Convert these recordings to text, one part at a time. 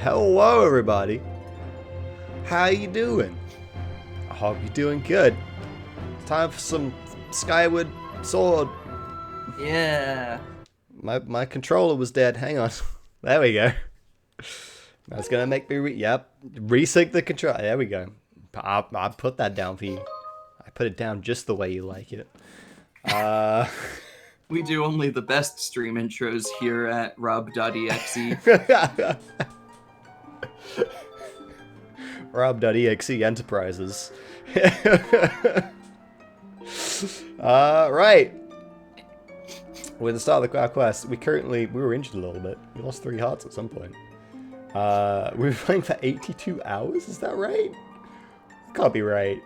Hello, everybody. How you doing? I hope you're doing good. It's time for some Skyward Sword. Yeah. My controller was dead. Hang on. There we go. That's gonna make me resync the controller. There we go. I put that down for you. I put it down just the way you like it. We do only the best stream intros here at rob.exe. Rob.exe Enterprises. Right. With the start of our quest, we were injured a little bit. We lost 3 hearts at some point. We were playing for 82 hours, is that right? Can't be right.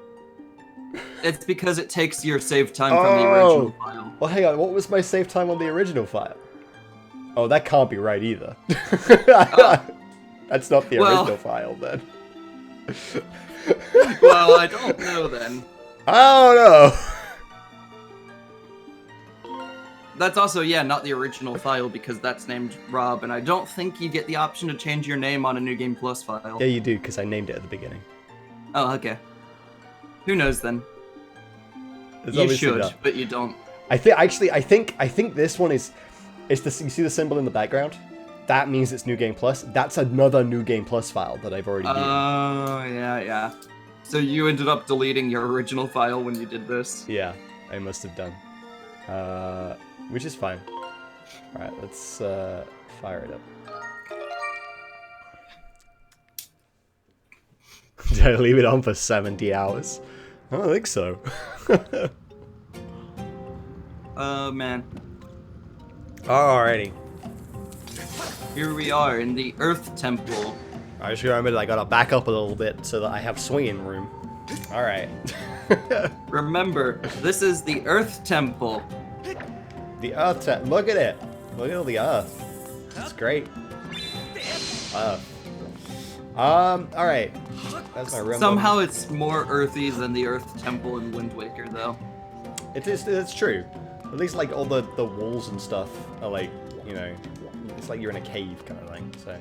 It's because it takes your save time from the original file. Well, hang on, what was my save time on the original file? Oh, that can't be right either. That's not the original file, then. Well, I don't know, then. I don't know. That's also, yeah, not the original file, because that's named Rob, and I don't think you get the option to change your name on a New Game Plus file. Yeah, you do, because I named it at the beginning. Oh, okay. Who knows, then? You should, but you don't. I think this one is you see the symbol in the background? That means it's New Game Plus. That's another New Game Plus file that I've already used. Oh, yeah. So you ended up deleting your original file when you did this? Yeah, I must have done. Which is fine. Alright, let's fire it up. Did I leave it on for 70 hours? I don't think so. Man. Alrighty. Here we are in the Earth Temple. I just remembered I gotta back up a little bit so that I have swinging room. Alright. Remember, this is the Earth Temple. The Earth Temple. Look at it. Look at all the Earth. It's great. Alright. That's my real Somehow it's more earthy than the Earth Temple in Wind Waker, though. It's true. At least, like, all the walls and stuff are, like, you know, it's like you're in a cave kind of thing, so.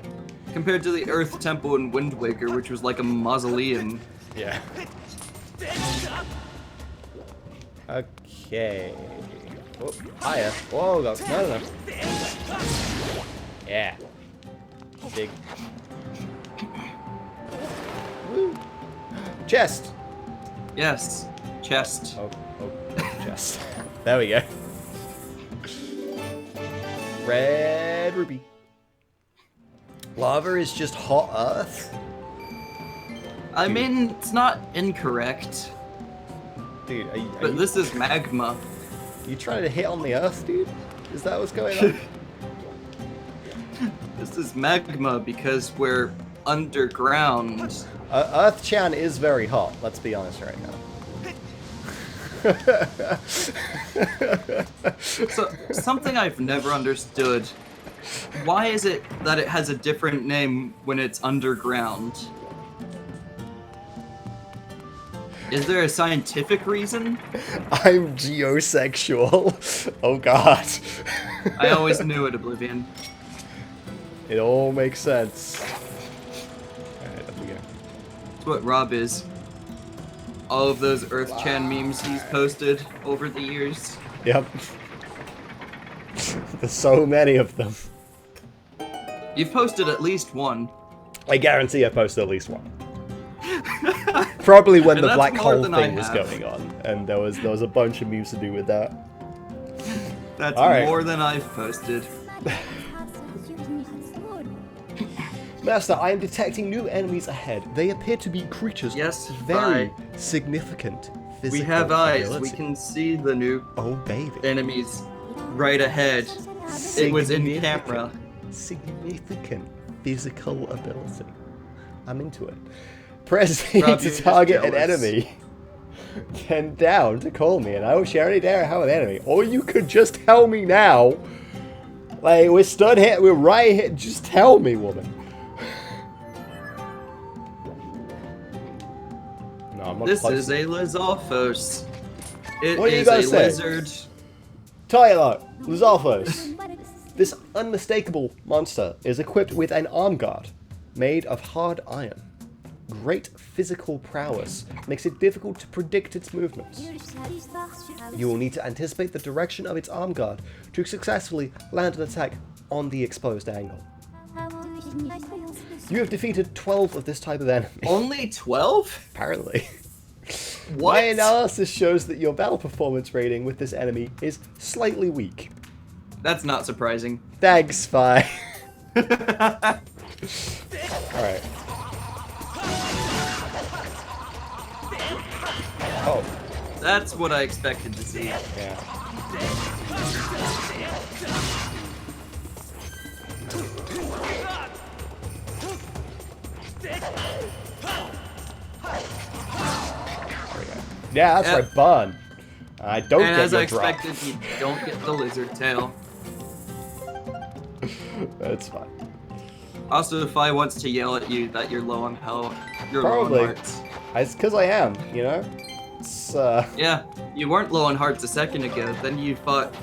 Compared to the Earth Temple in Wind Waker, which was like a mausoleum. Yeah. Okay. Oh, higher. Whoa, no. Yeah. Big. Woo. Chest. Yes. Chest. Oh, chest. There we go. Red ruby. Lava is just hot earth? I mean, it's not incorrect. Dude, but this is magma. You trying to hit on the earth, dude? Is that what's going on? This is magma because we're underground. Earth-chan is very hot, let's be honest right now. So, something I've never understood. Why is it that it has a different name when it's underground? Is there a scientific reason? I'm geosexual. Oh god. I always knew it, Oblivion. It all makes sense. Alright, up we go. That's what Rob is. All of those Earth-chan memes he's posted over the years. Yep. There's so many of them. You've posted at least one. I guarantee I posted at least one. Probably when the black hole than thing was going on, and there was a bunch of memes to do with that. That's more than I've posted. Master, I am detecting new enemies ahead. They appear to be creatures with very significant physical We have eyes. ability. We can see the new enemies right ahead. It was in camera. Significant physical ability. I'm into it. Press E to target an enemy. Then down to call me, and I will share any dare how an enemy. Or you could just tell me now. Like, we're stood here, we're right here. Just tell me, woman. No, I'm not This is a Lizalfos. It What do you is guys a say? lizard. Tyler, Lizalfos. This unmistakable monster is equipped with an arm guard. made of hard iron. Great physical prowess makes it difficult to predict its movements. You will need to anticipate the direction of its arm guard to successfully land an attack on the exposed angle. You have defeated 12 of this type of enemy. Only 12? Apparently. What? My analysis shows that your battle performance rating with this enemy is slightly weak. That's not surprising. Thanks, Spy. Alright. Oh. That's what I expected to see. Yeah. Yeah, that's right, Bun. I don't and get as your I drop. expected, you don't get the lizard tail. That's fine. Also, if I wants to yell at you that you're low on health, you're Probably. low on hearts. It's because I am, you know? It's, Yeah, you weren't low on hearts a second ago. Then you fought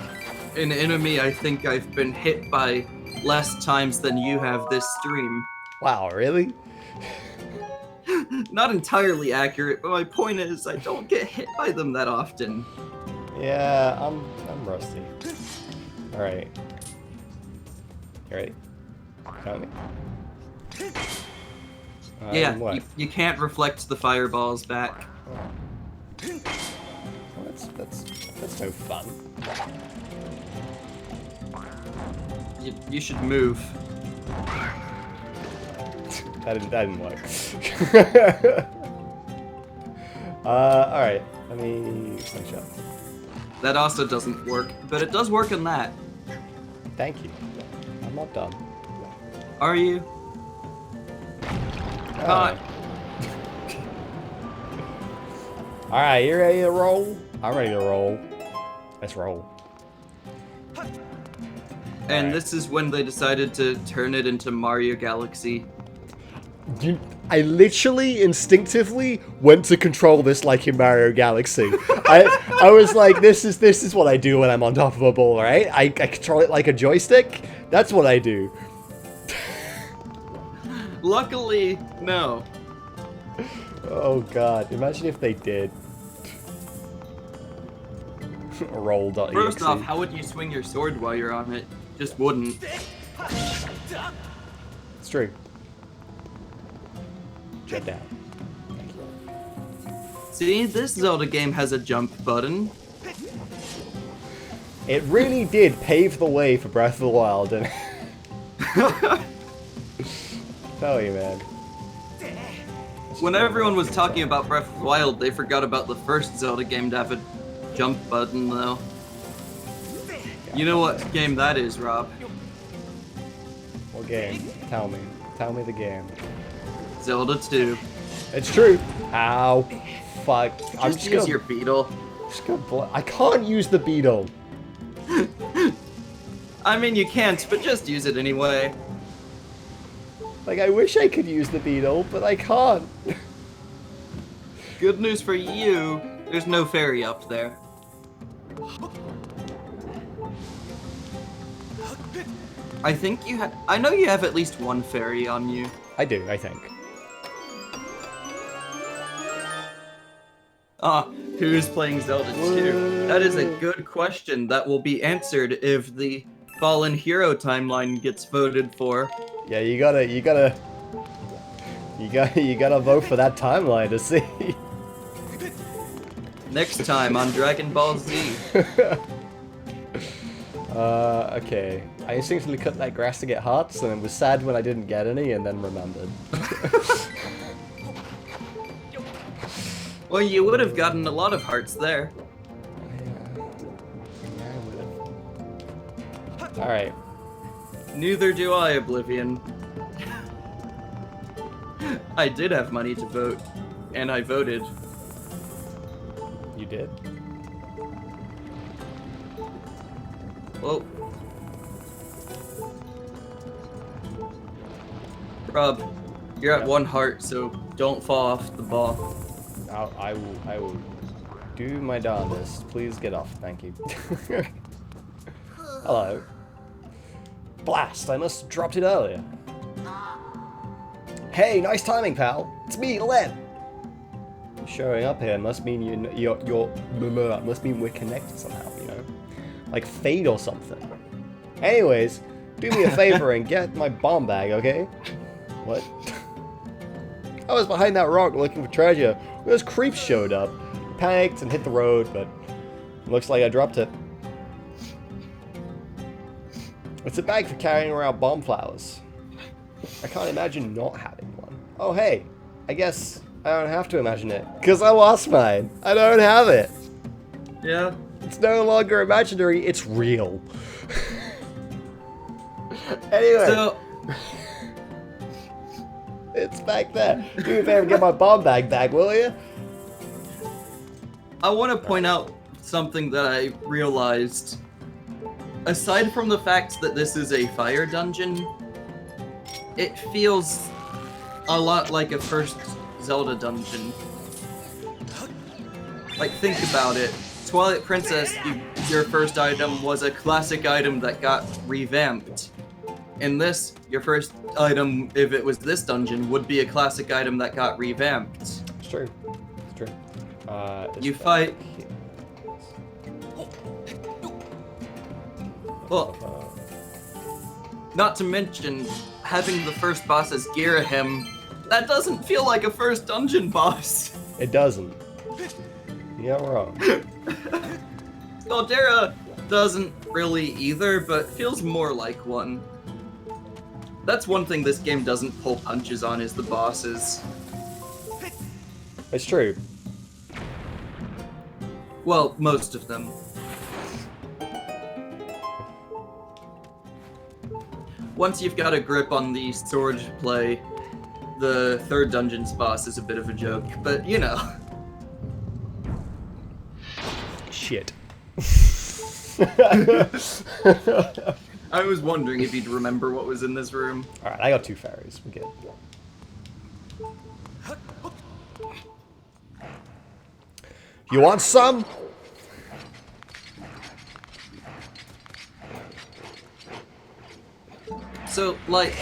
an enemy I think I've been hit by less times than you have this stream. wow, really? Not entirely accurate, but my point is I don't get hit by them that often. Yeah, I'm rusty. Alright. You ready? Count me? Yeah, What? you can't reflect the fireballs back. Well, that's no fun. You should move. That didn't work. Alright. Let me slingshot. That also doesn't work, but it does work on that. Thank you. I'm not done. Are you? Not. Alright, you ready to roll? I'm ready to roll. Let's roll. And Alright. this is when they decided to turn it into Mario Galaxy. I literally instinctively went to control this like in Mario Galaxy. I was like, this is what I do when I'm on top of a ball, right? I control it like a joystick. That's what I do. Luckily, no. Oh god, imagine if they did. Roll.exe. First off, how would you swing your sword while you're on it? Just wouldn't. It's true. Jet down. See, this Zelda game has a jump button. It really did pave the way for Breath of the Wild, and tell you, man. When everyone was talking about Breath of the Wild, they forgot about the first Zelda game to have a jump button, though. You know what game that is, Rob? What game? Tell me. Tell me the game. Zelda 2. It's true. Ow. Fuck. I'm Just use your beetle. I can't use the beetle. I mean, you can't, but just use it anyway. Like, I wish I could use the beetle, but I can't. Good news for you, there's no fairy up there. I think you have. I know you have at least one fairy on you. I do, I think. Who's playing Zelda 2? That is a good question that will be answered if the Fallen Hero timeline gets voted for. Yeah, you gotta vote for that timeline to see. Next time on Dragon Ball Z. Okay. I instinctively cut that grass to get hearts, and was sad when I didn't get any, and then remembered. Well, you would have gotten a lot of hearts there. Alright. Neither do I, Oblivion. I did have money to vote, and I voted. You did? Well, Rob, you're at Yeah. 1 heart, so don't fall off the ball. I will do my darndest. Please get off, thank you. Hello. Blast! I must have dropped it earlier. Hey, nice timing, pal. It's me, Len. Showing up here must mean must mean we're connected somehow, you know? Like fate or something. Anyways, do me a favor and get my bomb bag, okay? What? I was behind that rock looking for treasure. Those creeps showed up. Panicked and hit the road, but looks like I dropped it. It's a bag for carrying around bomb flowers. I can't imagine not having one. Oh hey, I guess I don't have to imagine it, because I lost mine. I don't have it. Yeah. It's no longer imaginary, it's real. Anyway. So, it's back there. Do me a favor and get my bomb bag back, will you? I want to point out something that I realized. Aside from the fact that this is a fire dungeon, it feels a lot like a first Zelda dungeon. Like, think about it. Twilight Princess, your first item was a classic item that got revamped. In this, your first item, if it was this dungeon, would be a classic item that got revamped. It's true. It's true. You fight... Well, not to mention, having the first boss as Girahim, that doesn't feel like a first dungeon boss. It doesn't. You're not wrong. Caldera doesn't really either, but feels more like one. That's one thing this game doesn't pull punches on, is the bosses. It's true. Well, most of them. Once you've got a grip on the sword play, the third dungeon's boss is a bit of a joke, but you know. Shit. I was wondering if you'd remember what was in this room. Alright, I got 2 fairies. We're good. You want some? So, like...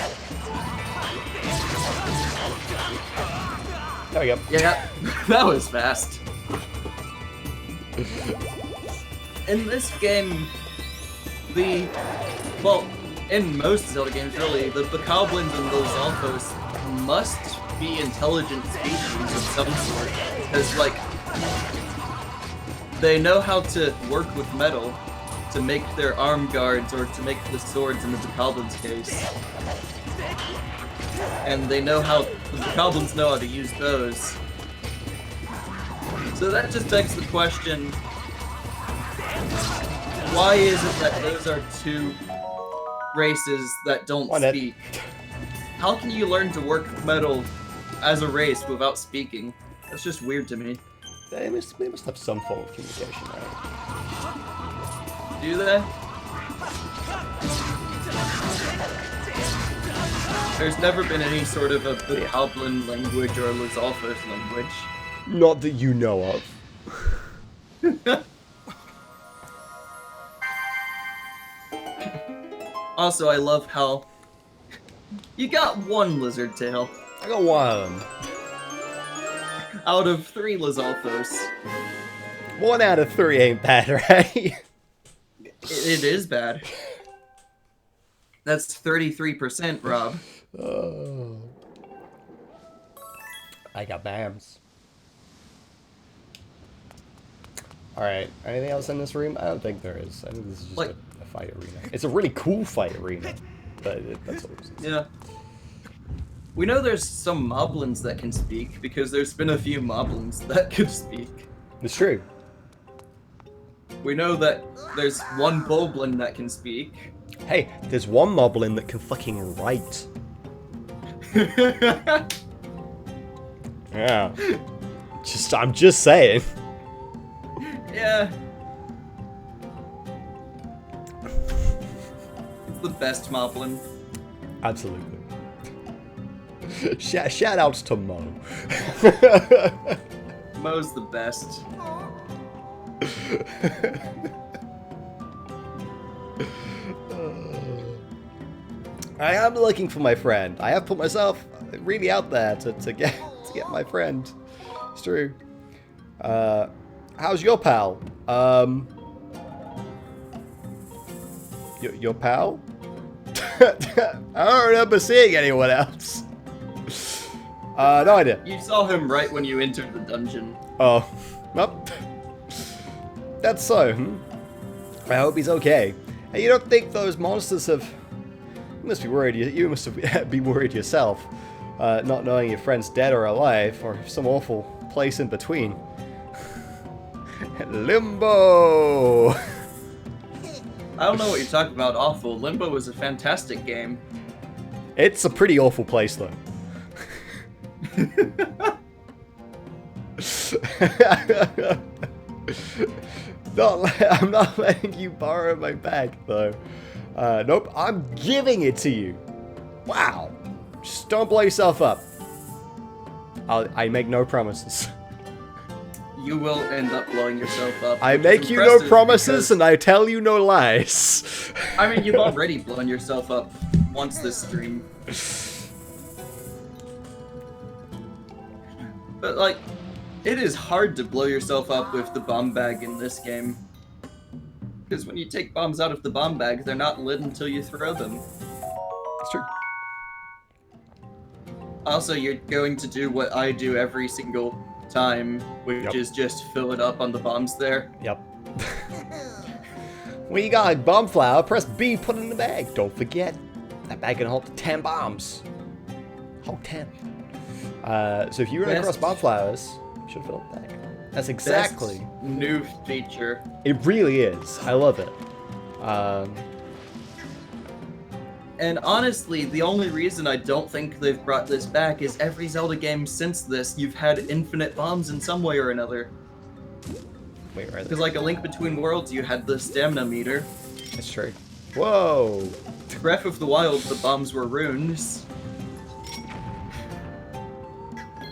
There we go. Yeah, that was fast. In this game, well, in most Zelda games really, the Bokoblins and those Alphos must be intelligent species of some sort. Because, like, they know how to work with metal to make their arm guards, or to make the swords in the Bokoblin's case. And they know how, the Bokoblins know how to use those. So that just begs the question, why is it that those are 2 races that don't speak? How can you learn to work metal as a race without speaking? That's just weird to me. They must have some form of communication, right? Do they? There's never been any sort of a Bokoblin language or a Lizalfos language. Not that you know of. Also, I love how you got 1 lizard tail. I got 1. Out of 3 Lizalfos. 1 out of 3 ain't bad, right? It is bad. That's 33%, Rob. Oh. I got BAMs. Alright, anything else in this room? I don't think there is. I think this is just a fight arena. It's a really cool fight arena, but that's all it is. Yeah. We know there's some moblins that can speak, because there's been a few moblins that could speak. It's true. We know that there's 1 boblin that can speak. Hey, there's 1 moblin that can fucking write. Yeah. I'm just saying. Yeah. It's the best moblin. Absolutely. Shout outs to Mo. Mo's the best. I am looking for my friend. I have put myself really out there to get my friend. It's true. How's your pal? Your pal? I don't remember seeing anyone else. No idea. You saw him right when you entered the dungeon. Oh, well, that's so. I hope he's okay. Hey, you don't think those monsters have? You must be worried. You must be worried yourself, not knowing your friend's dead or alive, or some awful place in between. Limbo. I don't know what you're talking about. Awful. Limbo was a fantastic game. It's a pretty awful place, though. I'm not letting you borrow my bag, though. Nope, I'm giving it to you. Wow. Just don't blow yourself up. I make no promises. You will end up blowing yourself up. I make you no promises and I tell you no lies. I mean, you've already blown yourself up once this stream. But, like, it is hard to blow yourself up with the bomb bag in this game. Because when you take bombs out of the bomb bag, they're not lit until you throw them. That's true. Also, you're going to do what I do every single time, which is just fill it up on the bombs there. Yep. When you got a bomb flower, press B, put it in the bag. Don't forget, that bag can hold 10 bombs. Hold 10. So if you run across bomb flowers, you should fill up the bag. That's exactly. Best new feature. It really is. I love it. And honestly, the only reason I don't think they've brought this back is every Zelda game since this, you've had infinite bombs in some way or another. Wait, where are they? Because like A Link Between Worlds, you had the stamina meter. That's true. Whoa! Breath of the Wild, the bombs were runes.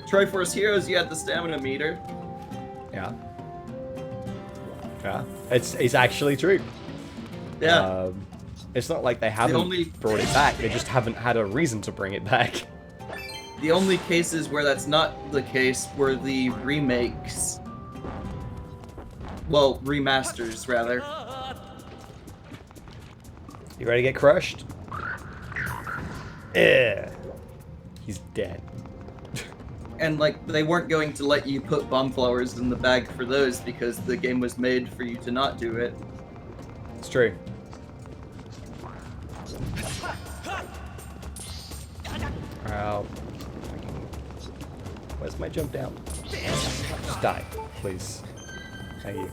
Triforce Heroes, you had the stamina meter. Yeah. Yeah. It's actually true. Yeah. It's not like they haven't brought it back, they just haven't had a reason to bring it back. The only cases where that's not the case were the remakes. Well, remasters, rather. You ready to get crushed? Yeah. He's dead. And, like, they weren't going to let you put bomb flowers in the bag for those because the game was made for you to not do it. It's true. Wow. Where's my jump down? Just die, please. Thank you.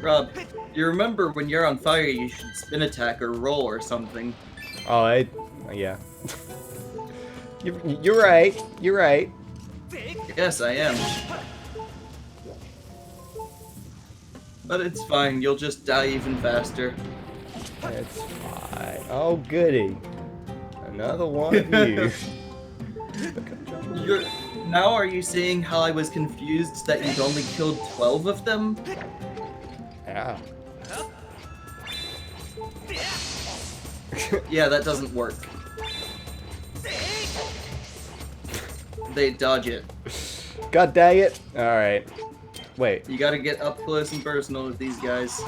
Rob, you remember when you're on fire you should spin attack or roll or something. Oh, yeah. You're right. You're right. Yes, I am. But it's fine, you'll just die even faster. It's fine. Oh, goody. Another one of you. Now are you seeing how I was confused that you'd only killed 12 of them? Yeah. Yeah, that doesn't work. They dodge it. God dang it. Alright. Wait. You gotta get up close and personal with these guys.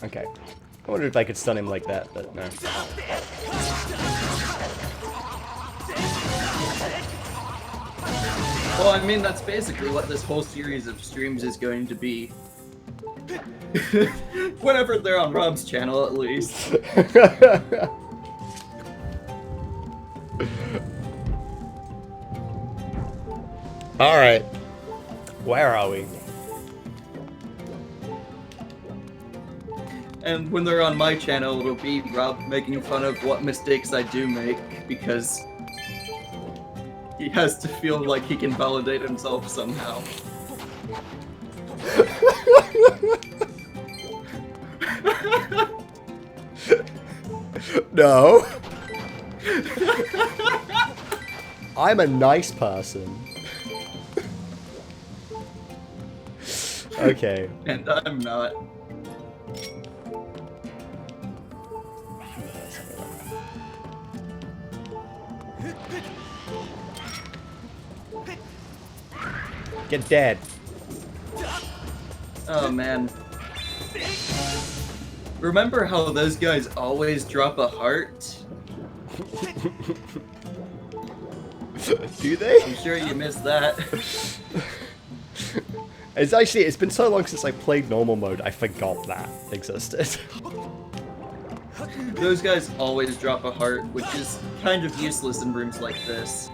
Okay. I wondered if I could stun him like that, but no. Well, I mean, that's basically what this whole series of streams is going to be. Whenever they're on Rob's channel, at least. Alright. Where are we? And when they're on my channel, it'll be Rob making fun of what mistakes I do make, because he has to feel like he can validate himself somehow. No. I'm a nice person. Okay. And I'm not. Get dead. Oh man. Remember how those guys always drop a heart? Do they? I'm sure you missed that. It's been so long since I played normal mode, I forgot that existed. Those guys always drop a heart, which is kind of useless in rooms like this.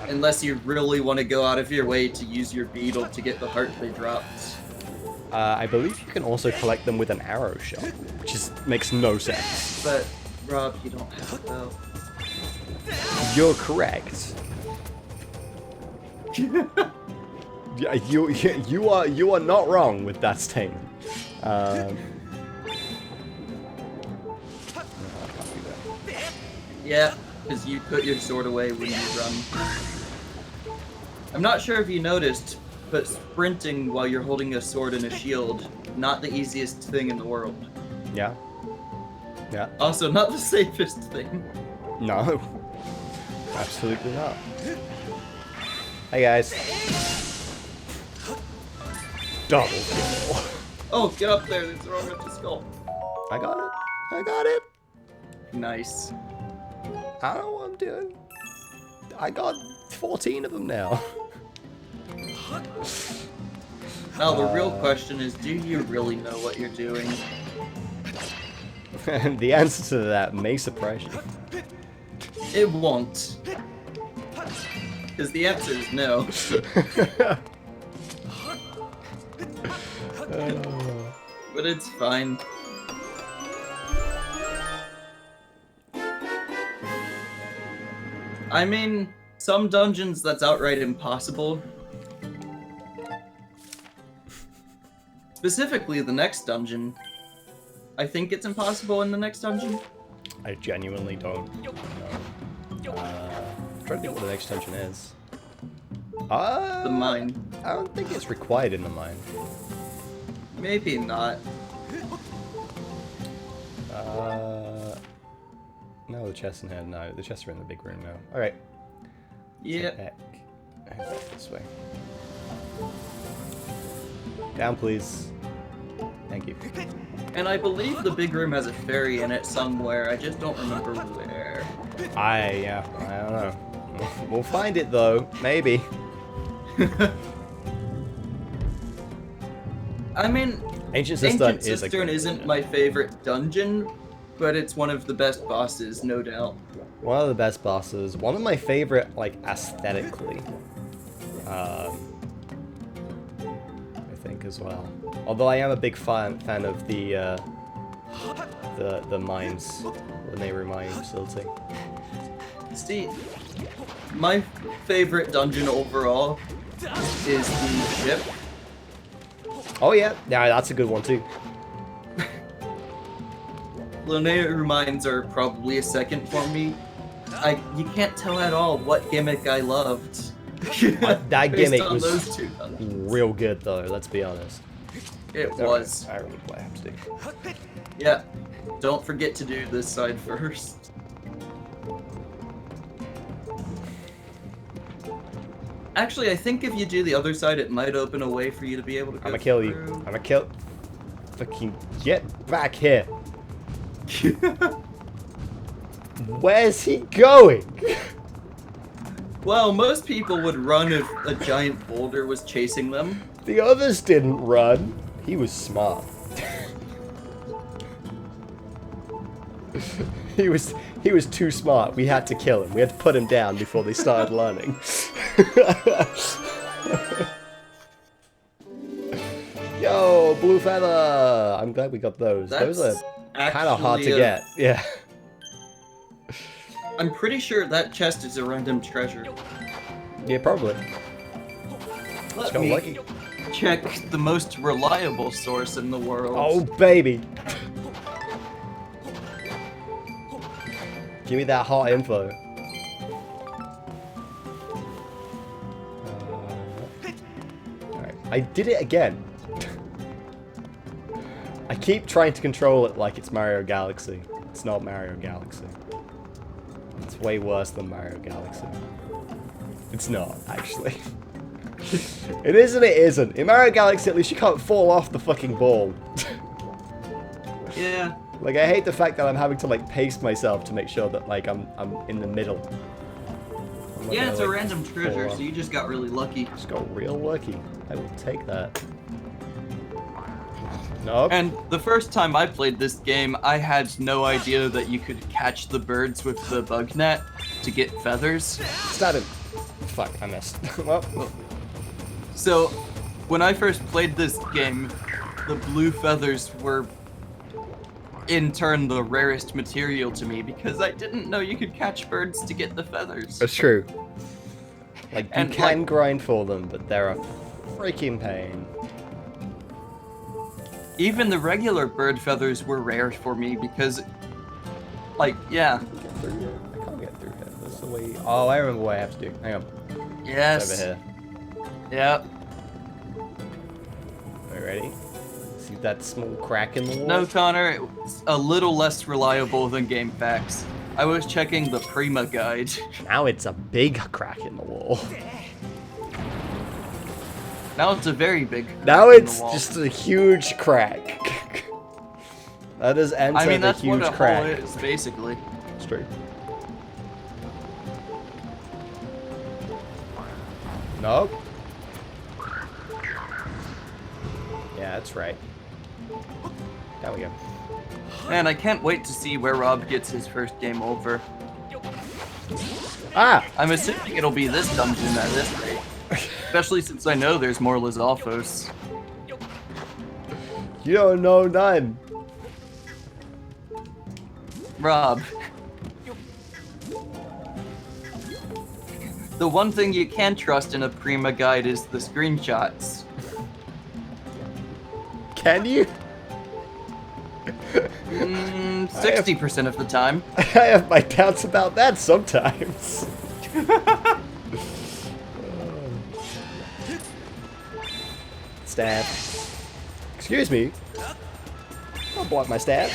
Unless you really want to go out of your way to use your beetle to get the heart they dropped. I believe you can also collect them with an arrow shot, which makes no sense. But, Rob, you don't have a bow. You're correct. Yeah, you are not wrong with that statement. No, I can't do that. Yeah, because you put your sword away when you run. I'm not sure if you noticed, but sprinting while you're holding a sword and a shield, not the easiest thing in the world. Yeah. Yeah. Also, not the safest thing. No. Absolutely not. Hey guys. Double kill. Oh, get up there, they're throwing up the skull. I got it. I got it. Nice. I don't know what I'm doing. I got 14 of them now. Now the real question is, do you really know what you're doing? And the answer to that may surprise you. It won't. Because the answer is no. But it's fine. I mean, some dungeons that's outright impossible. Specifically, the next dungeon. I think it's impossible in the next dungeon. I genuinely don't know. I'm trying to think what the next dungeon is. The mine. I don't think it's required in the mine. Maybe not. No, the chests in here. No, the chests are in the big room now. Alright. Yeah. Back this way. Down, please. Thank you. And I believe the big room has a fairy in it somewhere. I just don't remember where. I don't know. We'll find it though. Maybe. I mean, Ancient Cistern isn't my favorite dungeon, but it's one of the best bosses, no doubt. One of the best bosses. One of my favorite, like, aesthetically. I think as well. Although I am a big fan of the mines when they were my facility. See, my favorite dungeon overall is the ship. Oh yeah, that's a good one too. Lunar Mines are probably a second for me. You can't tell at all what gimmick I loved. That gimmick was those two dungeons. real good though, let's be honest. It was. I remember what I have to do. Yeah, don't forget to do this side first. Actually, I think if you do the other side, it might open a way for you to be able to go I'ma kill you. through. I'ma kill... Fucking get back here. Where's he going? Well, most people would run if a giant boulder was chasing them. The others didn't run. He was smart. He was too smart. We had to kill him. We had to put him down before they started learning. Yo, blue feather! I'm glad we got those. Those are kind of hard to get. Yeah. I'm pretty sure that chest is a random treasure. Yeah, probably. Let me check the most reliable source in the world. Oh, baby! Give me that hot info. Alright, I did it again. I keep trying to control it like it's Mario Galaxy. It's not Mario Galaxy. It's way worse than Mario Galaxy. It's not, actually. It is and it isn't. In Mario Galaxy, at least you can't fall off the fucking ball. Yeah. Like, I hate the fact that I'm having to, like, pace myself to make sure that, like, I'm in the middle. Yeah, it's a random treasure, so you just got really lucky. Just got real lucky. I will take that. Nope. And the first time I played this game, I had no idea that you could catch the birds with the bug net to get feathers. Started. Fuck, I missed. Well. So, when I first played this game, the blue feathers were, in turn, the rarest material to me because I didn't know you could catch birds to get the feathers. That's true. Like, you can grind for them, but they're a freaking pain. Even the regular bird feathers were rare for me because, like, yeah. Get through here. I can't get through here. That's the way. Oh, I remember what I have to do. Hang on. Yes. It's over here. Yep. Are you ready? See that small crack in the wall? No, Connor, it's a little less reliable than game facts. I was checking the Prima guide. Now it's a big crack in the wall. Now it's a very big crack Now in it's the wall. just a huge crack. That is enter I mean, the that's huge what a crack. hole is, basically. Straight. Nope. Yeah, that's right. There we go. Man, I can't wait to see where Rob gets his first game over. Ah! I'm assuming it'll be this dungeon at this rate. Especially since I know there's more Lizalfos. You don't know none. Rob. The one thing you can trust in a Prima guide is the screenshots. Can you? 60% of the time. I have my doubts about that sometimes. Stab. Excuse me. Don't block my stab.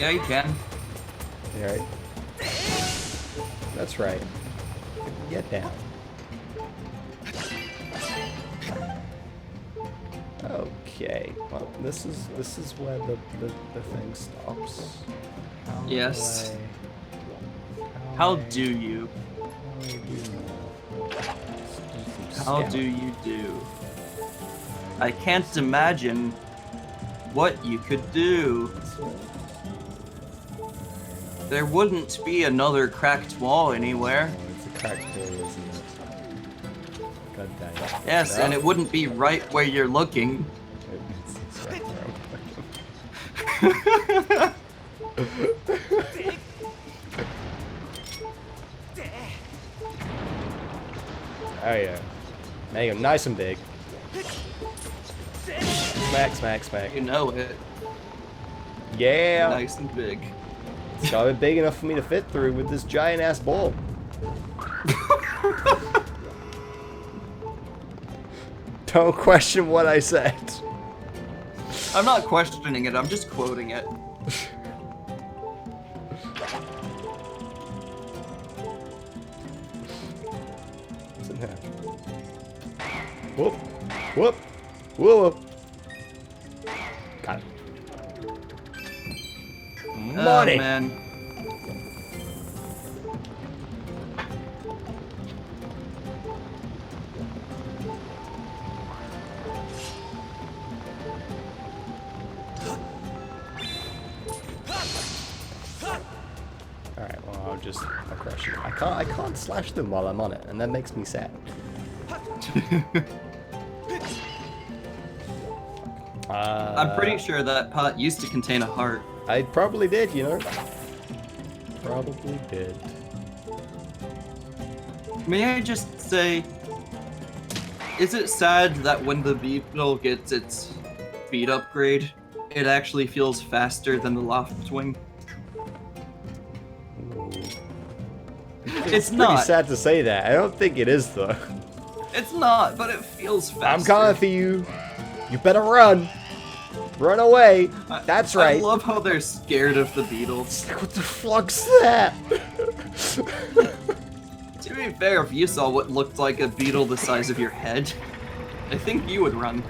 Yeah, you can. Alright. That's right. Get down. Okay. Well, this is where the thing stops. Yes. How do you? How do you do? I can't imagine what you could do. There wouldn't be another cracked wall anywhere. Oh, it's a cracked wall, isn't it? God damn it. Yes, and it wouldn't be right where you're looking. It's right where I'm looking. Oh yeah. Make him nice and big. Smack, smack, smack. You know it. Yeah. Nice and big. It's gotta be big enough for me to fit through with this giant ass ball. Don't question what I said. I'm not questioning it, I'm just quoting it. What's in here? Whoop. Whoop. Whoop. Got it. Money. Oh, man. Alright, well I'll crush it. I can't slash them while I'm on it, and that makes me sad. I'm pretty sure that pot used to contain a heart. I probably did, you know. Probably did. May I just say, is it sad that when the Beetle gets its speed upgrade, it actually feels faster than the Loftwing? It's Pretty not. sad to say that. I don't think it is though. It's not, but it feels faster. I'm coming for you. You better run. Run away. That's right. I love how they're scared of the beetles. What the fuck's that? To be fair, if you saw what looked like a beetle the size of your head, I think you would run.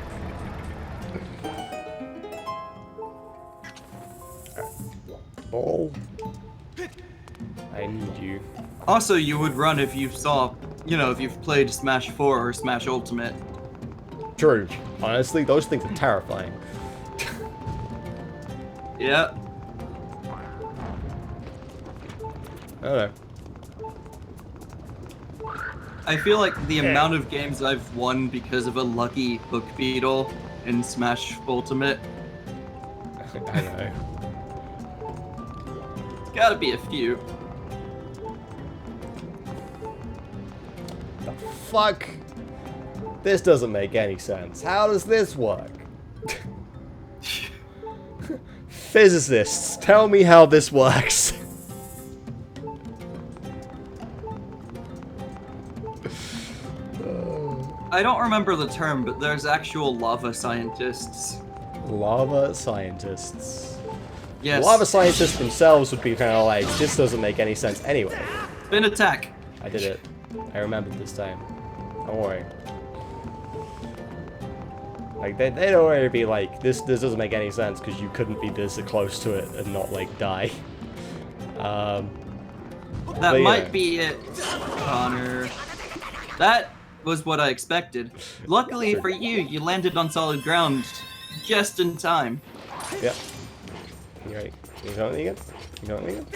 Ball. I need you. Also, you would run if you saw, you know, if you've played Smash 4 or Smash Ultimate. True. Honestly, those things are terrifying. Yeah. I don't know. I feel like the amount of games I've won because of a lucky hook beetle in Smash Ultimate, I don't know. it's gotta be a few. The fuck? This doesn't make any sense. How does this work? Physicists, tell me how this works. I don't remember the term, but there's actual lava scientists. Lava scientists. Yes. Lava scientists themselves would be kind of like, this doesn't make any sense anyway. Spin attack. I did it. I remembered this time. Don't worry. Like, they don't worry to be like, this doesn't make any sense because you couldn't be this close to it and not, like, die. That might be it, Connor. That was what I expected. Luckily for you, you landed on solid ground just in time. Yep. You ready? You know what again? You know what again?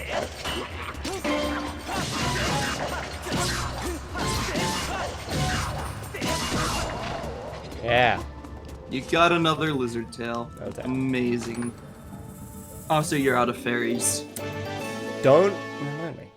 Yeah. You got another lizard tail. Okay. Amazing. Also, you're out of fairies. Don't remind me.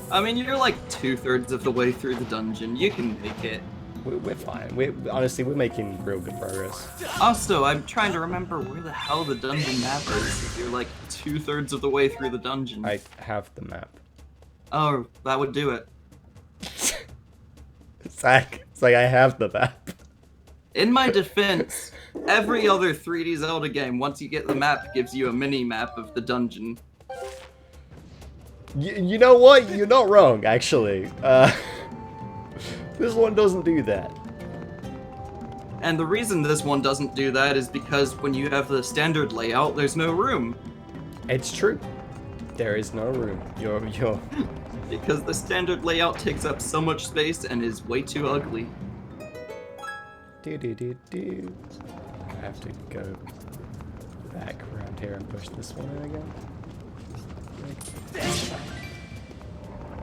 I mean, you're like 2/3 of the way through the dungeon. You can make it. We're fine. Honestly, we're making real good progress. Also, I'm trying to remember where the hell the dungeon map is. If you're like 2/3 of the way through the dungeon. I have the map. Oh, that would do it. It's like I have the map. In my defense, every other 3D Zelda game, once you get the map, gives you a mini-map of the dungeon. You know what? You're not wrong, actually. This one doesn't do that. And the reason this one doesn't do that is because when you have the standard layout, there's no room. It's true. There is no room. You're Because the standard layout takes up so much space and is way too ugly. do. I have to go back around here and push this one in again.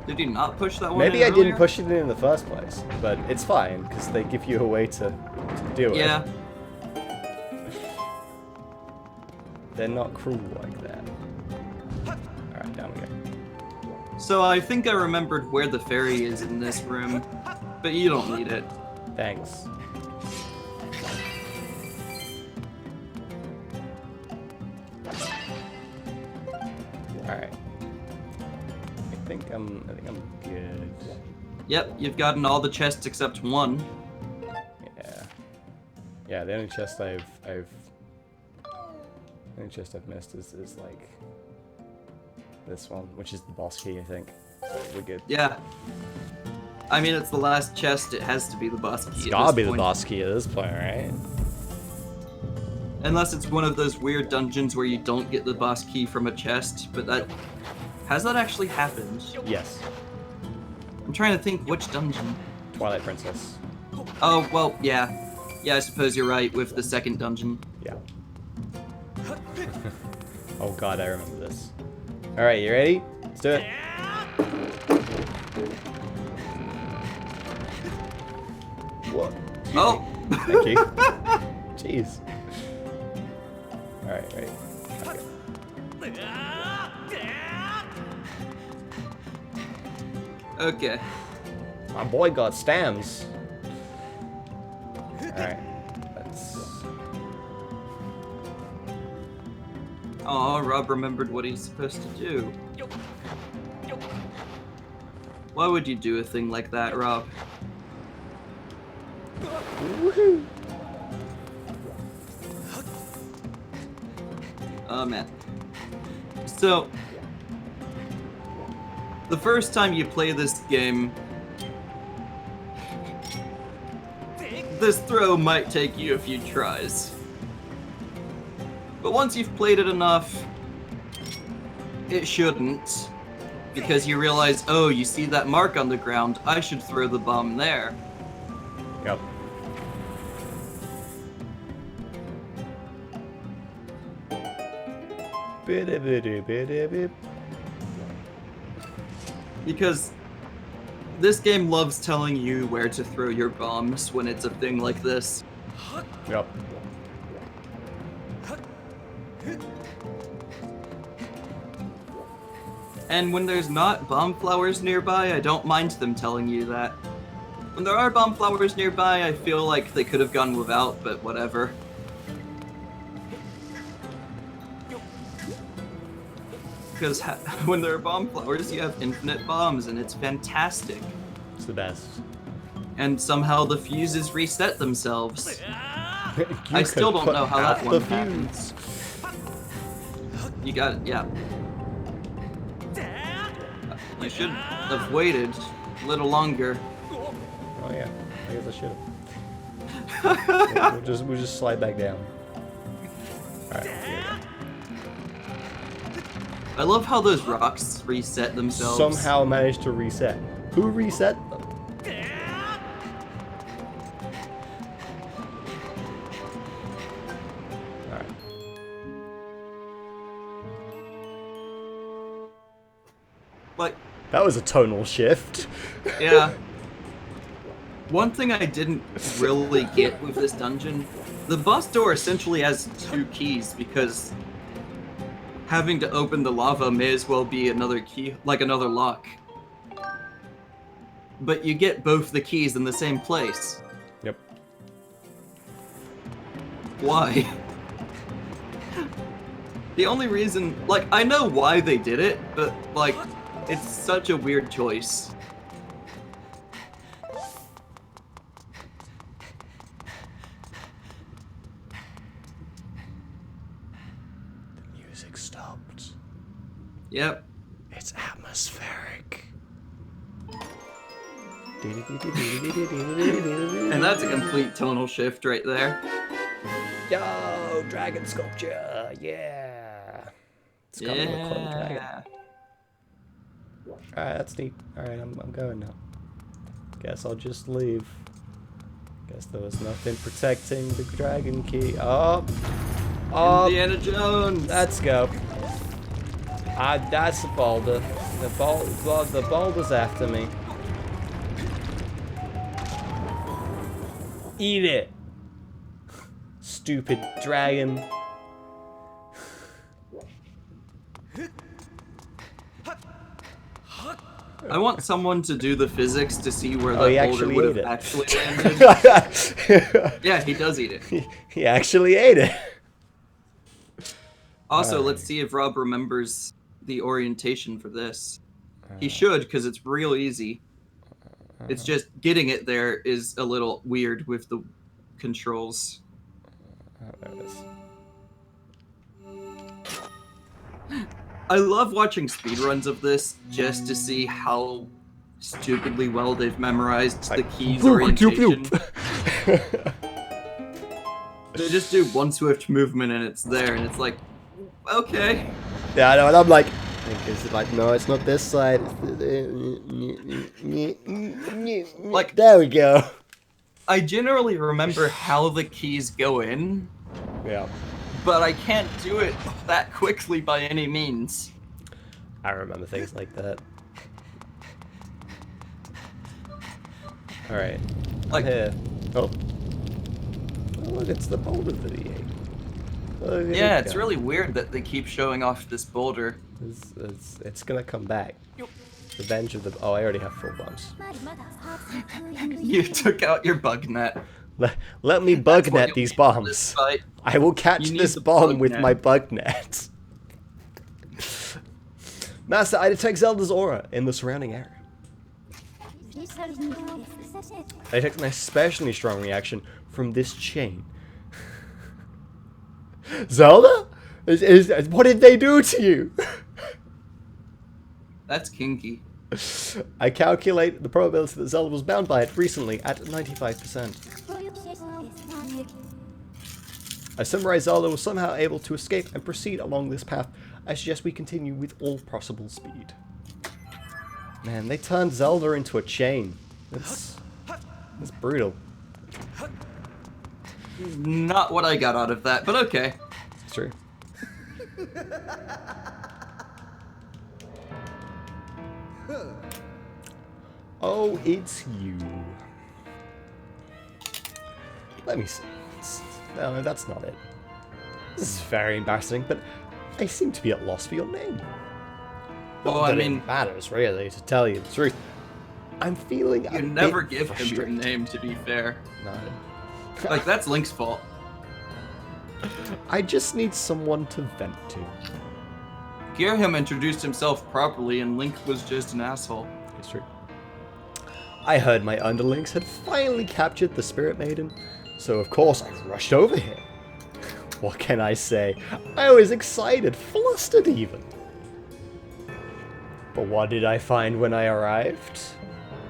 Did you not push that one Maybe in I didn't earlier? push it in the first place, but it's fine because they give you a way to do it. Yeah. They're not cruel like that. Alright, down we go. So I think I remembered where the fairy is in this room, but you don't need it. Thanks. Alright. I think I'm good. Yep, you've gotten all the chests except one. Yeah, the only chest I've missed is like this one, which is the boss key, I think. So we're good. Yeah. I mean, it's the last chest, it has to be the boss key. It's at gotta this be the point. boss key at this point, right? Unless it's one of those weird dungeons where you don't get the boss key from a chest, but that... Has that actually happened? Yes. I'm trying to think which dungeon. Twilight Princess. Oh, well, yeah. Yeah, I suppose you're right with the second dungeon. Yeah. Oh god, I remember this. Alright, you ready? Let's do it. What? Oh! Thank you. Jeez. Alright, ready. Okay. My boy got stamps. Alright, let's... Oh, Rob remembered what he's supposed to do. Why would you do a thing like that, Rob? Woohoo! Oh man. So, the first time you play this game, this throw might take you a few tries. But once you've played it enough, it shouldn't. Because you realize, oh, you see that mark on the ground, I should throw the bomb there. Yep. Because this game loves telling you where to throw your bombs when it's a thing like this. Yep. And when there's not bomb flowers nearby, I don't mind them telling you that. When there are bomb flowers nearby, I feel like they could have gone without, but whatever. Because when there are bomb flowers, you have infinite bombs, and it's fantastic. It's the best. And somehow the fuses reset themselves. I You still could don't know put how that out one the happens. You got it, yeah. You should have waited a little longer. Oh yeah, I guess I should have. we'll just slide back down. Alright, here we go. I love how those rocks reset themselves. Somehow managed to reset. Who reset them? Alright. Like, That was a tonal shift. yeah. One thing I didn't really get with this dungeon, the boss door essentially has 2 keys because having to open the lava may as well be another key, like another lock. But you get both the keys in the same place. Yep. Why? The only reason, like, I know why they did it, but, like, it's such a weird choice. The music stopped. Yep. It's atmospheric. And that's a complete tonal shift right there. Yo, dragon sculpture, yeah. It's got a little clone dragon. Alright, that's neat. Alright, I'm going now. Guess I'll just leave. Guess there was nothing protecting the dragon key. Oh! Oh! Indiana Jones! Let's go. That's a boulder. The boulder's after me. Eat it! Stupid dragon. I want someone to do the physics to see where Oh, he that boulder actually would ate have it. actually landed. Yeah, he does eat it. He actually ate it. Also, Alright. let's see if Rob remembers the orientation for this. He should, because it's real easy. It's just getting it there is a little weird with the controls. There it is. I love watching speedruns of this just to see how stupidly well they've memorized the keys orientation. They just do one swift movement and it's there, and it's like, okay. Yeah, I know, and I'm like, it's like, no, it's not this side. Like, there we go. I generally remember how the keys go in, Yeah, but I can't do it that quickly by any means. I remember things like that. All right, Like, here. Oh, look, it's the boulder that he ate. Look at yeah, it it's go. really weird that they keep showing off this boulder. It's gonna come back. Revenge of the. Oh, I already have full bombs. You took out your bug net. Let me bug That's what net you'll these need for bombs. this fight. I will catch You need this the bomb bug with net. my bug net. Master, I detect Zelda's aura in the surrounding area. I detect an especially strong reaction from this chain. Zelda? What did they do to you? That's kinky. I calculate the probability that Zelda was bound by it recently at 95%. I summarize Zelda was somehow able to escape and proceed along this path. I suggest we continue with all possible speed. Man, they turned Zelda into a chain. That's brutal. Not what I got out of that, but okay. It's true. Oh, it's you. Let me see. No, that's not it. This is very embarrassing, but I seem to be at loss for your name. Well, Not that I mean, it matters, really, to tell you the truth. I'm feeling you never give him your name, to be fair. No. Like, that's Link's fault. I just need someone to vent to. Girahim introduced himself properly, and Link was just an asshole. It's true. I heard my underlings had finally captured the Spirit Maiden, so of course I rushed over here. What can I say? I was excited, flustered even. But what did I find when I arrived?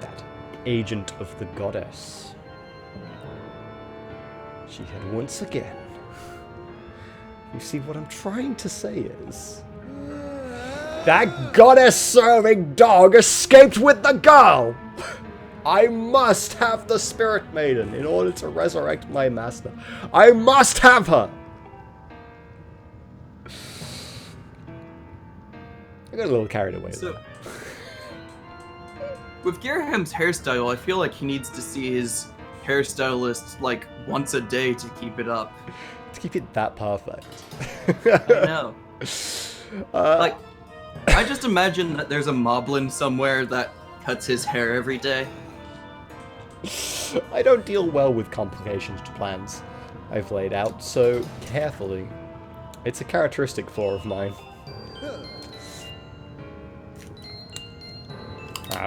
That agent of the goddess. She had once again... You see, what I'm trying to say is... That goddess-serving dog escaped with the girl! I must have the Spirit Maiden in order to resurrect my master. I must have her! I got a little carried away there. With Girahim's hairstyle, I feel like he needs to see his hairstylist like once a day to keep it up. To keep it that perfect. I know. Like, I just imagine that there's a moblin somewhere that cuts his hair every day. I don't deal well with complications to plans I've laid out so carefully. It's a characteristic flaw of mine.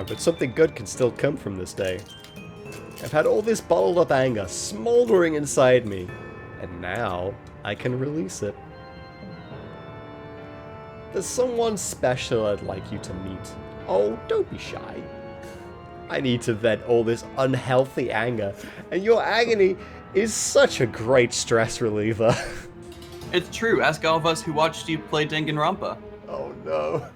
But something good can still come from this day. I've had all this bottled up anger smoldering inside me, and now I can release it. There's someone special I'd like you to meet. Oh, don't be shy. I need to vent all this unhealthy anger, and your agony is such a great stress reliever. It's true, ask all of us who watched you play Danganronpa. Oh no.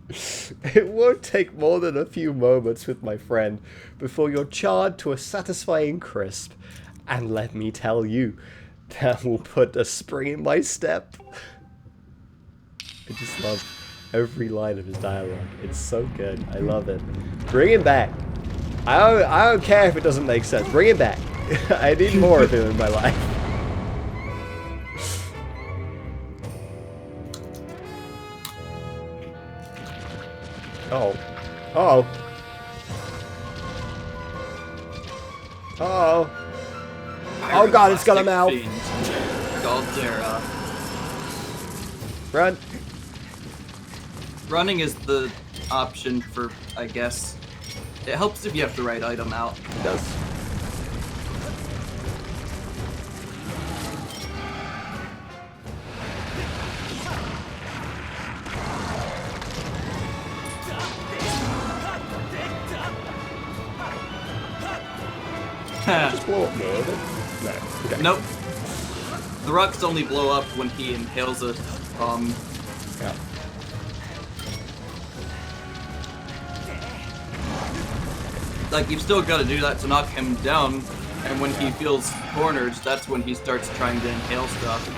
It won't take more than a few moments with my friend before you're charred to a satisfying crisp. And let me tell you, that will put a spring in my step. I just love every line of his dialogue. It's so good. I love it. Bring him back. I don't care if it doesn't make sense. Bring him back. I need more of him in my life. Oh. Uh-oh. Uh-oh. Oh god, it's got a mouth. Galdera. Run. Running is the option for, I guess. It helps if you have the right item out. It does. Just blow up more of it? No. Okay. Nope. The rocks only blow up when he inhales a bomb. Yeah. Like, you've still got to do that to knock him down, and when he feels cornered, that's when he starts trying to inhale stuff.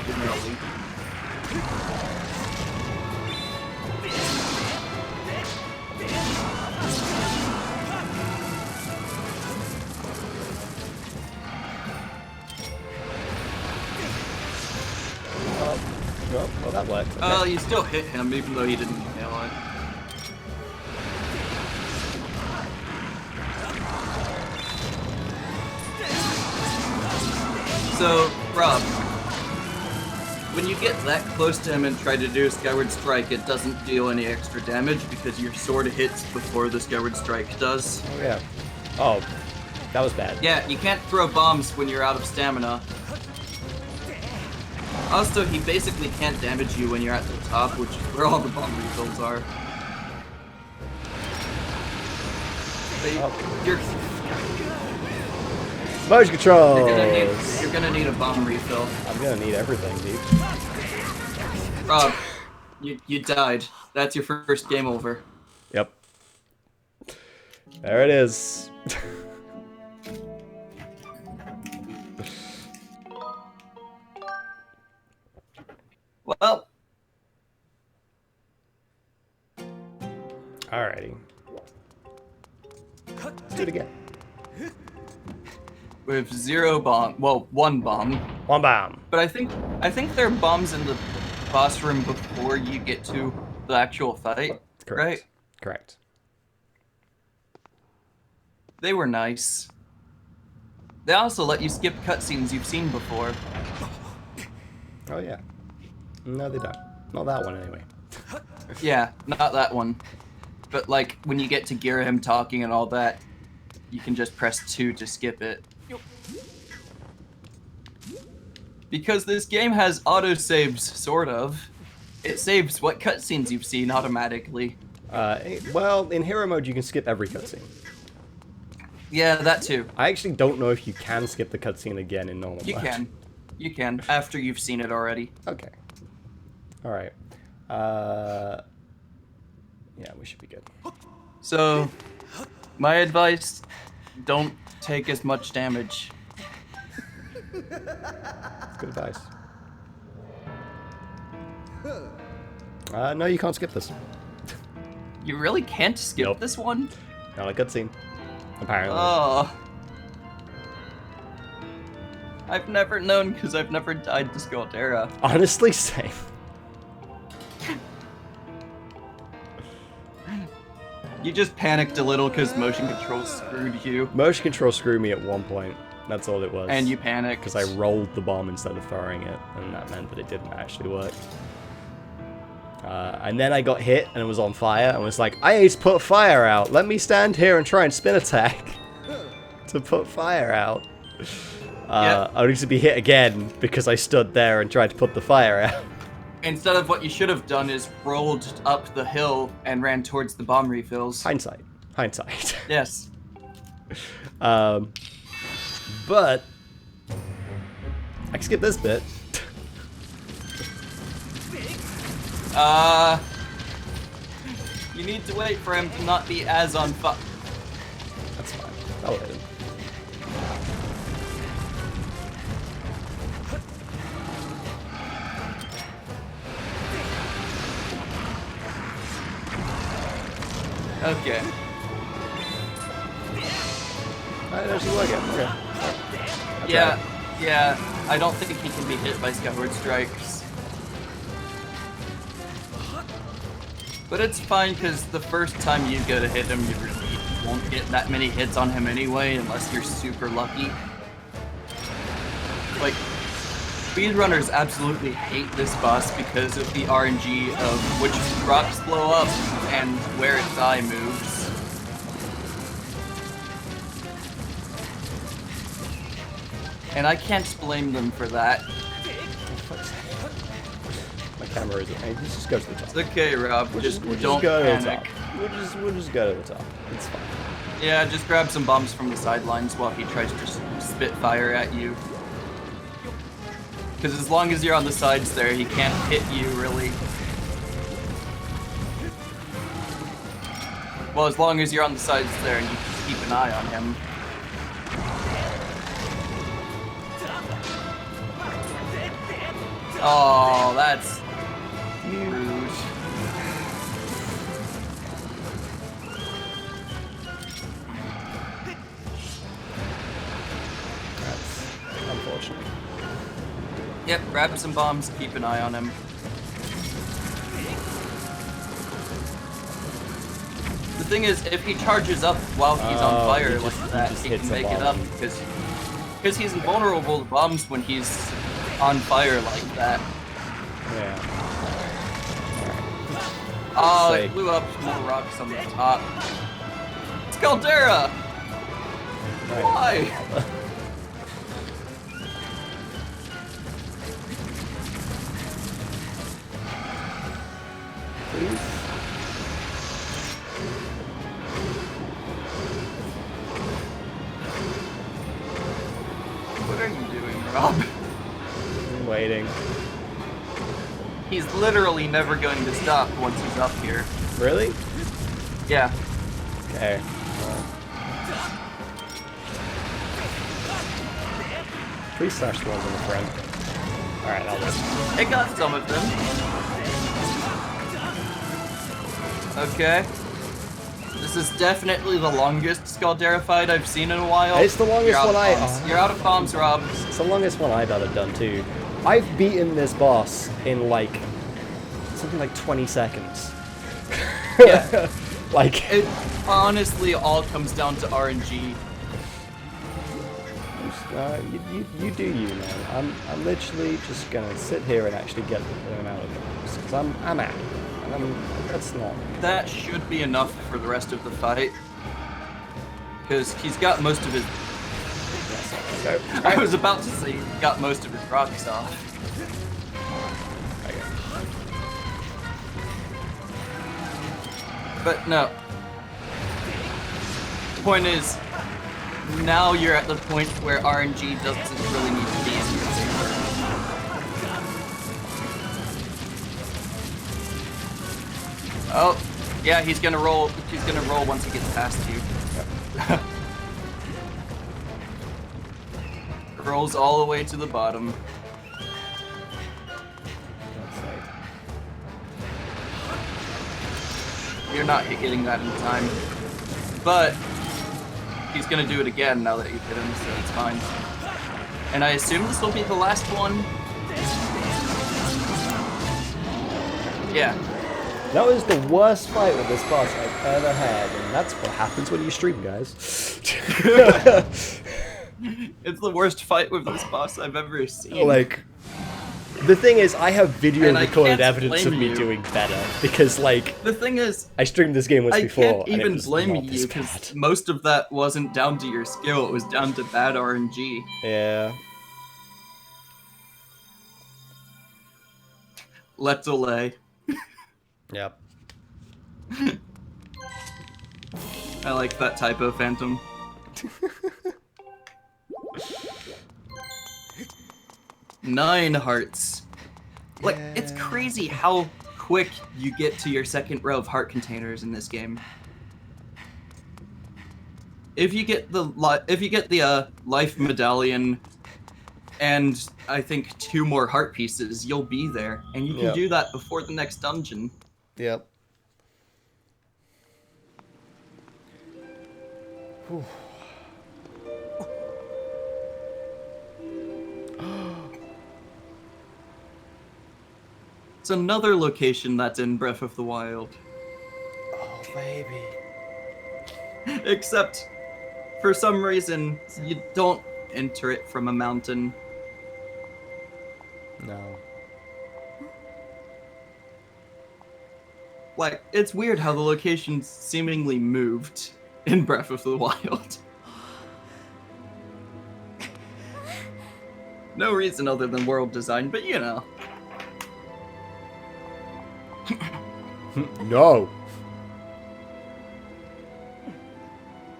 Well, that worked. Okay. You still hit him, even though he didn't inhale it. So, Rob, when you get that close to him and try to do a Skyward Strike, it doesn't deal any extra damage because your sword hits before the Skyward Strike does. Oh, yeah. Oh, that was bad. Yeah, you can't throw bombs when you're out of stamina. Also, he basically can't damage you when you're at the top, which is where all the bomb refills are. You're Motion control! you're gonna need a bomb refill. I'm gonna need everything, dude. Rob, you died. That's your first game over. Yep. There it is. Well. Alrighty. Let's do it again. With 0 bomb. Well, 1 bomb. 1 bomb. But I think there are bombs in the boss room before you get to the actual fight. Correct. Right? Correct. They were nice. They also let you skip cutscenes you've seen before. Oh yeah. No, they don't. Not that one anyway. Yeah, not that one. But like when you get to Girahim talking and all that, you can just press 2 to skip it. Because this game has autosaves, sort of. It saves what cutscenes you've seen automatically. Well, in hero mode you can skip every cutscene. Yeah, that too. I actually don't know if you can skip the cutscene again in normal mode. You can, after you've seen it already. Okay. Alright. Yeah, we should be good. So, my advice, don't take as much damage. That's good advice. No, you can't skip this. You really can't skip Nope. this one? Not a cutscene. Apparently. Oh. I've never known because I've never died to Skaldera. Honestly, same. You just panicked a little because motion control screwed you. Motion control screwed me at one point. That's all it was. And you panicked. Because I rolled the bomb instead of throwing it, and that meant that it didn't actually work. And then I got hit, and it was on fire, and was like, I need to put fire out. Let me stand here and try and spin attack to put fire out. I need to be hit again because I stood there and tried to put the fire out. Instead of what you should have done is rolled up the hill and ran towards the bomb refills. Hindsight. Hindsight. Yes. But I can skip this bit. You need to wait for him to not be as on fire. That's fine. I'll hit him. Okay. That actually work it. Okay. Yeah, I don't think he can be hit by Skyward strikes. But it's fine, because the first time you go to hit him, you really won't get that many hits on him anyway, unless you're super lucky. Like, speedrunners absolutely hate this boss because of the RNG of which rocks blow up and where its eye moves. And I can't blame them for that. My camera isn't. Hey, let's just go to the top. It's okay, Rob. We'll just go don't to the panic. top. We'll just go to the top. It's fine. Yeah, just grab some bombs from the sidelines while he tries to spit fire at you. Because as long as you're on the sides there, he can't hit you, really. Well, as long as you're on the sides there and you keep an eye on him. Oh, that's rude. That's unfortunate. Yep, grab some bombs, keep an eye on him. The thing is, if he charges up while he's on fire like that, he can make it up, because he's invulnerable to bombs when he's on fire like that. Yeah. Oh, it blew up more rocks on the top. It's Caldera! Why? please? What are you doing, Rob? I'm waiting. He's literally never going to stop once he's up here. Really? Yeah. Okay. Please slash the ones on the front. Alright, I'll listen. It got some of them. Okay. This is definitely the longest Scaldera fight I've seen in a while. It's the longest one You're out of bombs, Rob. It's the longest one I've ever done too. I've beaten this boss in like something like 20 seconds. Yeah. Like it honestly all comes down to RNG. you do you, man. I'm literally just gonna sit here and actually get the amount of games because I'm at. That's not. That should be enough for the rest of the fight. Because he's got most of his... Yes, I was about to say he got most of his rocks off. Okay. But no. The point is, now you're at the point where RNG doesn't really need to be in your favor. Oh, yeah, he's gonna roll. He's gonna roll once he gets past you. Yep. Rolls all the way to the bottom. You're not getting that in time. But he's gonna do it again now that you've hit him, so it's fine. And I assume this will be the last one. Yeah. That was the worst fight with this boss I've ever had, and that's what happens when you stream, guys. It's the worst fight with this boss I've ever seen. Like, the thing is, I have video And I recorded can't evidence of blame me you. doing better, because, like, The thing is, I streamed this game once I before, can't and it even was blame not this you bad. because most of that wasn't down to your skill, it was down to bad RNG. Yeah. Let's delay. Yep. I like that typo, Phantom. Nine hearts. Like, it's Yeah. crazy how quick you get to your second row of heart containers in this game. If you get the life medallion and I think 2 more heart pieces, you'll be there, and you can Yep. do that before the next dungeon. Yep. Whew. It's another location that's in Breath of the Wild. Oh, baby. Except, for some reason, you don't enter it from a mountain. No. Like, it's weird how the location seemingly moved in Breath of the Wild. No reason other than world design, but you know. No.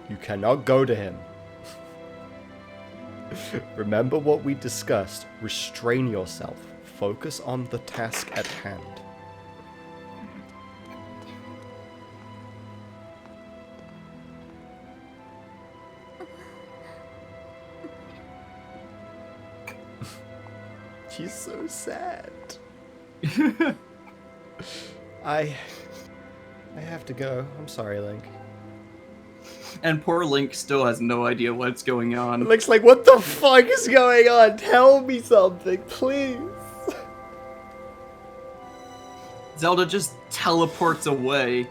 You cannot go to him. Remember what we discussed. Restrain yourself. Focus on the task at hand. She's so sad. I have to go. I'm sorry, Link. And poor Link still has no idea what's going on. Link's like, what the fuck is going on? Tell me something, please. Zelda just teleports away.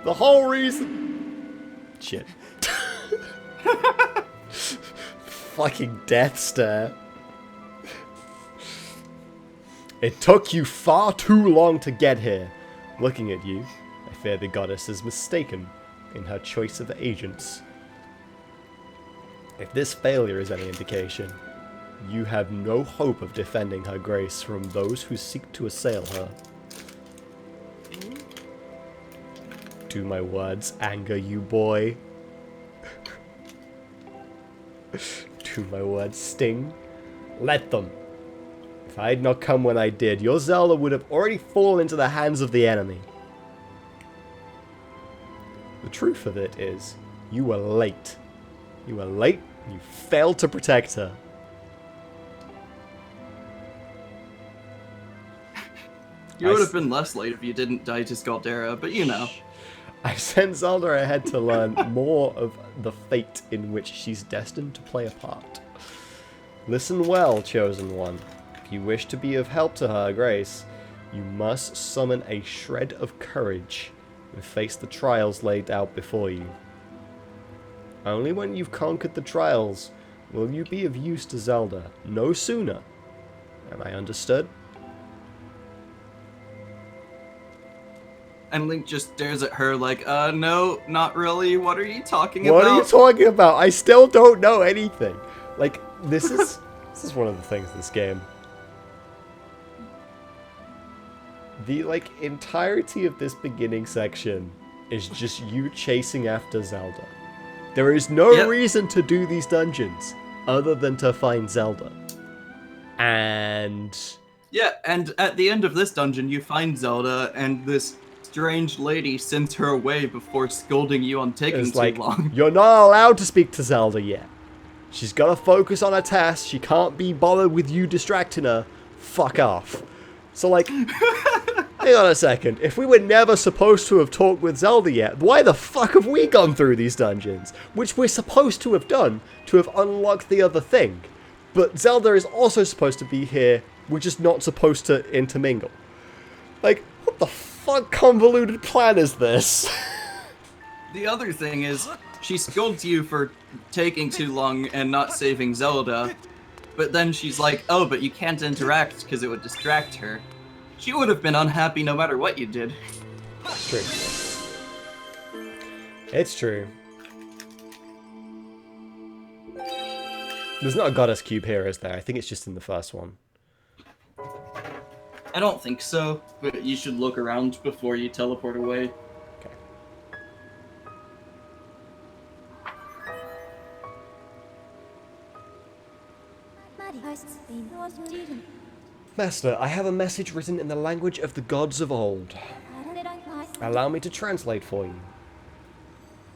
The whole reason... Shit. Fucking death stare. It took you far too long to get here. Looking at you, I fear the goddess is mistaken in her choice of agents. If this failure is any indication, You have no hope of defending her grace from those who seek to assail her. Do my words anger you, boy? Do my words sting? Let them. If I had not come when I did, your Zelda would have already fallen into the hands of the enemy. The truth of it is, you were late. You were late, and you failed to protect her. You would have been less late if you didn't die to Scaldera, but you know. I sent Zelda ahead to learn more of the fate in which she's destined to play a part. Listen well, Chosen One. If you wish to be of help to her grace, you must summon a shred of courage and face the trials laid out before you. Only when you've conquered the trials will you be of use to Zelda, no sooner. Am I understood? And Link just stares at her like, no, not really. What are you talking about? What are you talking about? I still don't know anything. Like, this is one of the things in this game. The, like, entirety of this beginning section is just you chasing after Zelda. There is no reason to do these dungeons other than to find Zelda. And... yeah, and at the end of this dungeon, you find Zelda, and this strange lady sends her away before scolding you on taking too long. You're not allowed to speak to Zelda yet. She's got to focus on her task. She can't be bothered with you distracting her. Fuck off. So, like, hang on a second. If we were never supposed to have talked with Zelda yet, why the fuck have we gone through these dungeons? Which we're supposed to have done to have unlocked the other thing. But Zelda is also supposed to be here. We're just not supposed to intermingle. Like, what the fuck convoluted plan is this? The other thing is, she scolds you for taking too long and not saving Zelda, but then she's like, oh, but you can't interact because it would distract her. She would have been unhappy no matter what you did. It's true. It's true. There's not a goddess cube here, is there? I think it's just in the first one. I don't think so, but you should look around before you teleport away. Okay. Master, I have a message written in the language of the gods of old. Allow me to translate for you.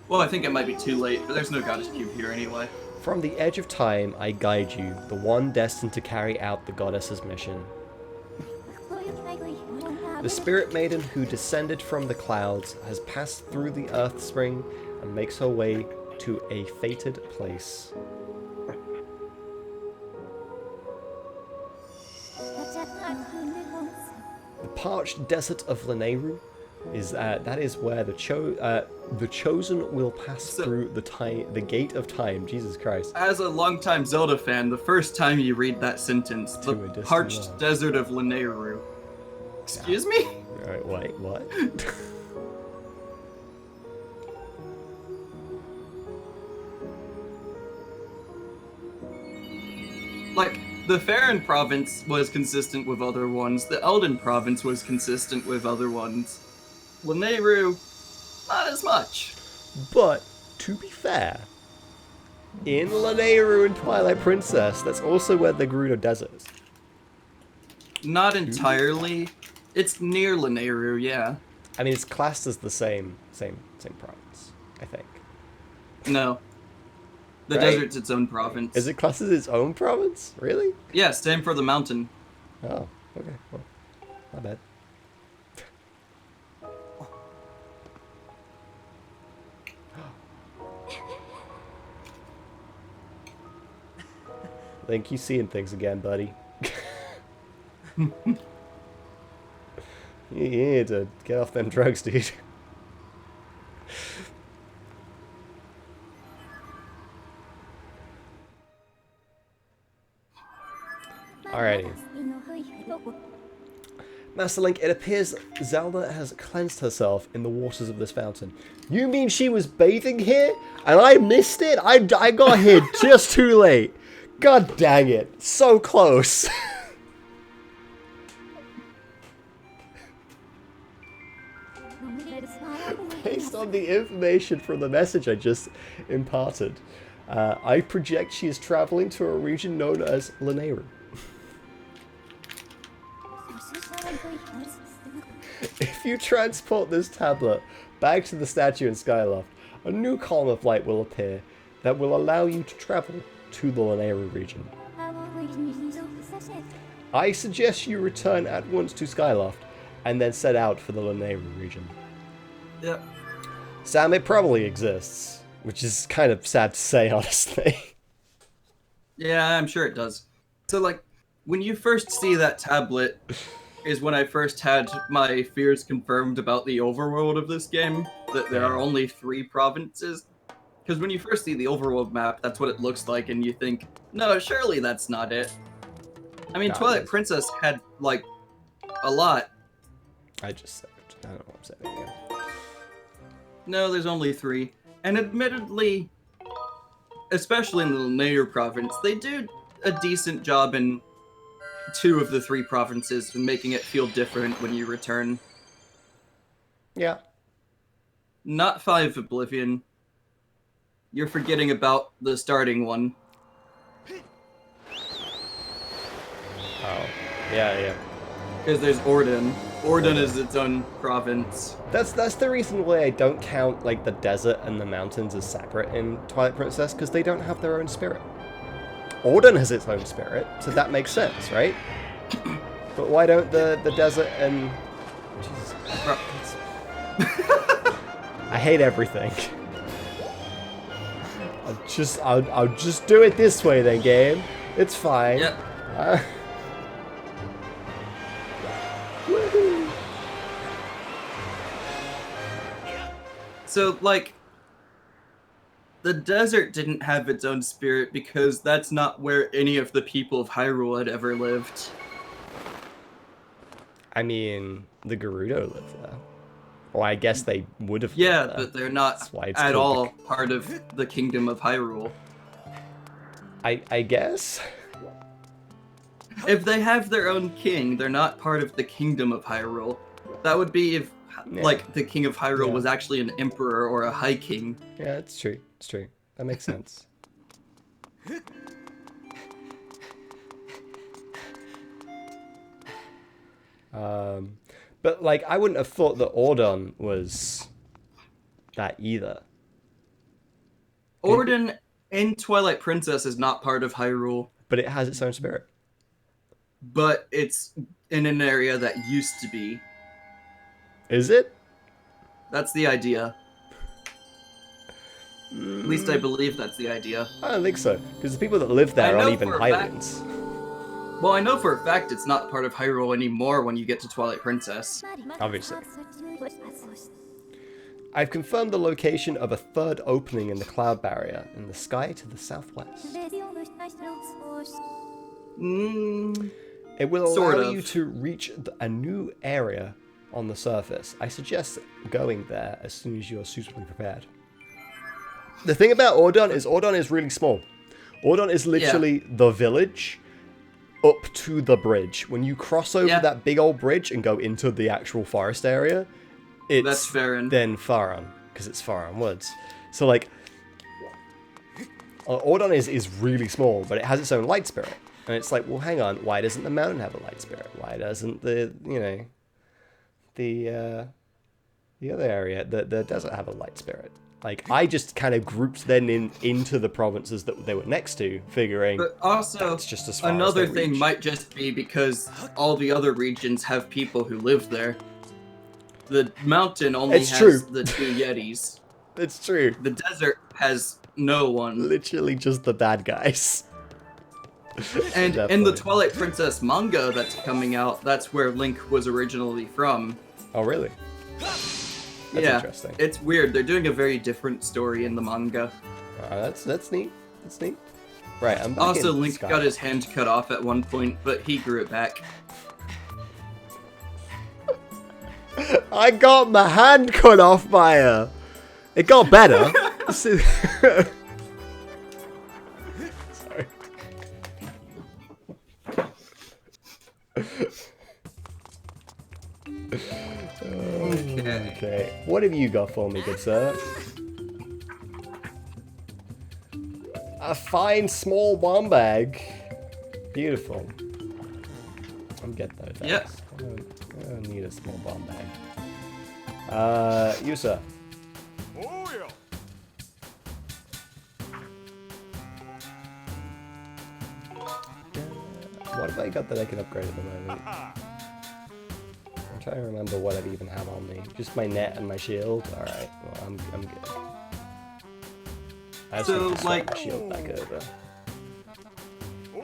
Well, I think it might be too late, but there's no goddess cube here anyway. From the edge of time, I guide you, the one destined to carry out the goddess's mission. The spirit maiden who descended from the clouds has passed through the earth spring and makes her way to a fated place. The parched desert of Lanayru is that is where the chosen will pass through the gate of time. Jesus Christ! As a longtime Zelda fan, the first time you read that sentence, the parched desert of Lanayru. Excuse me? Alright, wait, what? Like, the Faron province was consistent with other ones, the Elden province was consistent with other ones. Lanayru, not as much. But, to be fair, in Lanayru and Twilight Princess, that's also where the Gerudo Desert is. Not entirely. It's near Lanayru, yeah. I mean, it's classed as the same province, I think. No. The Right? desert's its own province. Is it classed as its own province? Really? Yeah, same for the mountain. Oh, okay. Well, my bad. Link, you seeing things again, buddy. You need to get off them drugs, dude. Alrighty. Master Link, it appears Zelda has cleansed herself in the waters of this fountain. You mean she was bathing here? And I missed it? I got here just too late. God dang it. So close. Based on the information from the message I just imparted, I project she is traveling to a region known as Lanayru. If you transport this tablet back to the statue in Skyloft, a new column of light will appear that will allow you to travel to the Lanayru region. I suggest you return at once to Skyloft and then set out for the Lanayru region. Yep. Sam, it probably exists, which is kind of sad to say, honestly. Yeah, I'm sure it does. So, like, when you first see that tablet is when I first had my fears confirmed about the overworld of this game, that there are only 3 provinces. Because when you first see the overworld map, that's what it looks like, and you think, no, surely that's not it. I mean, Twilight Princess had, like, a lot. I just said it. I don't know what I'm saying again. No, there's only 3. And admittedly, especially in the Lanayru province, they do a decent job in 2 of the 3 provinces and making it feel different when you return. Yeah. Not 5 Oblivion. You're forgetting about the starting one. Oh. Yeah. Because there's Orden. Orden is its own province. That's the reason why I don't count like the desert and the mountains as separate in Twilight Princess, because they don't have their own spirit. Orden has its own spirit, so that makes sense, right? But why don't the desert and... Jesus. I hate everything. I'll just do it this way then, game. It's fine. Yep. Woohoo. So, like, the desert didn't have its own spirit because that's not where any of the people of Hyrule had ever lived. I mean, the Gerudo live there. Well, I guess they would have. Yeah, but they're not at all called part of the Kingdom of Hyrule. I guess. If they have their own king, they're not part of the Kingdom of Hyrule. That would be if, like, the King of Hyrule was actually an emperor or a high king. Yeah, it's true. It's true. That makes sense. But, like, I wouldn't have thought that Ordon was that either. Orden in Twilight Princess is not part of Hyrule. But it has its own spirit. But it's in an area that used to be. Is it? That's the idea. At least I believe that's the idea. I don't think so. Because the people that live there aren't even Hylians. Well, I know for a fact it's not part of Hyrule anymore when you get to Twilight Princess. Obviously. I've confirmed the location of a 3rd opening in the cloud barrier in the sky to the southwest. It will allow you to reach a new area on the surface. I suggest going there as soon as you're suitably prepared. The thing about Ordon is really small. Ordon is literally the village up to the bridge. When you cross over that big old bridge and go into the actual forest area, it's then Faron, because it's Faron Woods. So, like, Ordon is really small, but it has its own light spirit. And it's like, well, hang on, why doesn't the mountain have a light spirit? Why doesn't the other area, the desert, have a light spirit? Like, I just kind of grouped them into the provinces that they were next to, figuring. But also, that's just as far another as they thing reach. might just be because all the other regions have people who live there. The mountain only has the 2 Yetis. It's true. The desert has no one. Literally just the bad guys. And in the Twilight Princess manga that's coming out, that's where Link was originally from. Oh, really? That's interesting. It's weird. They're doing a very different story in the manga. That's neat. That's neat. Right, I'm back. Also, Link got his hand cut off at one point, but he grew it back. I got my hand cut off by her. It got better. Sorry. Okay. What have you got for me, good sir? A fine small bomb bag. Beautiful. I'm getting those. Yep. I don't need a small bomb bag. You sir. Oh yeah. What have I got that I can upgrade at the moment? I'm trying to remember what I even have on me. Just my net and my shield. All right. Well, I'm good. I just So, need to swap like- my shield back over.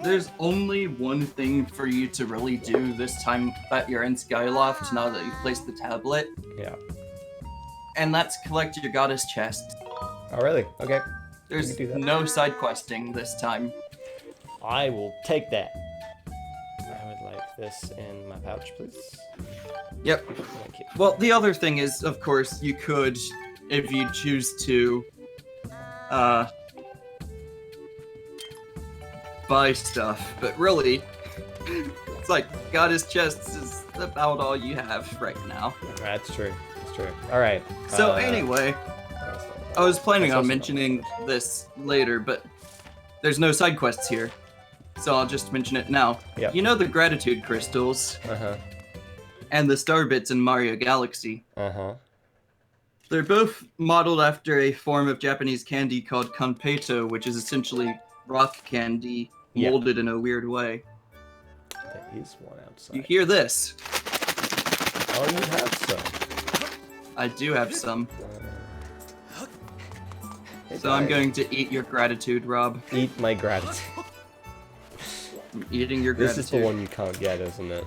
There's only one thing for you to really do this time that you're in Skyloft, now that you've placed the tablet, Yeah. and that's collect your goddess chest. Oh really? Okay. There's can do that. no side questing this time. I will take that. I would like this in my pouch, please. Yep. Thank you. Well, the other thing is, of course, you could, if you choose to, buy stuff, but really, it's like goddess chests is about all you have right now. That's true. That's true. All right. So anyway, I was planning That's on also mentioning this later, but there's no side quests here, so I'll just mention it now. Yep. You know the gratitude crystals Uh-huh. and the star bits in Mario Galaxy. Uh-huh. They're both modeled after a form of Japanese candy called kanpeito, which is essentially rock candy Yeah. molded in a weird way. There is one outside. You hear this? Oh, you have some. I do have some, Hey, so I'm guys. going to eat your gratitude, Rob. Eat my gratitude. I'm eating your This gratitude. is the one you can't get, isn't it?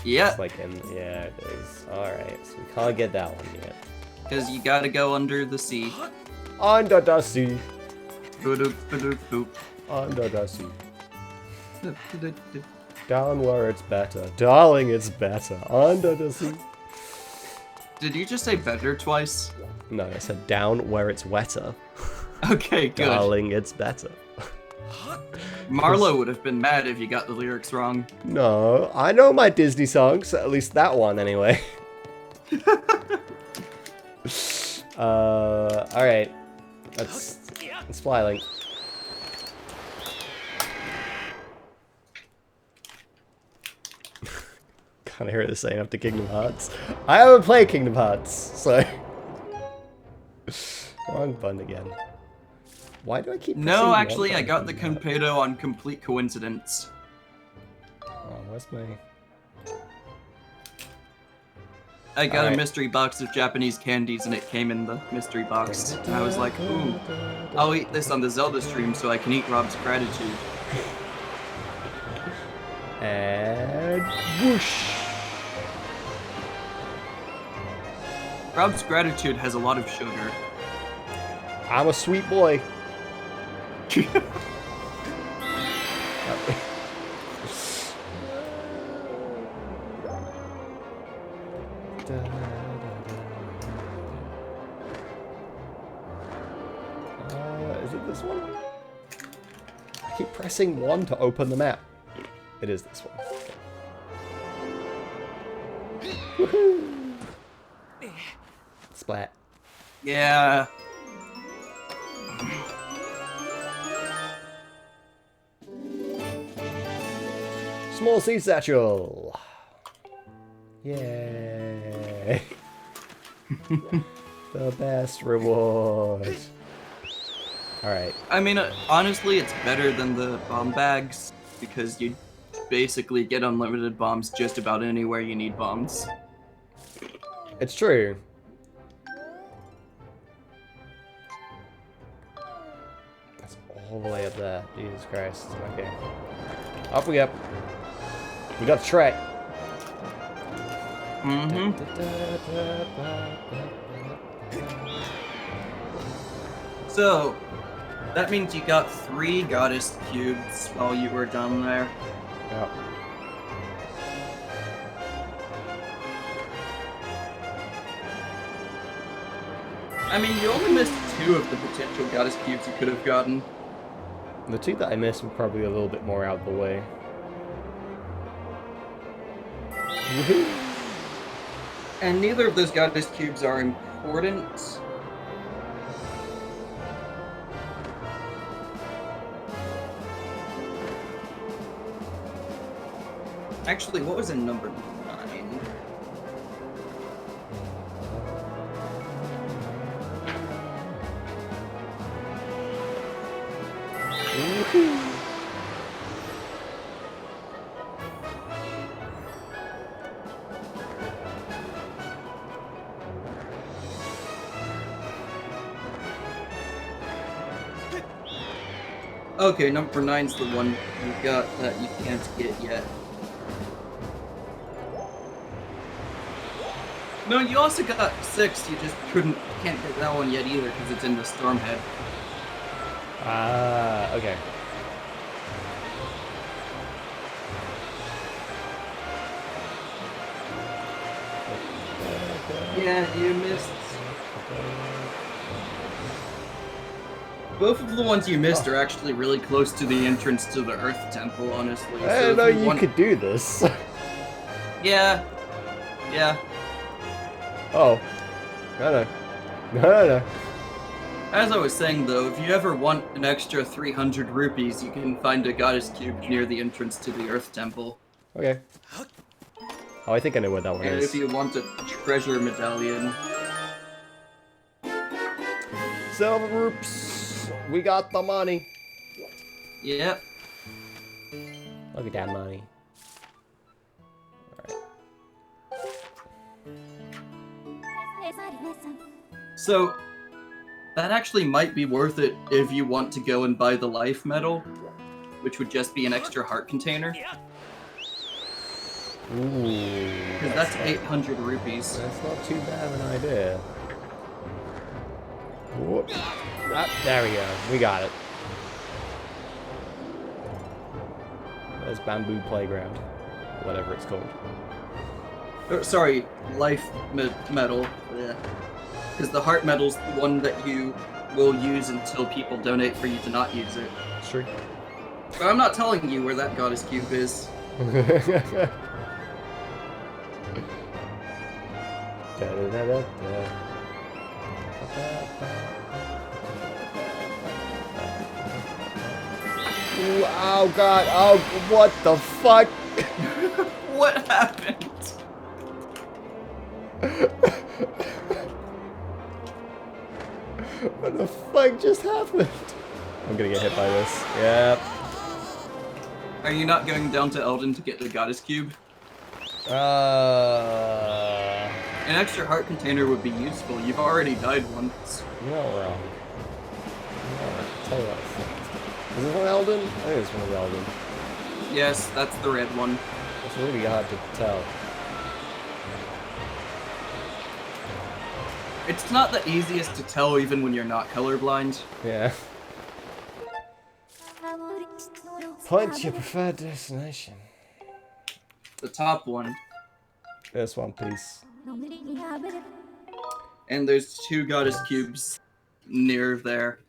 Yeah, It's like in... Yeah, it is. Alright, so we can't get that one yet. because you gotta go under the sea. Under the sea. Boop, boop, boop. Under the sea. Boop. Down where it's better. Darling, it's better. Under the sea. Did you just say better twice? No, I said down where it's wetter. Okay, good. Darling, it's better. Marlo would have been mad if you got the lyrics wrong. No, I know my Disney songs. At least that one, anyway. Alright. Let's fly, Link. Can't hear the same after Kingdom Hearts. I haven't played Kingdom Hearts, so... Wrong button again. Why do I keep No, pressing actually, one I got the button? Conpedo on complete coincidence. Oh, where's my... I got a Alright. mystery box of Japanese candies and it came in the mystery box. And I was like, ooh, I'll eat this on the Zelda stream so I can eat Rob's gratitude. And... whoosh! Rob's gratitude has a lot of sugar. I'm a sweet boy. Is it this one? I keep pressing 1 to open the map. It is this one. Woohoo! Splat. Yeah. Small sea satchel. Yay! The best reward. Alright. I mean, honestly, it's better than the bomb bags because you basically get unlimited bombs just about anywhere you need bombs. It's true. That's all the way up there. Jesus Christ. Okay. Off we go. We got the tray. Mm-hmm. So, that means you got 3 goddess cubes while you were down there. Yep. I mean, you only missed 2 of the potential goddess cubes you could have gotten. The 2 that I missed were probably a little bit more out of the way. Woohoo! And neither of those goddess cubes are important. Actually, what was in number 9? Woohoo! Okay, number 9's the one you got that you can't get yet. No, you also got 6, you just can't get that one yet either because it's in the Stormhead. Ah, okay. Yeah, you missed. Both of the ones you missed are actually really close to the entrance to the Earth Temple, honestly. I didn't know you could do this. Yeah. Yeah. Oh. No. As I was saying, though, if you ever want an extra 300 rupees, you can find a goddess cube near the entrance to the Earth Temple. Okay. Oh, I think I know what that one And is. if you want a treasure medallion. Silver Roops! We got the money! Yep. Look at that money. So, that actually might be worth it if you want to go and buy the life medal, which would just be an extra heart container. Ooh. Because that's 800 rupees. That's not too bad of an idea. Whoop. Ah, there we go. We got it. There's Bamboo Playground. Whatever it's called. Oh, sorry, life medal. Because the heart medal's the one that you will use until people donate for you to not use it. Sure. But I'm not telling you where that goddess cube is. Ooh, oh god, oh, what the fuck? What happened? What the fuck just happened? I'm gonna get hit by this. Yep. Are you not going down to Eldon to get the goddess cube? An extra heart container would be useful. You've already died once. You're not wrong. Tell you what. Is this one Eldon? I think it's one of Eldon. Yes, that's the red one. It's really hard to tell. It's not the easiest to tell even when you're not colorblind. Yeah. Point your preferred destination. The top one. This one, please. And there's 2 goddess cubes near there.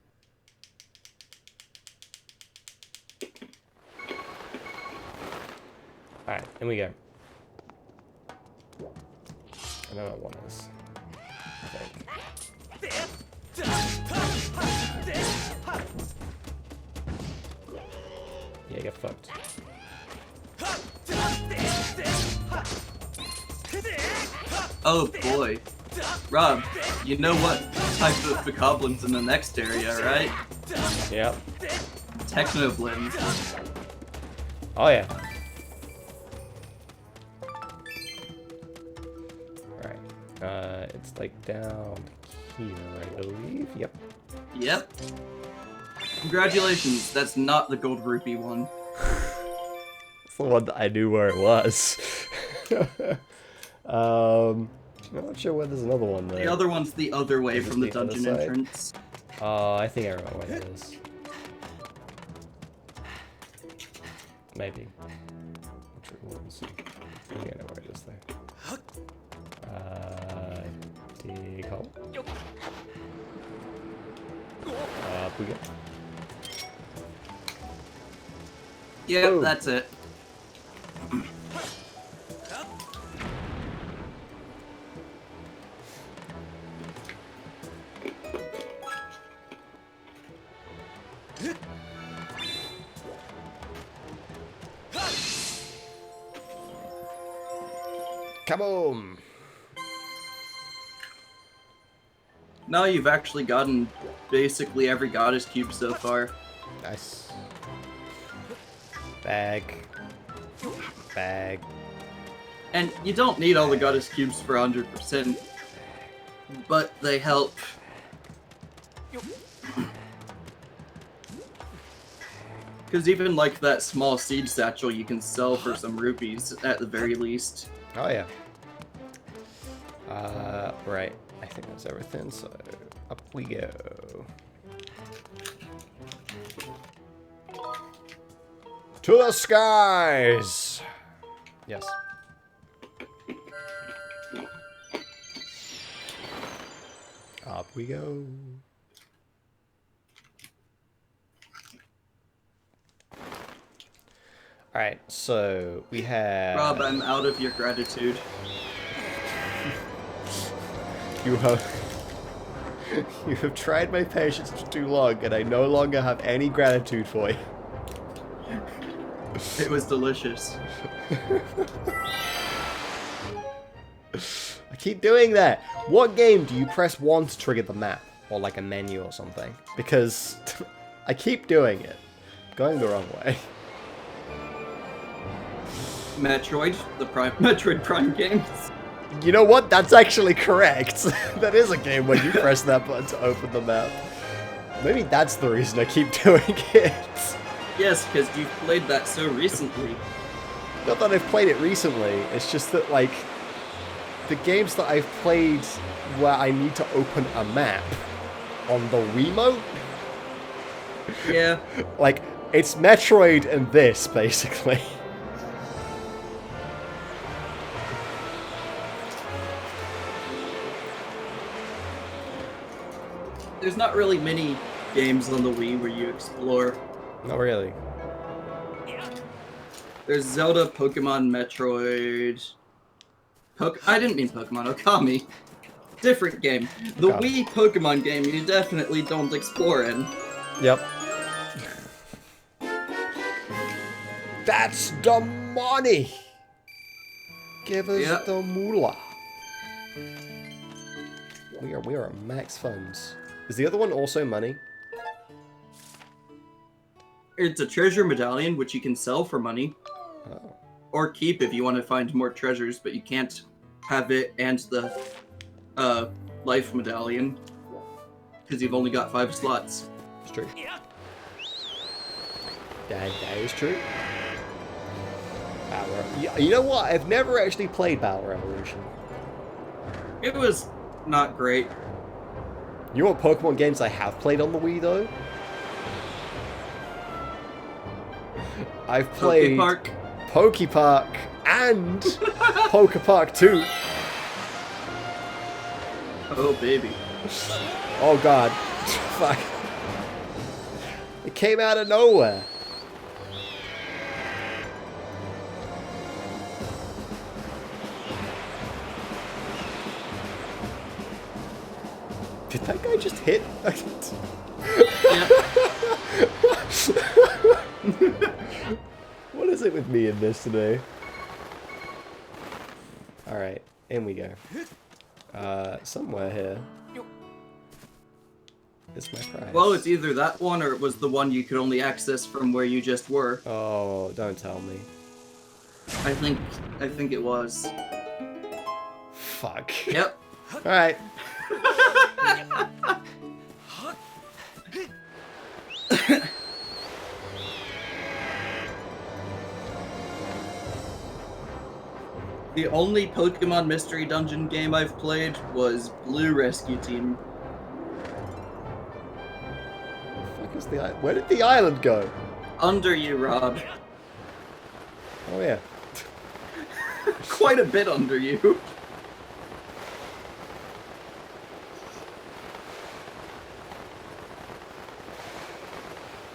Alright, in we go. I know what one is. I think. Yeah, get fucked. Oh boy. Rob, you know what type of bokoblins in the next area, right? Yep. Technoblins. Oh yeah. Alright. It's like down here, I believe. Yep. Yep. Congratulations, that's not the gold rupee one. It's the one that I knew where it was. I'm not sure where there's another one there. The other one's the other way Is it from the the other dungeon side? entrance. I think I remember what it is. Maybe. Which ones? I think I know where it is there. Dig hole. Up we go. Yep, Oh. that's it. Kaboom! Now you've actually gotten basically every goddess cube so far. Nice. Bag. Bag. And you don't need all the goddess cubes for 100%, but they help. Because even like that small seed satchel you can sell for some rupees at the very least. Oh yeah. Right. I think that's everything, so up we go. To the skies! Yes. Up we go. Alright, so we have... Rob, I'm out of your gratitude. You have tried my patience for too long, and I no longer have any gratitude for you. It was delicious. I keep doing that. What game do you press 1 to trigger the map? Or like a menu or something? Because I keep doing it. Going the wrong way. Metroid, Metroid Prime games. You know what? That's actually correct. That is a game where you press that button to open the map. Maybe that's the reason I keep doing it. Yes, because you've played that so recently. Not that I've played it recently, it's just that, like, the games that I've played where I need to open a map on the Wiimote, Yeah. like, it's Metroid and this, basically. There's not really many games on the Wii where you explore. Not really. There's Zelda, Pokemon, Metroid... I didn't mean Pokemon, Okami. Different game. The Got it. Wii Pokemon game you definitely don't explore in. Yep. That's the money! Give us Yep. the moolah. We are at max funds. Is the other one also money? It's a treasure medallion, which you can sell for money. Oh. Or keep if you want to find more treasures, but you can't have it and the life medallion. Because you've only got 5 slots. It's true. That is true. You know what? I've never actually played Battle Revolution. It was not great. You know what Pokemon games I have played on the Wii, though? I've played Pokepark. Pokepark and Pokepark 2. Oh, baby. Oh god. Fuck. It came out of nowhere. Did that guy just hit? Yeah. What is it with me in this today? Alright, in we go. Somewhere here. It's my prize. Well, it's either that one or it was the one you could only access from where you just were. Oh, don't tell me. I think it was. Fuck. Yep. Alright. The only Pokemon Mystery Dungeon game I've played was Blue Rescue Team. Fuck is the island? Where did the island go? Under you, Rob. Oh yeah. Quite a bit under you.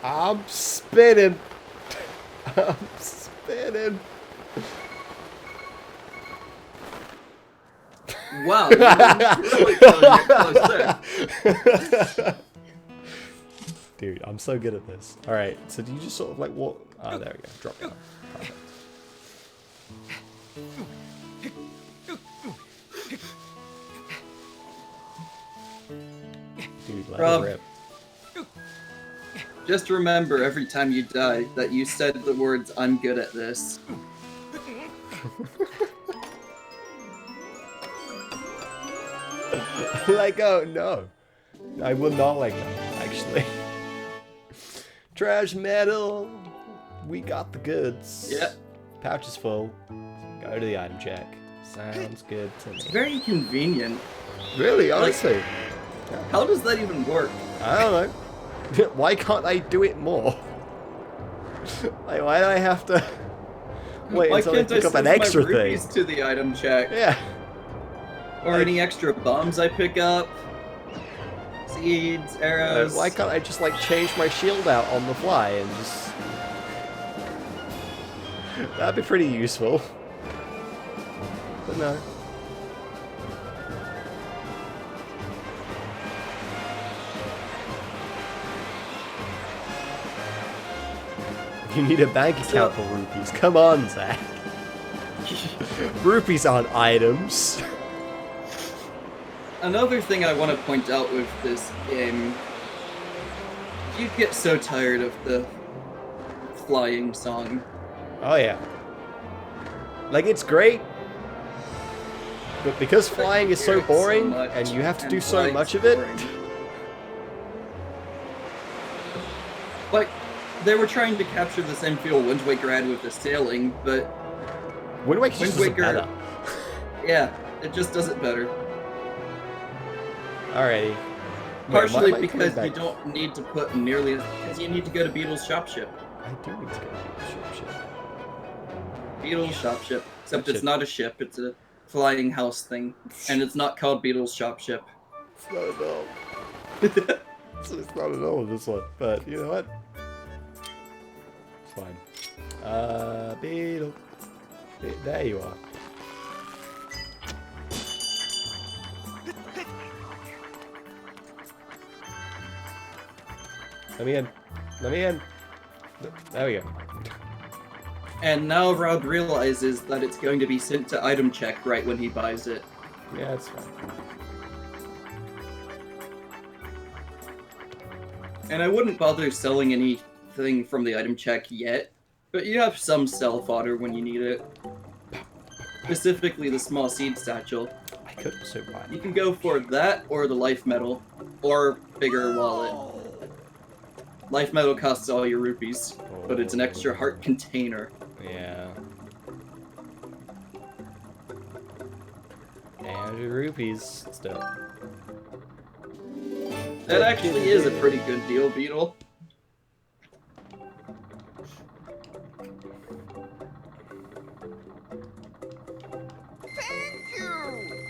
I'm spinning. I'm spinning. Wow, you really got close there. Dude, I'm so good at this. Alright, so do you just sort of like walk? Ah, there we go. Drop down. Perfect. Let Rob. it rip. Just remember every time you die that you said the words, "I'm good at this." Let go, no. I will not let go, actually. Trash metal. We got the goods. Yep. Pouch is full. Go to the item check. Sounds good to me. It's very convenient. Really, honestly. How does that even work? I don't know. Why can't I do it more? Like, why do I have to wait Why until I can't I pick up send an extra my thing? rupees to the item check? Yeah. Or Like- any extra bombs I pick up? Seeds, arrows. Why can't I just like change my shield out on the fly and just... That'd be pretty useful. But no. You need a bank account for rupees. Come on, Zach. Rupees aren't items. Another thing I want to point out with this game, you get so tired of the flying song. Oh yeah. Like, it's great. But because flying is so hear it so boring, much, and you have to and do so flying's much of it, boring. Like, they were trying to capture the same feel Wind Waker had with the sailing, but Wind Waker just does it Waker- better. yeah, it just does it better. Alrighty. Wait, Partially why am I coming because you back? don't need to put nearly because you need to go to Beetle's shop ship. I do need to go to the ship. Beetle's shop ship. Except Shop it's ship. not a ship, it's a flying house thing. And it's not called Beetle's shop ship. It's not at all. It's not at all this one. But you know what? It's fine. Beetle. There you are. Let me in. Let me in. There we go. And now Rob realizes that it's going to be sent to item check right when he buys it. Yeah, it's fine. And I wouldn't bother selling anything from the item check yet, but you have some sell fodder when you need it. Specifically the small seed satchel. I could also buy You can go for that or the life metal, or bigger wallet. Life metal costs all your rupees, but it's an extra heart container. Yeah. And your rupees still. That actually is a pretty good deal, Beetle.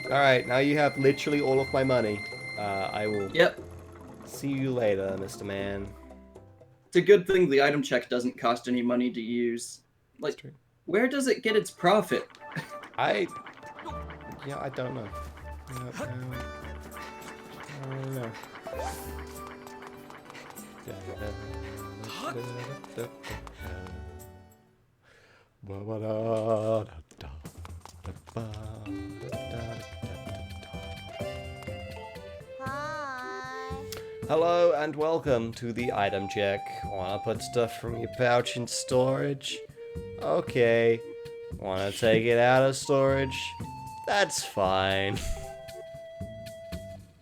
Alright, now you have literally all of my money. I will Yep. see you later, Mr. Man. It's a good thing the item check doesn't cost any money to use. That's Like, true. where does it get its profit? I don't know. I don't know. Hello and welcome to the item check. Wanna put stuff from your pouch in storage? Okay. Wanna take it out of storage? That's fine.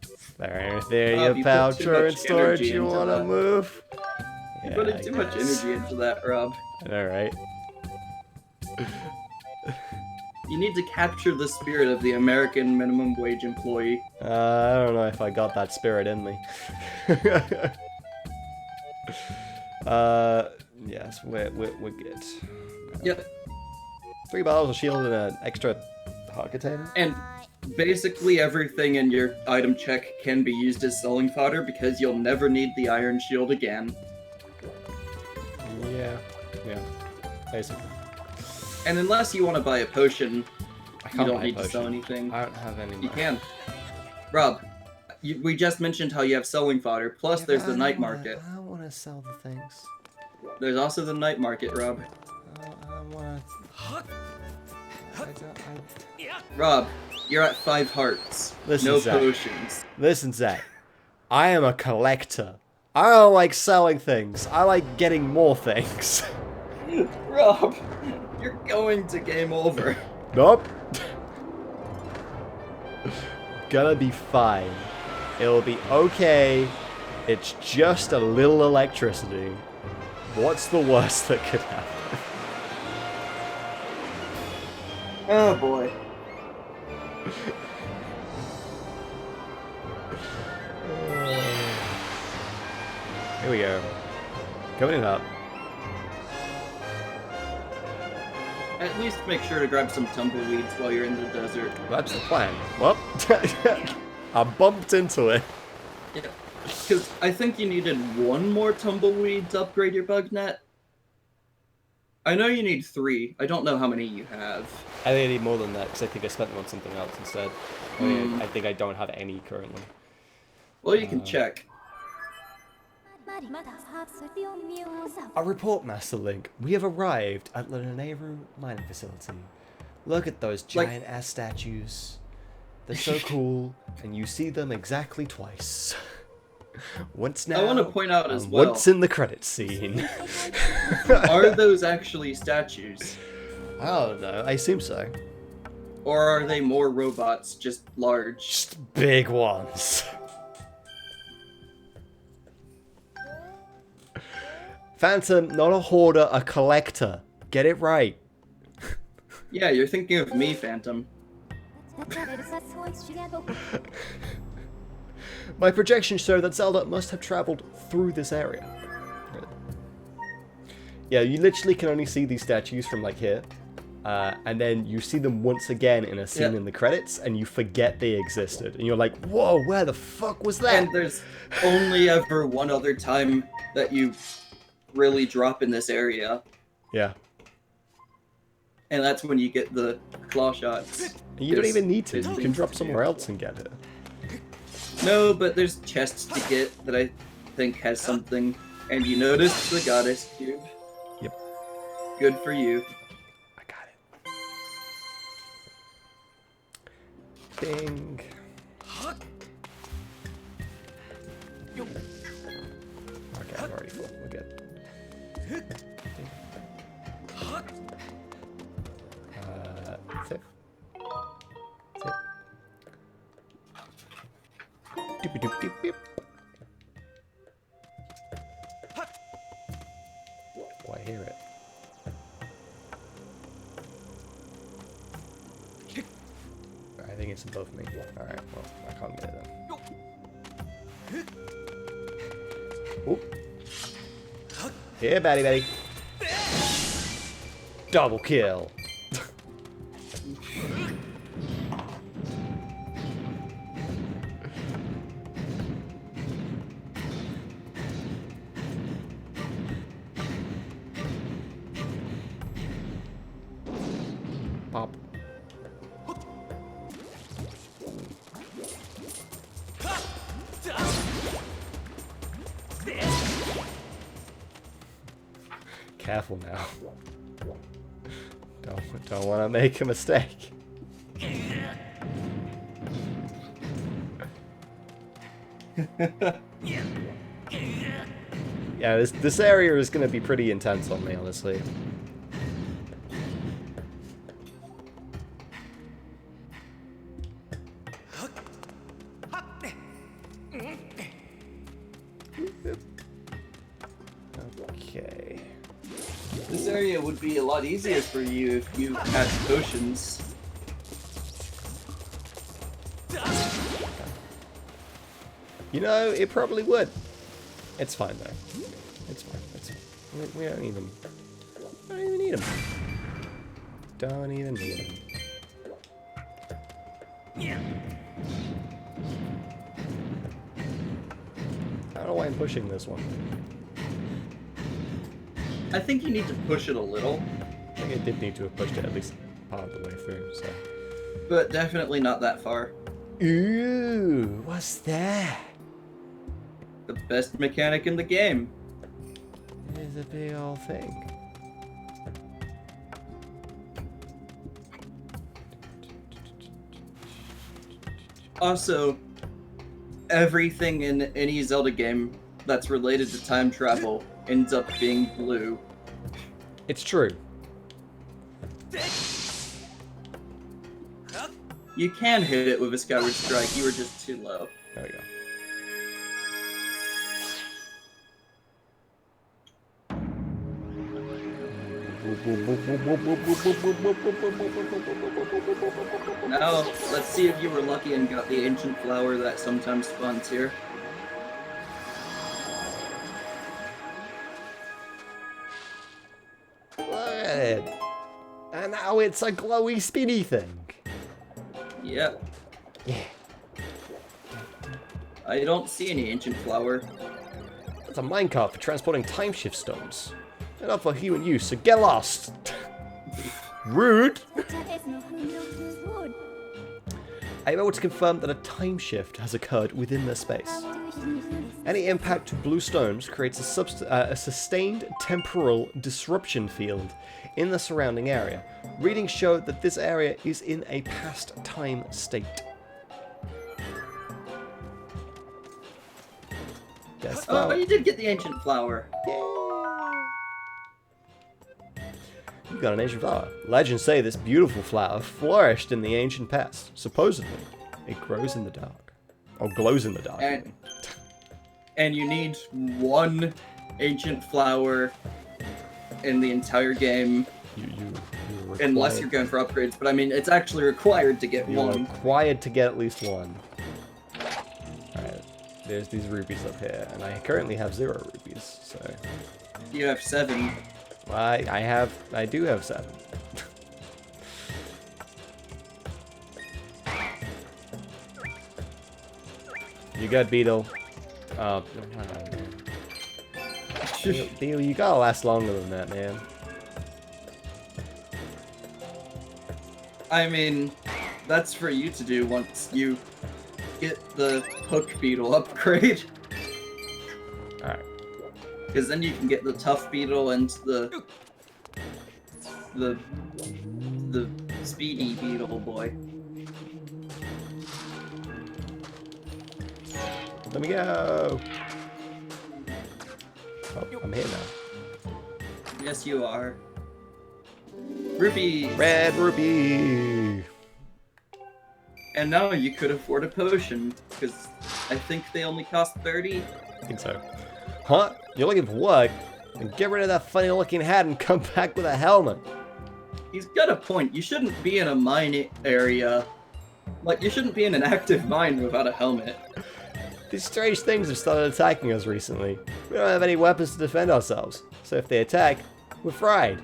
Is there anything in Bob, your you put pouch too or in much storage energy you into wanna that. move? You're Yeah, putting I too much guess. energy into that, Rob. Alright. You need to capture the spirit of the American minimum wage employee. I don't know if I got that spirit in me. Yes, we're good. Yep. 3 bottles of shield and an extra heart container? And basically everything in your item check can be used as selling fodder because you'll never need the iron shield again. Yeah, basically. And unless you want to buy a potion, I you can't don't buy a need to sell potion. anything. I don't have any money. You can. Rob, we just mentioned how you have selling fodder, plus there's the night market. I don't want to sell the things. There's also the night market, Rob. I don't want to... Rob, you're at 5 hearts. Listen, No Zach. potions. Listen, Zach. I am a collector. I don't like selling things. I like getting more things. Rob, you're going to game over. Nope. Gonna be fine. It'll be okay. It's just a little electricity. What's the worst that could happen? Oh boy. Here we go. Coming up. At least make sure to grab some tumbleweeds while you're in the desert. That's the plan. Well, I bumped into it. Yeah, because I think you needed one more tumbleweed to upgrade your bug net. I know you need 3. I don't know how many you have. I think I need more than that because I think I spent them on something else instead. I think I don't have any currently. Well, you can check. A report, Master Link. We have arrived at the Naneru mining facility. Look at those giant ass statues. They're so cool, and you see them exactly twice. Once now, I want to point out as well. Once in the credits scene. Are those actually statues? I don't know. I assume so. Or are they more robots, just large? Just big ones. Phantom, not a hoarder, a collector. Get it right. Yeah, you're thinking of me, Phantom. My projections show that Zelda must have traveled through this area. Yeah, you literally can only see these statues from like here. And then you see them once again in a scene in the credits, and you forget they existed. And you're like, whoa, where the fuck was that? And there's only ever one other time that you really drop in this area. Yeah. And that's when you get the claw shots. You don't even need to. You can drop somewhere else and get it. No, but there's chests to get that I think has something. And you noticed the goddess cube. Yep. Good for you. I got it. Bing. Okay, I'm already full. We're good. Sip. Sip. Doop doop doop doop. Oh, I hear it. I think it's above me. Alright, well, I can't get it then. Oop. Here, Batty Betty. Double kill. Pop. Careful now. Don't want to make a mistake. Yeah, this area is going to be pretty intense on me, honestly. Okay. This area would be a lot easier for you if you had potions. You know, it probably would. It's fine though. It's fine. It's fine. We don't even need them. Don't even need them. I don't know why I'm pushing this one. I think you need to push it a little. I think I did need to have pushed it at least part of the way through, so. But definitely not that far. Ooh, what's that? The best mechanic in the game. It is a big old thing. Also, everything in any Zelda game that's related to time travel ends up being blue. It's true. You can hit it with a Skyward Strike, you were just too low. There we go. Now, let's see if you were lucky and got the ancient flower that sometimes spawns here. Look at it. And now it's a glowy spinny thing. Yep. Yeah. I don't see any ancient flower. It's a minecart for transporting time shift stones. They're not for human use, so get lost. Rude. I'm able to confirm that a time shift has occurred within their space. Any impact to blue stones creates a sustained temporal disruption field in the surrounding area. Readings show that this area is in a past time state. Yes, Oh, you did get the ancient flower. You got an ancient flower. Legends say this beautiful flower flourished in the ancient past. Supposedly, it grows in the dark. Or glows in the dark. And you need one ancient flower in the entire game. Unless you're going for upgrades, but I mean, it's actually required to get one. Required to get at least one. Alright, there's these rupees up here, and I currently have 0 rupees, so... You have 7. I do have 7. You got Beetle. Oh, Beetle, you gotta last longer than that, man. I mean, that's for you to do once you get the Hook Beetle upgrade. Alright. Because then you can get the Tough Beetle and the Speedy Beetle boy. Let me go! Oh, I'm here now. Yes, you are. Rupees! Red rupee! And now you could afford a potion, because I think they only cost 30. I think so. Huh? You're looking for work? Then get rid of that funny looking hat and come back with a helmet. He's got a point. You shouldn't be in a mine area. Like, you shouldn't be in an active mine without a helmet. These strange things have started attacking us recently. We don't have any weapons to defend ourselves, so if they attack, we're fried.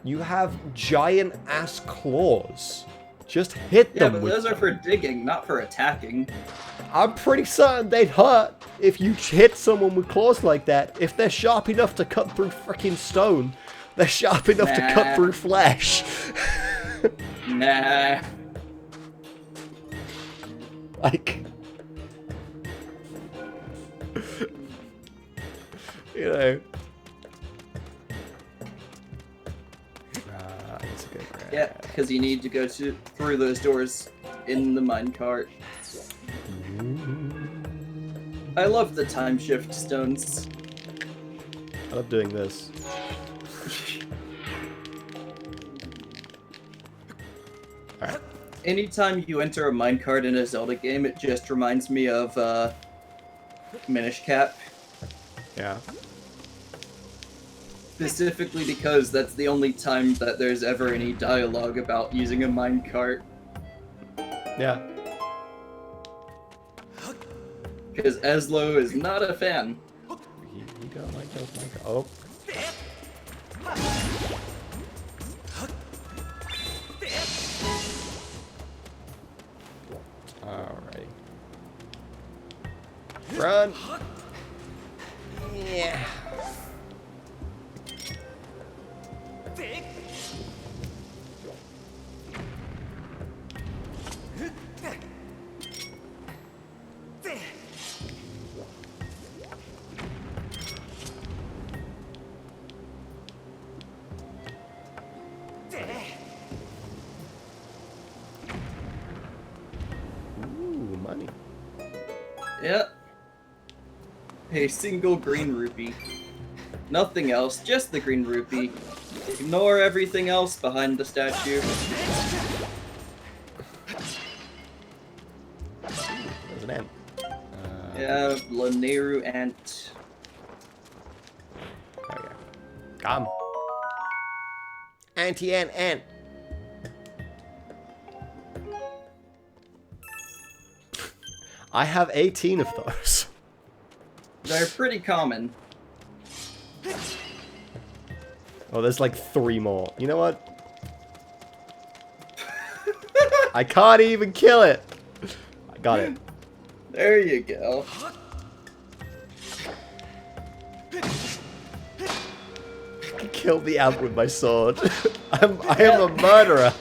You have giant ass claws. Just hit them. Yeah, but those are for digging, not for attacking. I'm pretty certain they'd hurt if you hit someone with claws like that. If they're sharp enough to cut through freaking stone, they're sharp enough to cut through flesh. Nah. Like, you know. It's a good grab. Yeah, because you need to go through those doors in the minecart. I love the time shift stones. I love doing this. Alright. Anytime you enter a minecart in a Zelda game, it just reminds me of Minish Cap. Yeah. Specifically because that's the only time that there's ever any dialogue about using a minecart. Yeah. Because Eslo is not a fan. You don't like those minecart. Oh. Alright. Run! Yeah. Ooh, money. Yep. A single green rupee. Nothing else, just the green rupee. Ignore everything else behind the statue. There's an ant. Yeah, Laneru ant. There we go. Come. Anti-ant ant. I have 18 of those. They're pretty common. Oh, there's like 3 more. You know what? I can't even kill it. I got it. There you go. I killed the ant with my sword. I am a murderer.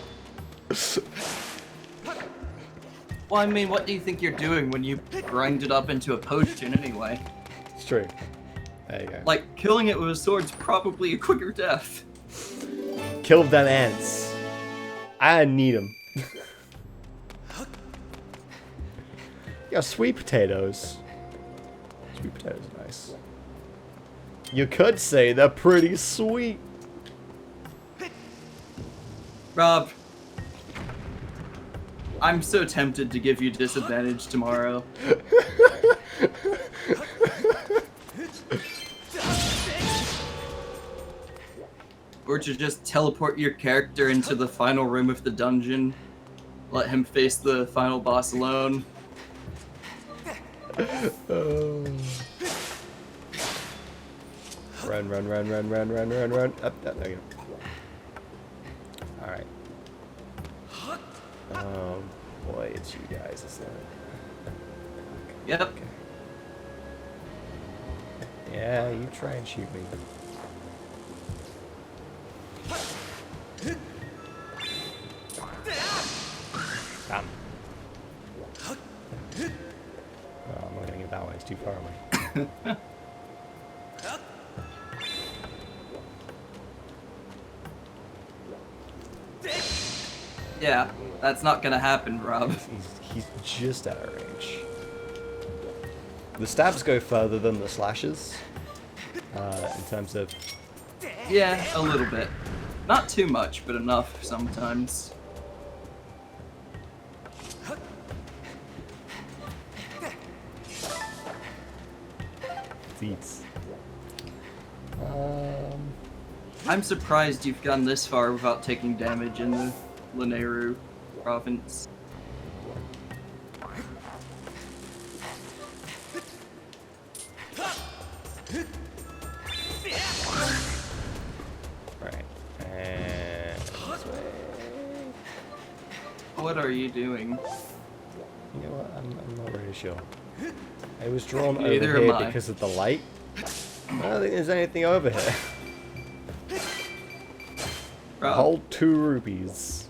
Well, I mean, what do you think you're doing when you grind it up into a potion anyway? It's true. There you go. Like, killing it with a sword's probably a quicker death. Kill them ants. I need them. Yeah, sweet potatoes. Sweet potatoes are nice. You could say they're pretty sweet. Rob, I'm so tempted to give you disadvantage tomorrow. Or to just teleport your character into the final room of the dungeon. Let him face the final boss alone. Oh. Run, run, run, run, run, run, run, run. Up, there you go. Alright. Oh boy, it's you guys, isn't it? Yep. Okay. Yeah, you try and shoot me. Bam. Oh, I'm not getting it that way, it's too far away. Yeah, that's not gonna happen, Rob. He's just out of range. The stabs go further than the slashes, in terms of... Yeah, a little bit. Not too much, but enough sometimes. Feats. I'm surprised you've gone this far without taking damage in the Laneru province. Right. And this way. What are you doing? You know what? I'm not really sure. I was drawn over Neither here am I. because of the light. I don't think there's anything over here. Rob, Hold 2 rupees.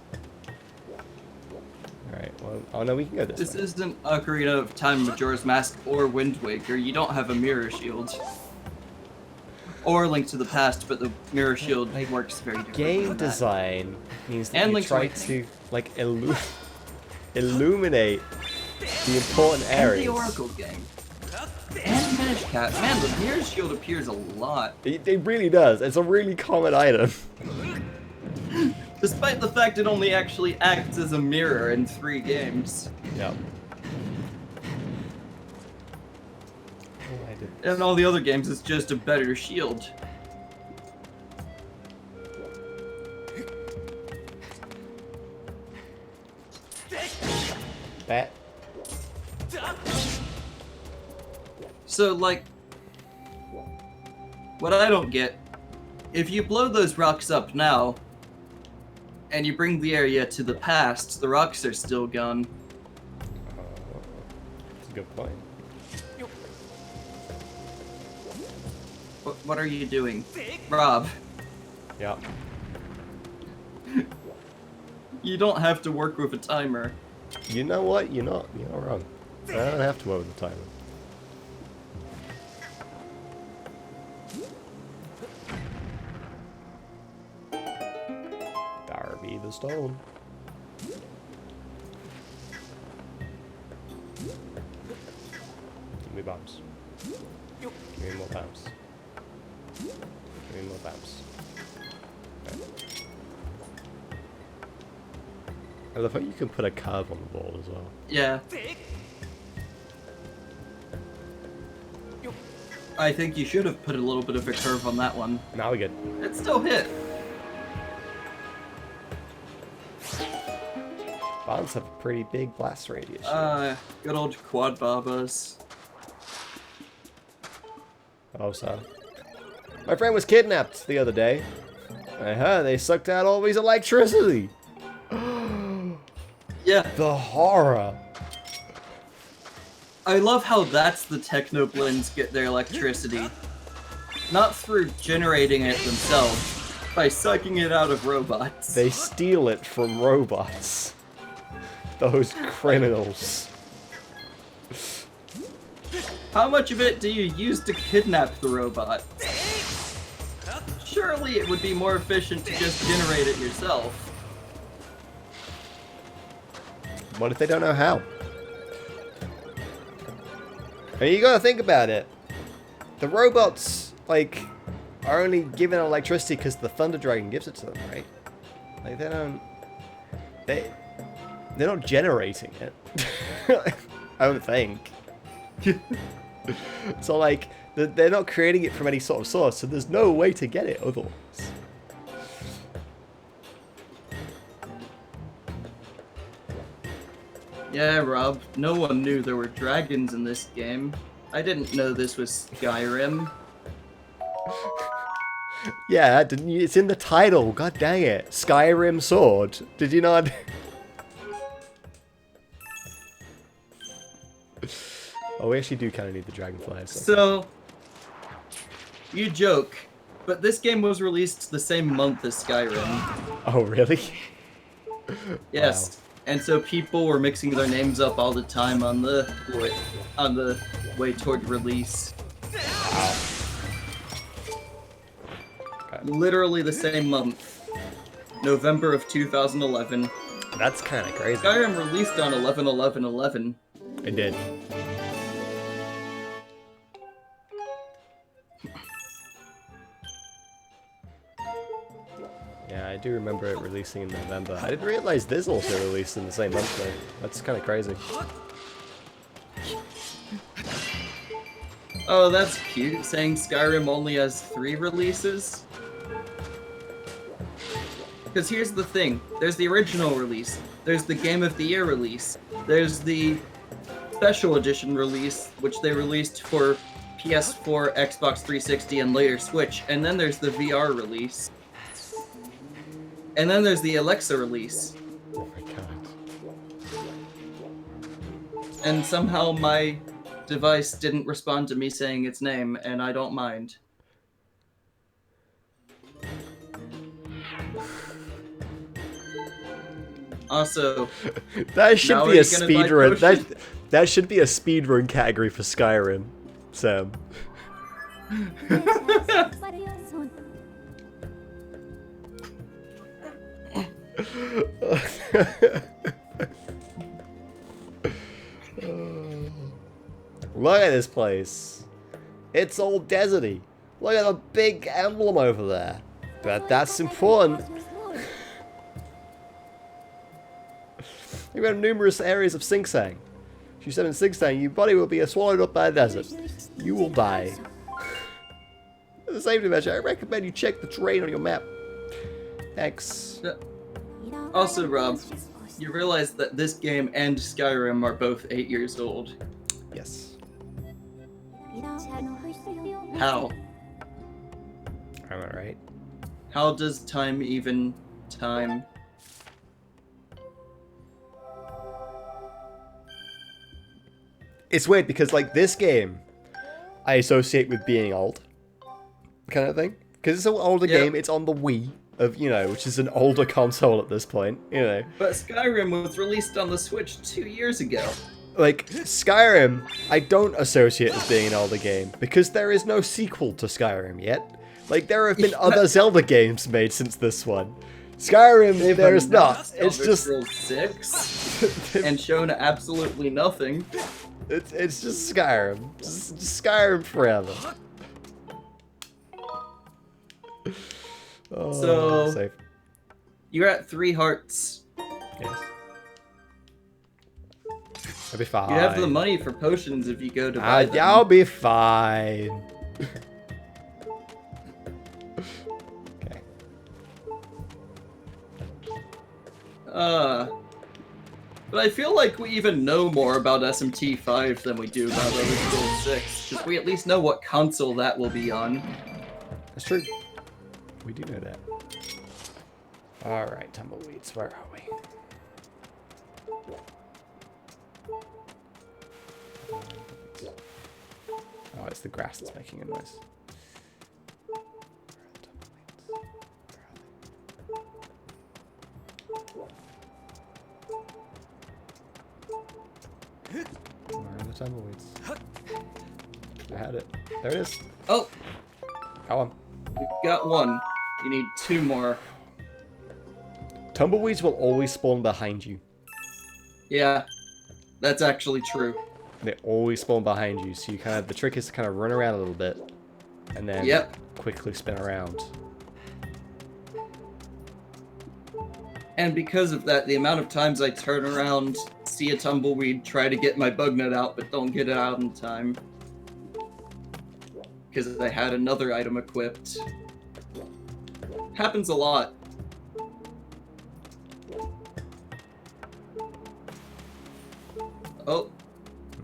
Alright, well, oh no, we can go this this way. isn't Ocarina of Time, Majora's Mask, or Wind Waker. You don't have a mirror shield. Or Link to the Past, but the mirror shield works very differently. Game than that. design means that And you Link's try Awakening. to, like, illuminate the important And areas. the Oracle game. And Minish Cap. Man, the mirror shield appears a lot. It really does. It's a really common item. Despite the fact it only actually acts as a mirror in 3 games. Yep. Oh, I did. In all the other games, it's just a better shield. That. So, like, what I don't get, if you blow those rocks up now, and you bring the area to the past, the rocks are still gone. That's a good point. What are you doing? Rob, Yep. you don't have to work with a timer. You know what? You're not wrong. I don't have to work with the timer. Darby the stone. bombs. Give me more bombs. Give me more bombs. Okay. I love how you can put a curve on the ball as well. Yeah. I think you should have put a little bit of a curve on that one. Now we get. It still hit. Bombs have a pretty big blast radius. Good old quad barbas. Oh, so. My friend was kidnapped the other day. They sucked out all his electricity. Yeah. The horror. I love how that's the Technoblins get their electricity. Not through generating it themselves, by sucking it out of robots. They steal it from robots. Those criminals. How much of it do you use to kidnap the robot? Surely it would be more efficient to just generate it yourself. What if they don't know how? I mean, you gotta think about it. The robots, like, are only given electricity because the Thunder Dragon gives it to them, right? Like, they don't... They're not generating it. I don't think. So, like, they're not creating it from any sort of source, so there's no way to get it otherwise. Yeah, Rob, no one knew there were dragons in this game. I didn't know this was Skyrim. Yeah, didn't you? It's in the title. God dang it. Skyrim Sword. Did you not? Oh, we actually do kind of need the dragonflies. So, you joke, but this game was released the same month as Skyrim. Oh, really? Yes. Wow. And so people were mixing their names up all the time on the way toward release. Wow. Okay. Literally the same month. November of 2011. That's kind of crazy. Skyrim released on 11/11/11. It did. Yeah, I do remember it releasing in November. I didn't realize this also released in the same month though. That's kind of crazy. Oh, that's cute, saying Skyrim only has 3 releases. Because here's the thing, there's the original release, there's the Game of the Year release, there's the Special Edition release, which they released for PS4, Xbox 360, and later Switch, and then there's the VR release. And then there's the Alexa release. Oh my god. And somehow my device didn't respond to me saying its name, and I don't mind. Also, that should now be are a you gonna buy speedrun. potions? That should be a speedrun category for Skyrim, Sam. Look at this place. It's all deserty. Look at the big emblem over there. But that's important. You've got numerous areas of Singsang. If you step in Singsang, your body will be swallowed up by the desert. You will die. As a safety measure, I recommend you check the terrain on your map. Thanks. Also, Rob, you realize that this game and Skyrim are both 8 years old. Yes. How? Am I right? How does time even time? It's weird because, like, this game I associate with being old. Kind of thing. Because it's an older game, it's on the Wii, of, you know, which is an older console at this point, you know. But Skyrim was released on the Switch 2 years ago. Like, Skyrim, I don't associate as being an older game, because there is no sequel to Skyrim yet. Like, there have been other Zelda games made since this one. Skyrim, there is not. It's just... Scrolls 6, and shown absolutely nothing. It's just Skyrim. Just Skyrim forever. Oh, So- safe. You're at 3 hearts. Yes. I'll be fine. You have the money for potions if you go to buy them. I'll be fine. Okay. But I feel like we even know more about SMT5 than we do about Overkill 6, because we at least know what console that will be on. That's true. We do know that. Alright, tumbleweeds, where are we? Oh, it's the grass that's making a noise. Where are the tumbleweeds? I had it. There it is. Oh, Go on. we've got 1. You need 2 more. Tumbleweeds will always spawn behind you. Yeah, that's actually true. They always spawn behind you, so you kind of the trick is to kind of run around a little bit, and then Yep. quickly spin around. And because of that, the amount of times I turn around, see a tumbleweed, try to get my bug net out, but don't get it out in time. Because I had another item equipped. Happens a lot. Oh,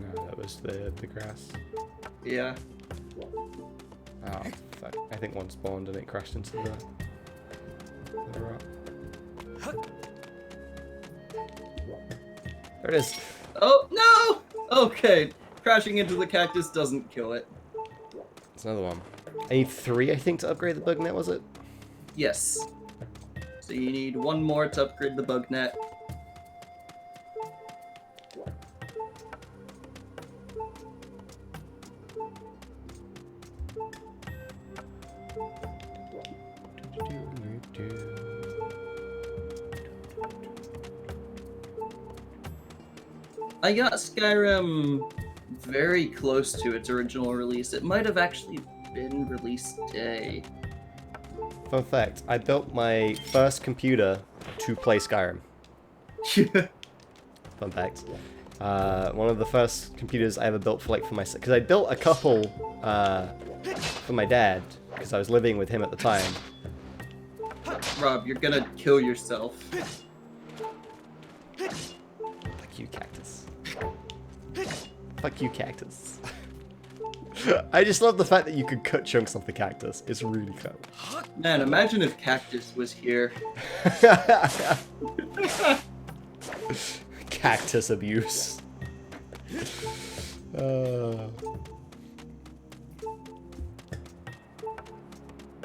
No, that was the grass. yeah. Oh, fuck. I think one spawned and it crashed into the rock. There it is. Oh, no! Okay, crashing into the cactus doesn't kill it. It's another one. I need 3, I think, to upgrade the bug net, was it? Yes. So you need 1 more to upgrade the bug net. I got Skyrim very close to its original release. It might have actually been release day. Fun fact, I built my first computer to play Skyrim. Fun fact. One of the first computers I ever built for myself, because I built a couple for my dad, because I was living with him at the time. Rob, you're gonna kill yourself. Fuck you, cactus. Fuck you, cactus. I just love the fact that you could cut chunks off the cactus. It's really cool. Man, imagine if Cactus was here. Cactus abuse.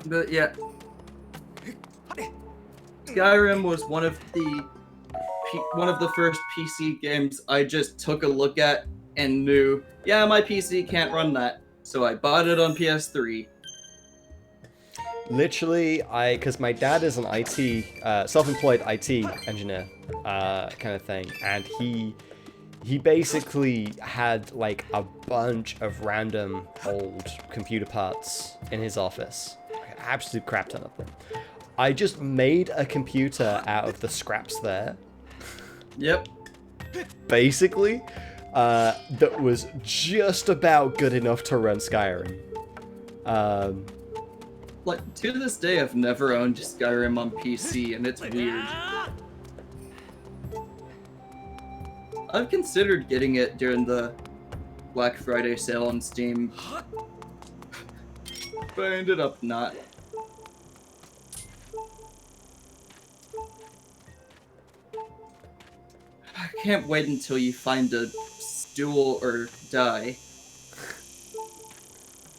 But yeah. Skyrim was one of the first PC games I just took a look at and knew, yeah, my PC can't run that. So I bought it on PS3. Literally, because my dad is an IT, self-employed IT engineer, kind of thing, and he basically had like a bunch of random old computer parts in his office, like an absolute crap ton of them. I just made a computer out of the scraps there, Yep. basically, that was just about good enough to run Skyrim. Like, to this day, I've never owned Skyrim on PC, and it's weird. I've considered getting it during the Black Friday sale on Steam, but I ended up not. I can't wait until you find a stool or die.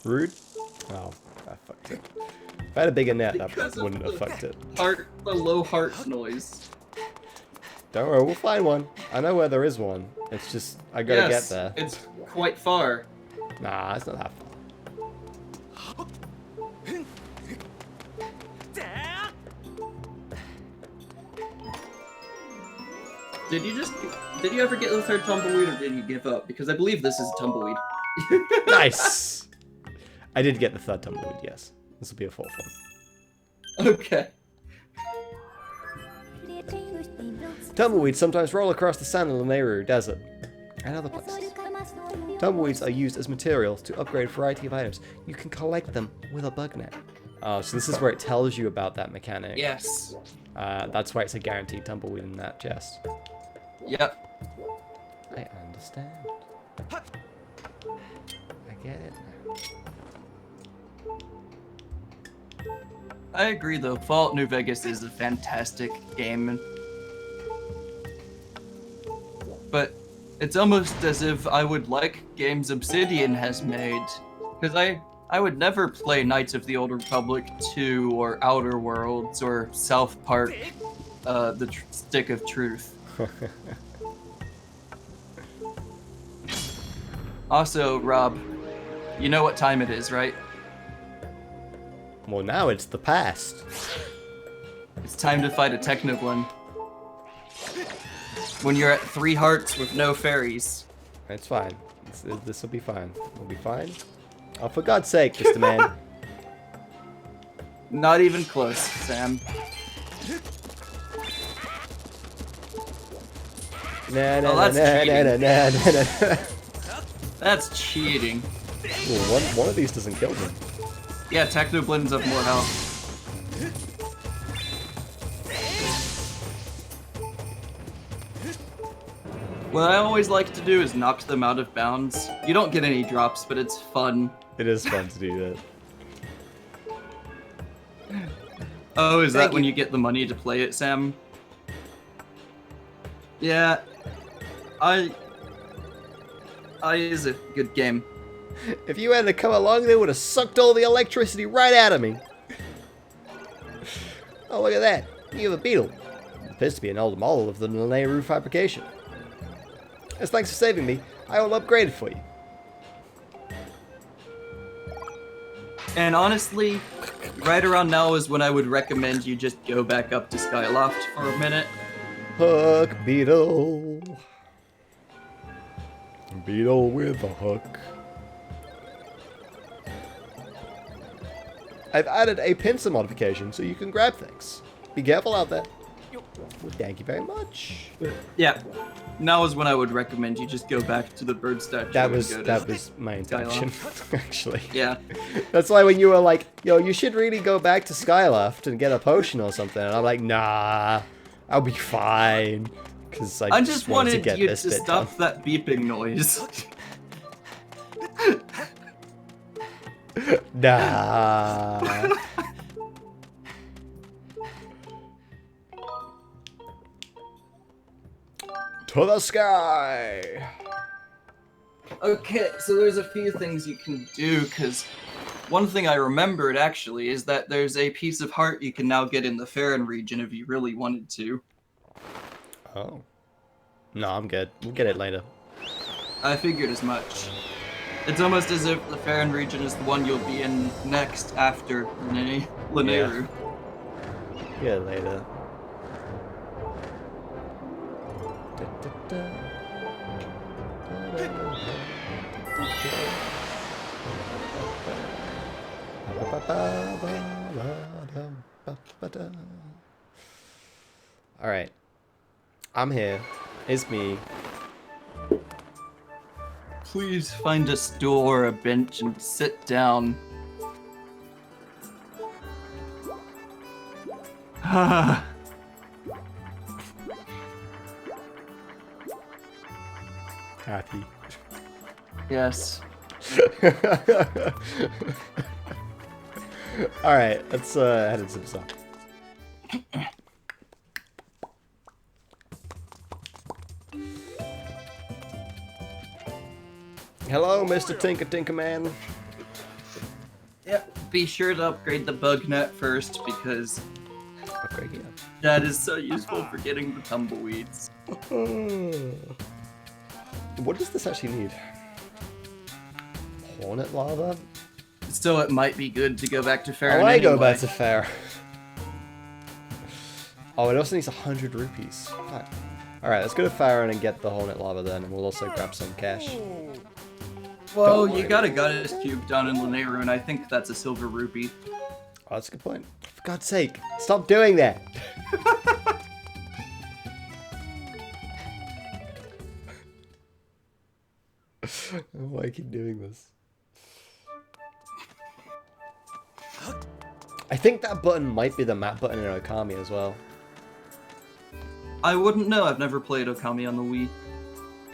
Rude? Oh, I fucked it. If I had a bigger net, that Because of wouldn't have the fucked it. The low heart noise. Don't worry, we'll find one. I know where there is one. It's just, I gotta Yes, get there. it's quite far. Nah, it's not that far. Did you ever get the third tumbleweed, or did you give up? Because I believe this is a tumbleweed. Nice! I did get the third tumbleweed, yes. This will be a fourth one. Okay. Tumbleweeds sometimes roll across the sand in the Nehru Desert and other places. Tumbleweeds are used as materials to upgrade a variety of items. You can collect them with a bug net. Oh, so this is where it tells you about that mechanic. Yes. That's why it's a guaranteed tumbleweed in that chest. Yep. I understand. I get it now. I agree, though. Fallout New Vegas is a fantastic game. But it's almost as if I would like games Obsidian has made. Because I would never play Knights of the Old Republic 2 or Outer Worlds or South Park, the Stick of Truth. Also, Rob, you know what time it is, right? Well, now it's the past. It's time to fight a Technoblin. When you're at 3 hearts with no fairies. It's fine. This will be fine. We'll be fine. Oh, for God's sake, Mr. Man. Not even close, Sam. Nah. That's cheating. Ooh, one of these doesn't kill me. Yeah, Technoblins have more health. What I always like to do is knock them out of bounds. You don't get any drops, but it's fun. It is fun to do that. Oh, is that when you get the money to play it, Sam? Yeah. I is a good game. If you hadn't come along, they would have sucked all the electricity right out of me. Oh, look at that. You have a beetle. It appears to be an old model of the Nehru fabrication. As thanks for saving me, I will upgrade it for you. And honestly, right around now is when I would recommend you just go back up to Skyloft for a minute. Hook beetle. Beetle with a hook. I've added a pincer modification so you can grab things. Be careful out there. Well, thank you very much. Yeah, now is when I would recommend you just go back to the bird statue. That was my intention, actually. Yeah. That's why when you were like, yo, you should really go back to Skyloft and get a potion or something, and I'm like, nah, I'll be fine. Because I just wanted to get you this to bit stop that beeping noise. Nah. To the sky. Okay, so there's a few things you can do, because one thing I remembered, actually, is that there's a piece of heart you can now get in the Farron region if you really wanted to. Oh. No, I'm good. We'll get it later. I figured as much. It's almost as if the Farron region is the one you'll be in next after Lanayru. Get it later. Alright. I'm here. It's me. Please find a stool or a bench and sit down. Happy. Yes. Alright, let's head into some stuff. Hello, Mr. Tinker Man. Yep. Be sure to upgrade the bug net first, because Okay, yeah. that is so useful for getting the tumbleweeds. What does this actually need? Hornet lava? So it might be good to go back to I Farron want to anyway. go back to Fair. Oh, it also needs 100 rupees. Fuck. Alright, let's go to Farron and get the Hornet Lava then, and we'll also grab some cash. Well, Don't you worry. got a goddess cube down in Lanayru, and I think that's a silver rupee. Oh, that's a good point. For God's sake, stop doing that! Why I keep doing this? I think that button might be the map button in Okami as well. I wouldn't know. I've never played Okami on the Wii.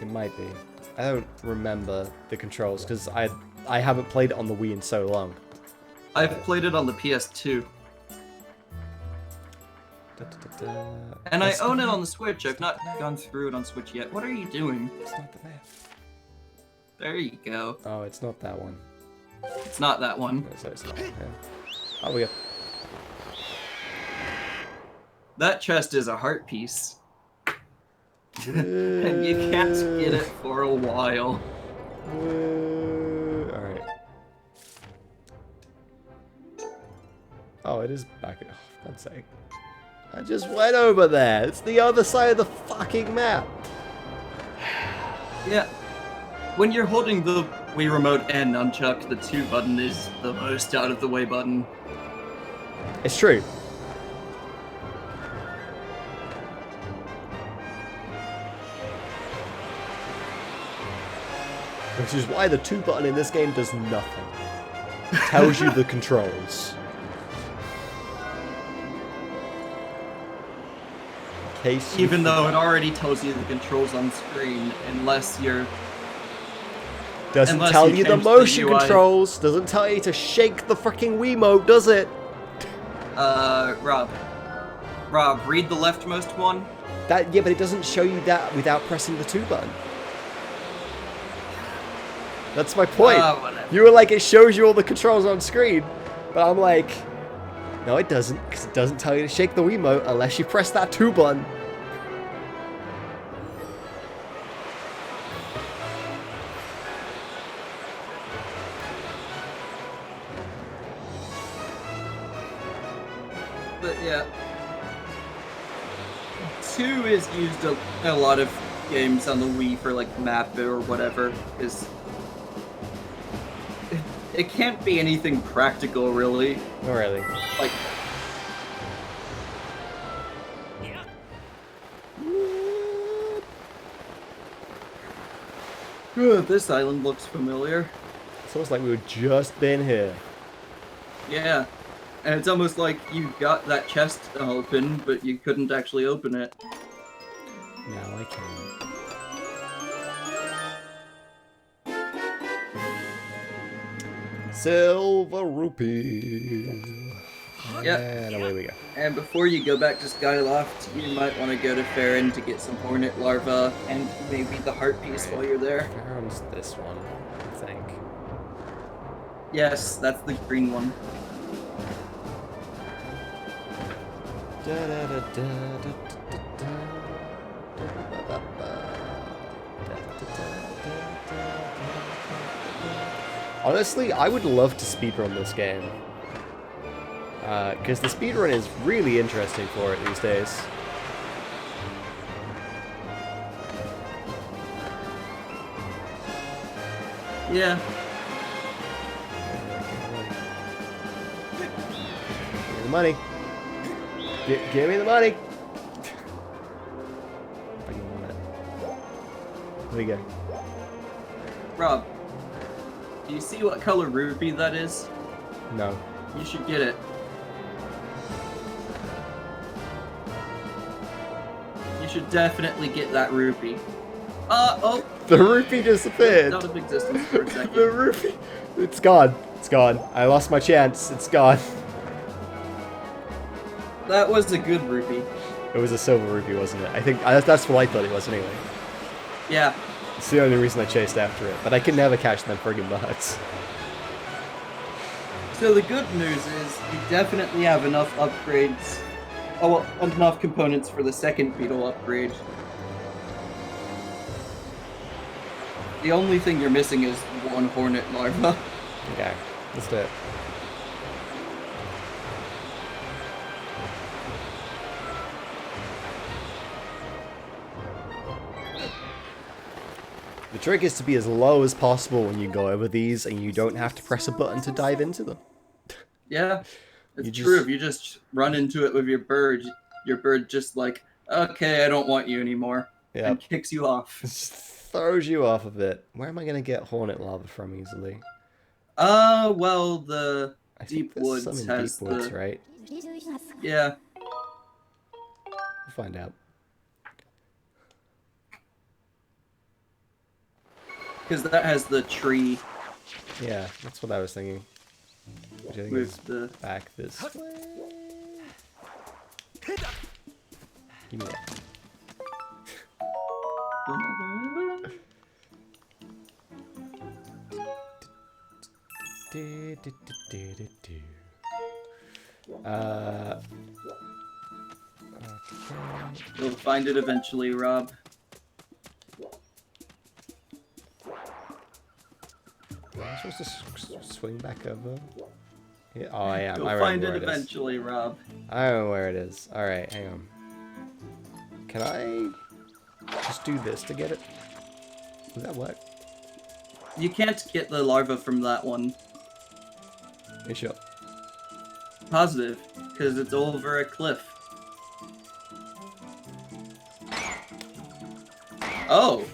It might be. I don't remember the controls because I haven't played it on the Wii in so long. I've played it on the PS2. And I own it on the Switch. I've not gone through it on Switch yet. What are you doing? It's not the map. There you go. Oh, it's not that one. It's not that one. No, so it's not. Yeah. Oh, we go. That chest is a heart piece. And you can't get it for a while. Alright. Oh, it is back. Oh, for God's sake. I just went over there. It's the other side of the fucking map. Yeah. When you're holding the Wii Remote and Nunchuck, the 2 button is the most out of the way button. It's true. Which is why the 2 button in this game does nothing. It tells you the controls. In case you Even though it already tells you the controls on screen, unless you're... doesn't unless tell you you the change the motion UI. controls, doesn't tell you to shake the freaking Wiimote, does it? Rob, read the leftmost one. That yeah, but it doesn't show you that without pressing the 2 button. That's my point. Whatever. You were like, it shows you all the controls on screen, but I'm like, no, it doesn't, because it doesn't tell you to shake the Wiimote unless you press that 2 button. But yeah. 2 is used a lot of games on the Wii for like map or whatever, is it can't be anything practical really. Not really. Like this island looks familiar. It's almost like we were just been here. Yeah. And it's almost like you got that chest open, but you couldn't actually open it. Now I can. Silver rupee. Yep. And away we go. And before you go back to Skyloft, you might want to go to Farron to get some hornet larva and maybe the heart piece while you're there. Farron's this one, I think. Yes, that's the green one. Honestly, I would love to speedrun this game. Because the speedrun is really interesting for it these days. Yeah. Give me the money. Give me the money. I can want it. There we go. Rob, do you see what color rupee that is? No. You should get it. You should definitely get that rupee. Oh! The rupee disappeared. Out of existence for a second. The rupee. It's gone. It's gone. I lost my chance. It's gone. That was a good rupee. It was a silver rupee, wasn't it? I think that's what I thought it was anyway. Yeah. It's the only reason I chased after it. But I can never catch them friggin' bugs. So the good news is you definitely have enough upgrades. Oh, well, enough components for the second beetle upgrade. The only thing you're missing is one hornet larva. Okay, let's do it. The trick is to be as low as possible when you go over these, and you don't have to press a button to dive into them. Yeah, it's You true. just- If you just run into it with your bird just like, okay, I don't want you anymore, Yeah. and kicks you off. Just throws you off a bit. Where am I gonna get hornet lava from easily? Well, the I think Deep there's Woods some in has Deep Woods, the right? yeah. We'll find out. Because that has the tree Yeah, that's what I was thinking. Which I think with is the. back this way. Give me that. Do, do, do, do, do, do. Okay. You'll find it eventually, Rob. Am I supposed to swing back over? Yeah, oh, I am. You'll I find remember it where it is. eventually, Rob. I don't know where it is. Alright, hang on. Can I just do this to get it? Does that work? You can't get the larva from that one. You sure? Positive, because it's over a cliff. Oh,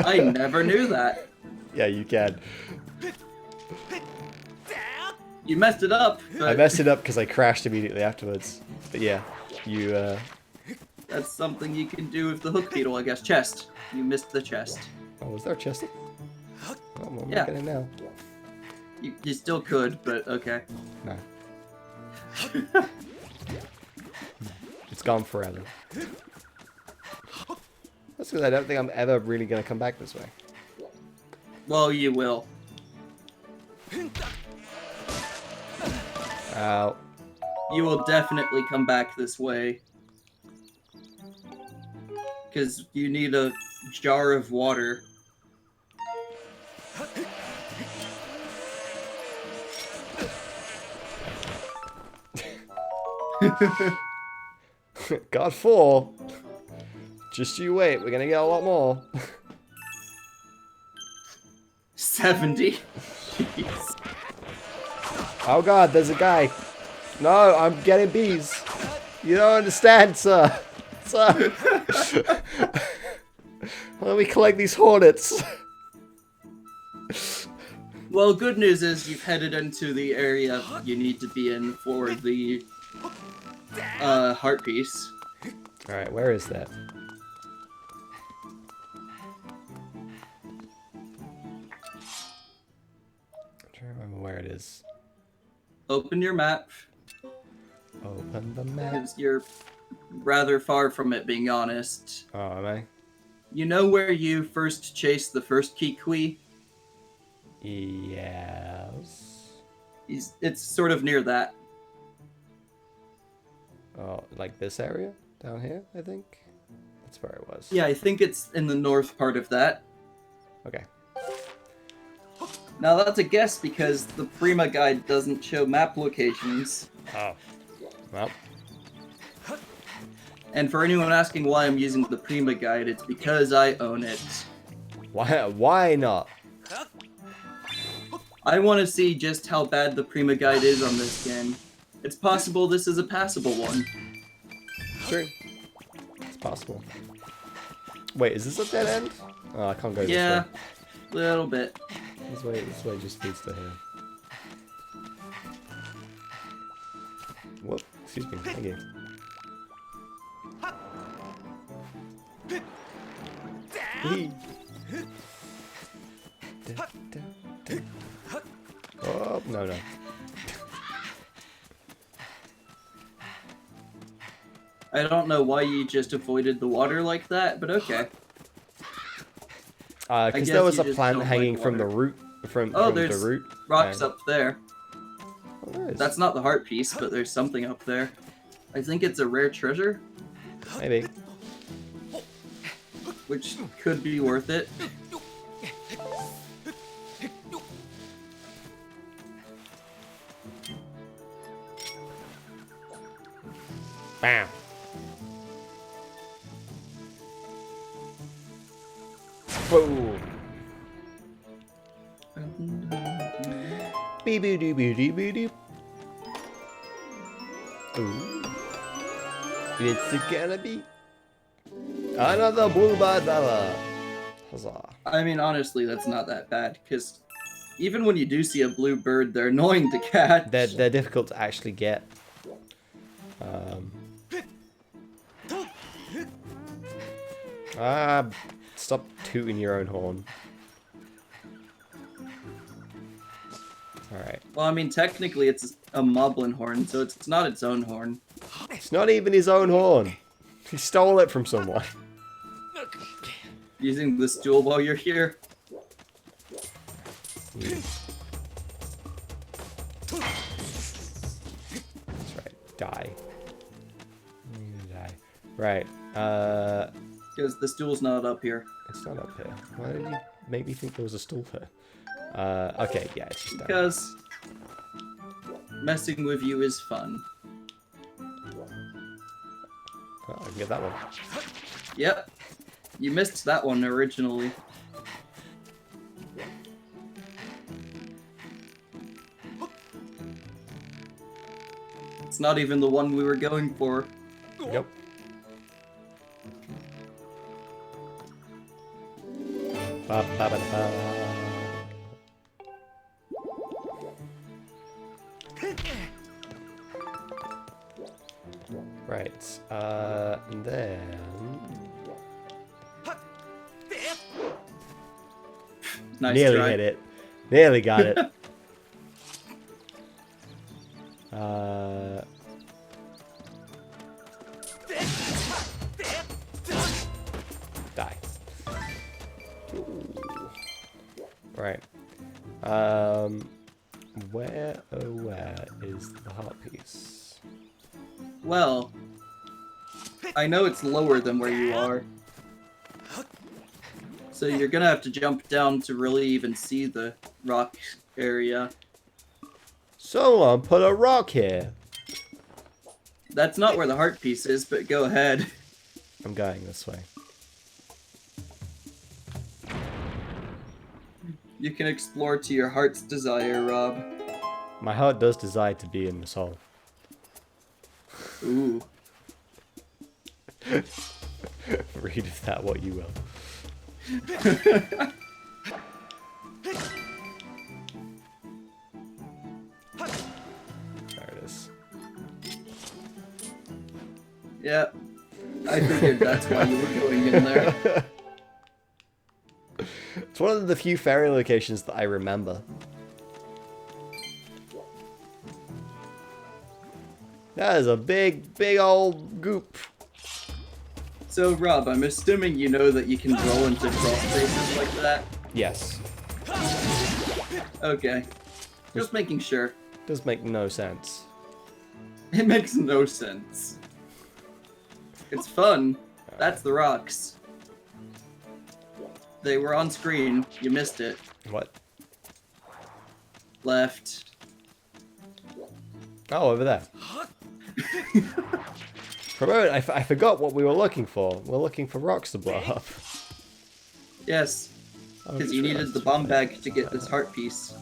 I never knew that. Yeah, you can. You messed it up, I but messed it up because I crashed immediately afterwards. But yeah, you, that's something you can do with the hook beetle, I guess. Chest. You missed the chest. Oh, was there a chest? Oh, well, I'm Yeah. looking at it now. You still could, but okay. No. It's gone forever. That's because I don't think I'm ever really going to come back this way. Well, you will. Ow. You will definitely come back this way. Because you need a jar of water. Got 4. Just you wait, we're going to get a lot more. 70. Jeez. Oh god, there's a guy. No, I'm getting bees. You don't understand, sir. Sir. Let me collect these hornets. Well, good news is you've headed into the area you need to be in for the heart piece. Alright, where is that? I'm trying to remember where it is. Open your map, Open the map. because you're rather far from it, being honest. Oh, am I? You know where you first chased the first Kikwi? Yes. It's sort of near that. Oh, like this area? Down here, I think? That's where it was. Yeah, I think it's in the north part of that. Okay. Now that's a guess because the Prima guide doesn't show map locations. Oh. Well. And for anyone asking why I'm using the Prima guide, it's because I own it. Why not? I want to see just how bad the Prima guide is on this game. It's possible this is a passable one. True. It's possible. Wait, is this a dead end? Oh, I can't go Yeah, this way. little bit. This way just leads to here. Whoop, excuse me, thank you. Whee. Oh, no. I don't know why you just avoided the water like that, but okay. Because guess there was you a just plant don't hanging like from the water. root. From Oh, the there's root. rocks and- up there. Oh, there is. That's not the heart piece, but there's something up there. I think it's a rare treasure, Maybe. which could be worth it. Bam. Boom. Beep beep beep beep beep beep. Ooh. It's gonna be another bullbadala. Huzzah. I mean, honestly, that's not that bad, because even when you do see a blue bird, they're annoying to catch. They're difficult to actually get. Stop tooting your own horn. Alright. Well, I mean, technically it's a moblin horn, so it's not its own horn. It's not even his own horn. He stole it from someone. Using this tool while you're here. That's right. Die. Die. Right. Because the stool's not up here. It's not up here. Why did you make me think there was a stool here? Okay, yeah, it's just down. Because messing with you is fun. Oh, I can get that one. Yep. You missed that one originally. It's not even the one we were going for. Yep. Ba, ba, ba, ba. Right, and then... Nice Nearly try. hit it. Nearly got it. Die. Ooh. Right. Where, oh where is the heart piece? Well, I know it's lower than where you are. So you're gonna have to jump down to really even see the rock area. Someone put a rock here. That's not where the heart piece is, but go ahead. I'm going this way. You can explore to your heart's desire, Rob. My heart does desire to be in this hole. Ooh. Read of that what you will. There it is. Yeah. I figured that's why you were going in there. It's one of the few fairy locations that I remember. That is a big, big old goop. So, Rob, I'm assuming you know that you can roll into crawl spaces like that? Yes. Okay. Just making sure. Does make no sense. It makes no sense. It's fun. That's the rocks. They were on screen. You missed it. What? Left. Oh, over there. For a moment, I forgot what we were looking for. We're looking for rocks to blow up. Yes. Because you needed the bomb bag to get this heart piece.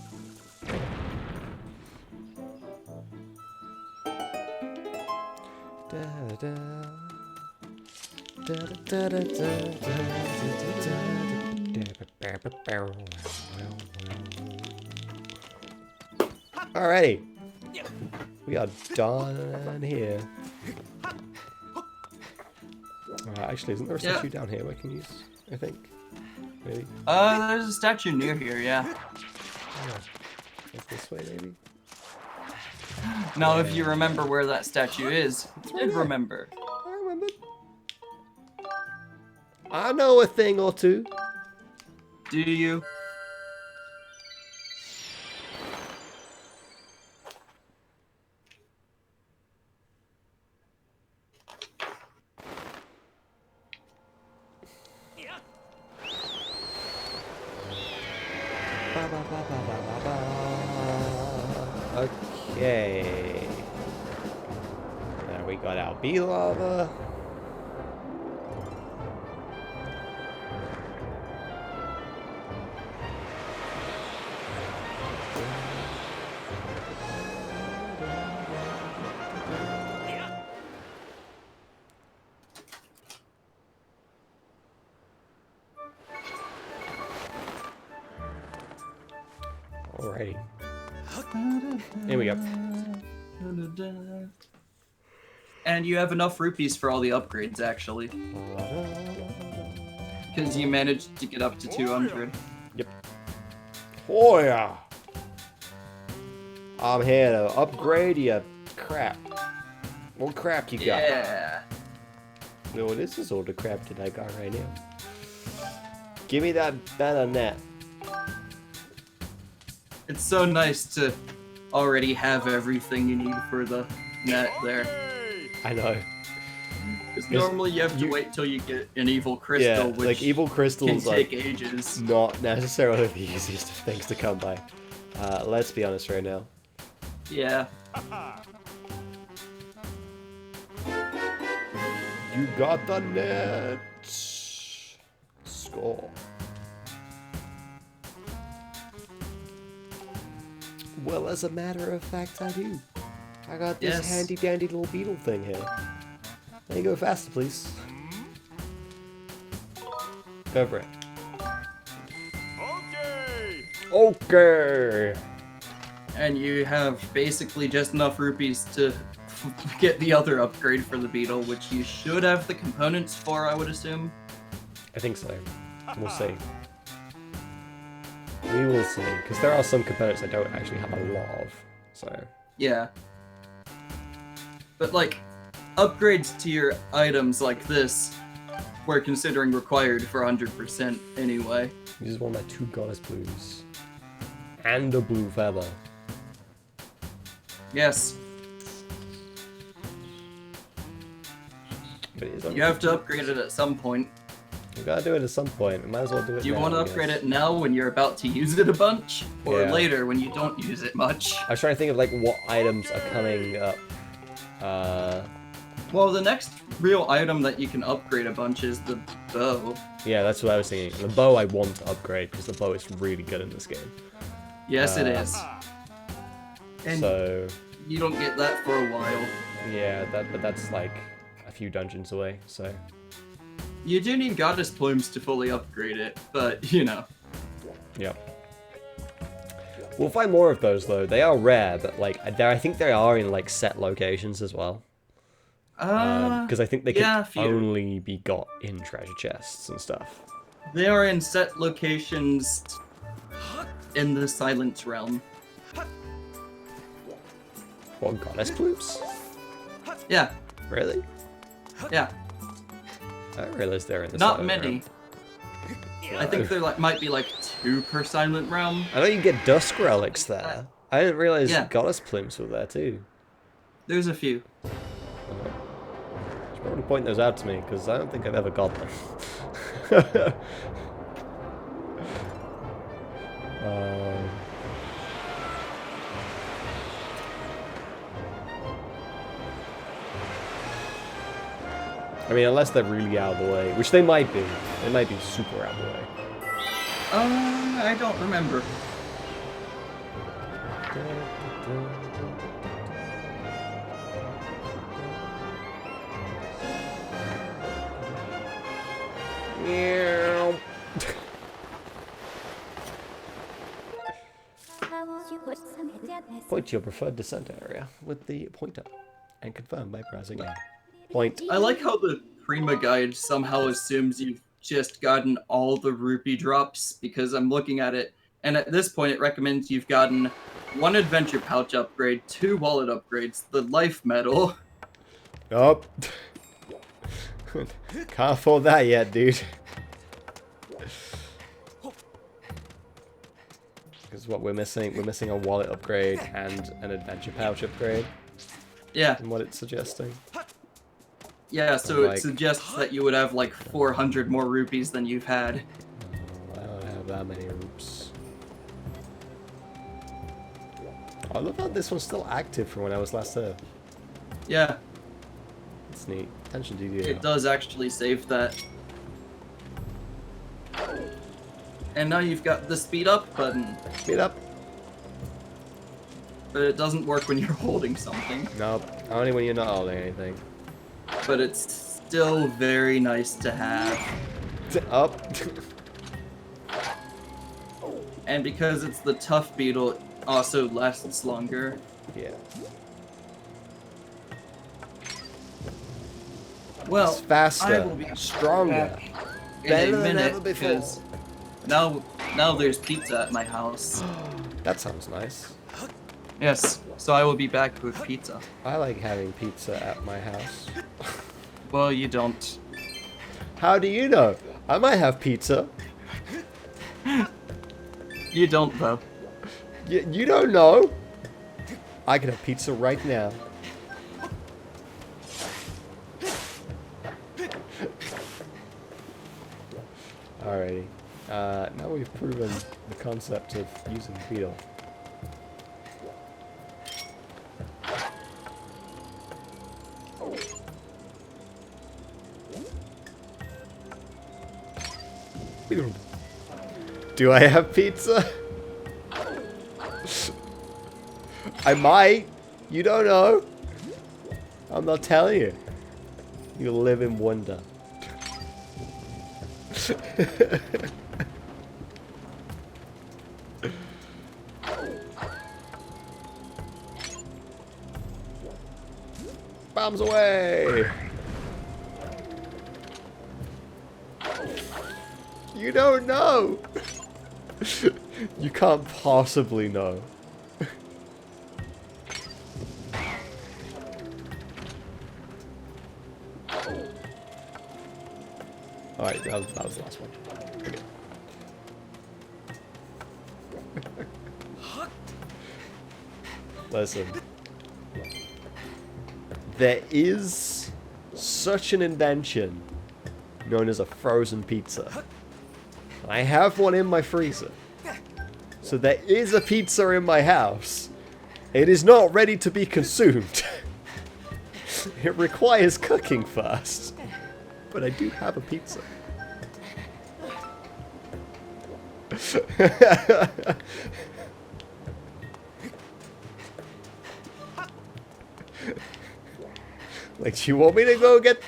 Alrighty. We are done here. Actually, isn't there a statue down here we can use? I think. Maybe. There's a statue near here, yeah. Yeah. It's this way, maybe? Now, if you remember where that statue is, did remember. I remember. I know a thing or two. Do you? Okay. There we got our bee lava. Alrighty. Here we go. And you have enough rupees for all the upgrades, actually. Because you managed to get up to 200. Yep. Oh yeah. I'm here to upgrade you crap. What crap you got? Yeah. No, this is all the crap that I got right now. Give me that better net. It's so nice to already have everything you need for the net there. I know. Because normally you have to wait till you get an evil crystal, Yeah, which like evil crystals can like take ages. not necessarily the easiest of things to come by. Let's be honest right now. Yeah. You got the net. Score. Well, as a matter of fact, I do. I got this Yes. handy dandy little beetle thing here. Can you go faster, please? Go for it. Okay. Okay. And you have basically just enough rupees to get the other upgrade for the beetle, which you should have the components for, I would assume. I think so. We'll see. We will see, because there are some components I don't actually have a lot of. So Yeah. But like, upgrades to your items like this, we're considering required for 100% anyway. this is one of my 2 goddess blues. And a blue feather. Yes, But it is you have to upgrade it at some point. We gotta do it at some point. We might as well do it Do you now, want to I upgrade guess. it now when you're about to use it a bunch? Or Yeah. later when you don't use it much? I was trying to think of like what items are coming up. Well, the next real item that you can upgrade a bunch is the bow. Yeah, that's what I was thinking. The bow I want to upgrade because the bow is really good in this game. Yes, it is. And So you don't get that for a while. yeah, but that's like a few dungeons away. So You do need goddess plumes to fully upgrade it, but you know. yep. We'll find more of those though. They are rare, but like I think they are in like set locations as well. Because I think they yeah, can only be got in treasure chests and stuff. They are in set locations in the Silence Realm. What, goddess plumes? Yeah, Really? yeah. I didn't realize they're in the Not Silent many. Realm. I think there might be like 2 per Silent Realm. I know you get dusk relics there. I didn't realize Yeah. goddess plumes were there too. There's a few. You should probably point those out to me because I don't think I've ever got them. I mean, unless they're really out of the way, which they might be. They might be super out of the way. I don't remember. Meow. Point to your preferred descent area with the pointer and confirm by pressing A. Point. I like how the Prima guide somehow assumes you've just gotten all the rupee drops, because I'm looking at it, and at this point it recommends you've gotten 1 adventure pouch upgrade, 2 wallet upgrades, the life medal. Nope. Can't afford that yet, dude. Because what we're missing a wallet upgrade and an adventure pouch upgrade. Yeah, And what it's suggesting. yeah, so Like- it suggests that you would have like 400 more rupees than you've had. I don't have that many oops. I love how this one's still active from when I was last there. Yeah, It's neat. Attention to detail. it does actually save that. And now you've got the speed up button, Speed up. but it doesn't work when you're holding something. Nope. Only when you're not holding anything. But it's still very nice to have. Up. And because it's the tough beetle, it also lasts longer. Yeah. Well, It's faster, I will be stronger, back in better a than minute ever before. because now there's pizza at my house. That sounds nice. Yes, so I will be back with pizza. I like having pizza at my house. Well, you don't. How do you know? I might have pizza. You don't, though. You don't know. I can have pizza right now. Alrighty. Now we've proven the concept of using the beetle. Do I have pizza? I might. You don't know. I'm not telling you. You'll live in wonder. Bombs away! You don't know! You can't possibly know. Alright, that was the last one. Okay. Listen. There is such an invention known as a frozen pizza. I have one in my freezer. So there is a pizza in my house. It is not ready to be consumed. It requires cooking first. But I do have a pizza. Like, do you want me to go get...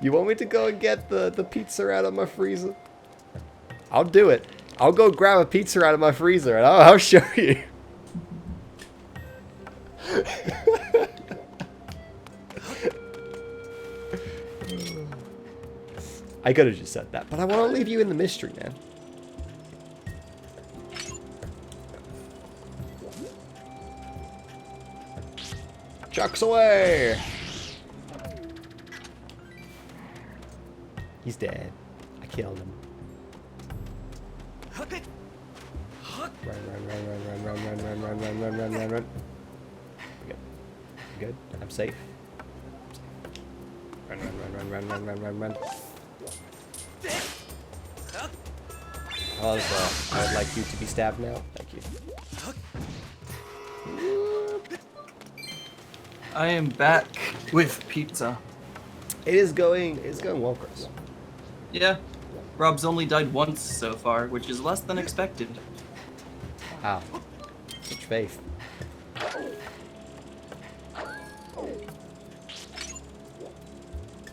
You want me to go and get the pizza out of my freezer? I'll do it. I'll go grab a pizza out of my freezer and I'll show you. I could have just said that, but I want to leave you in the mystery, man. Chucks away! He's dead. I killed him. Run. Good. I'm safe. Run. I would like you to be stabbed now. Thank you. I am back with pizza. It is going well, Chris. Yeah, Rob's only died once so far, which is less than expected. Wow. Such faith.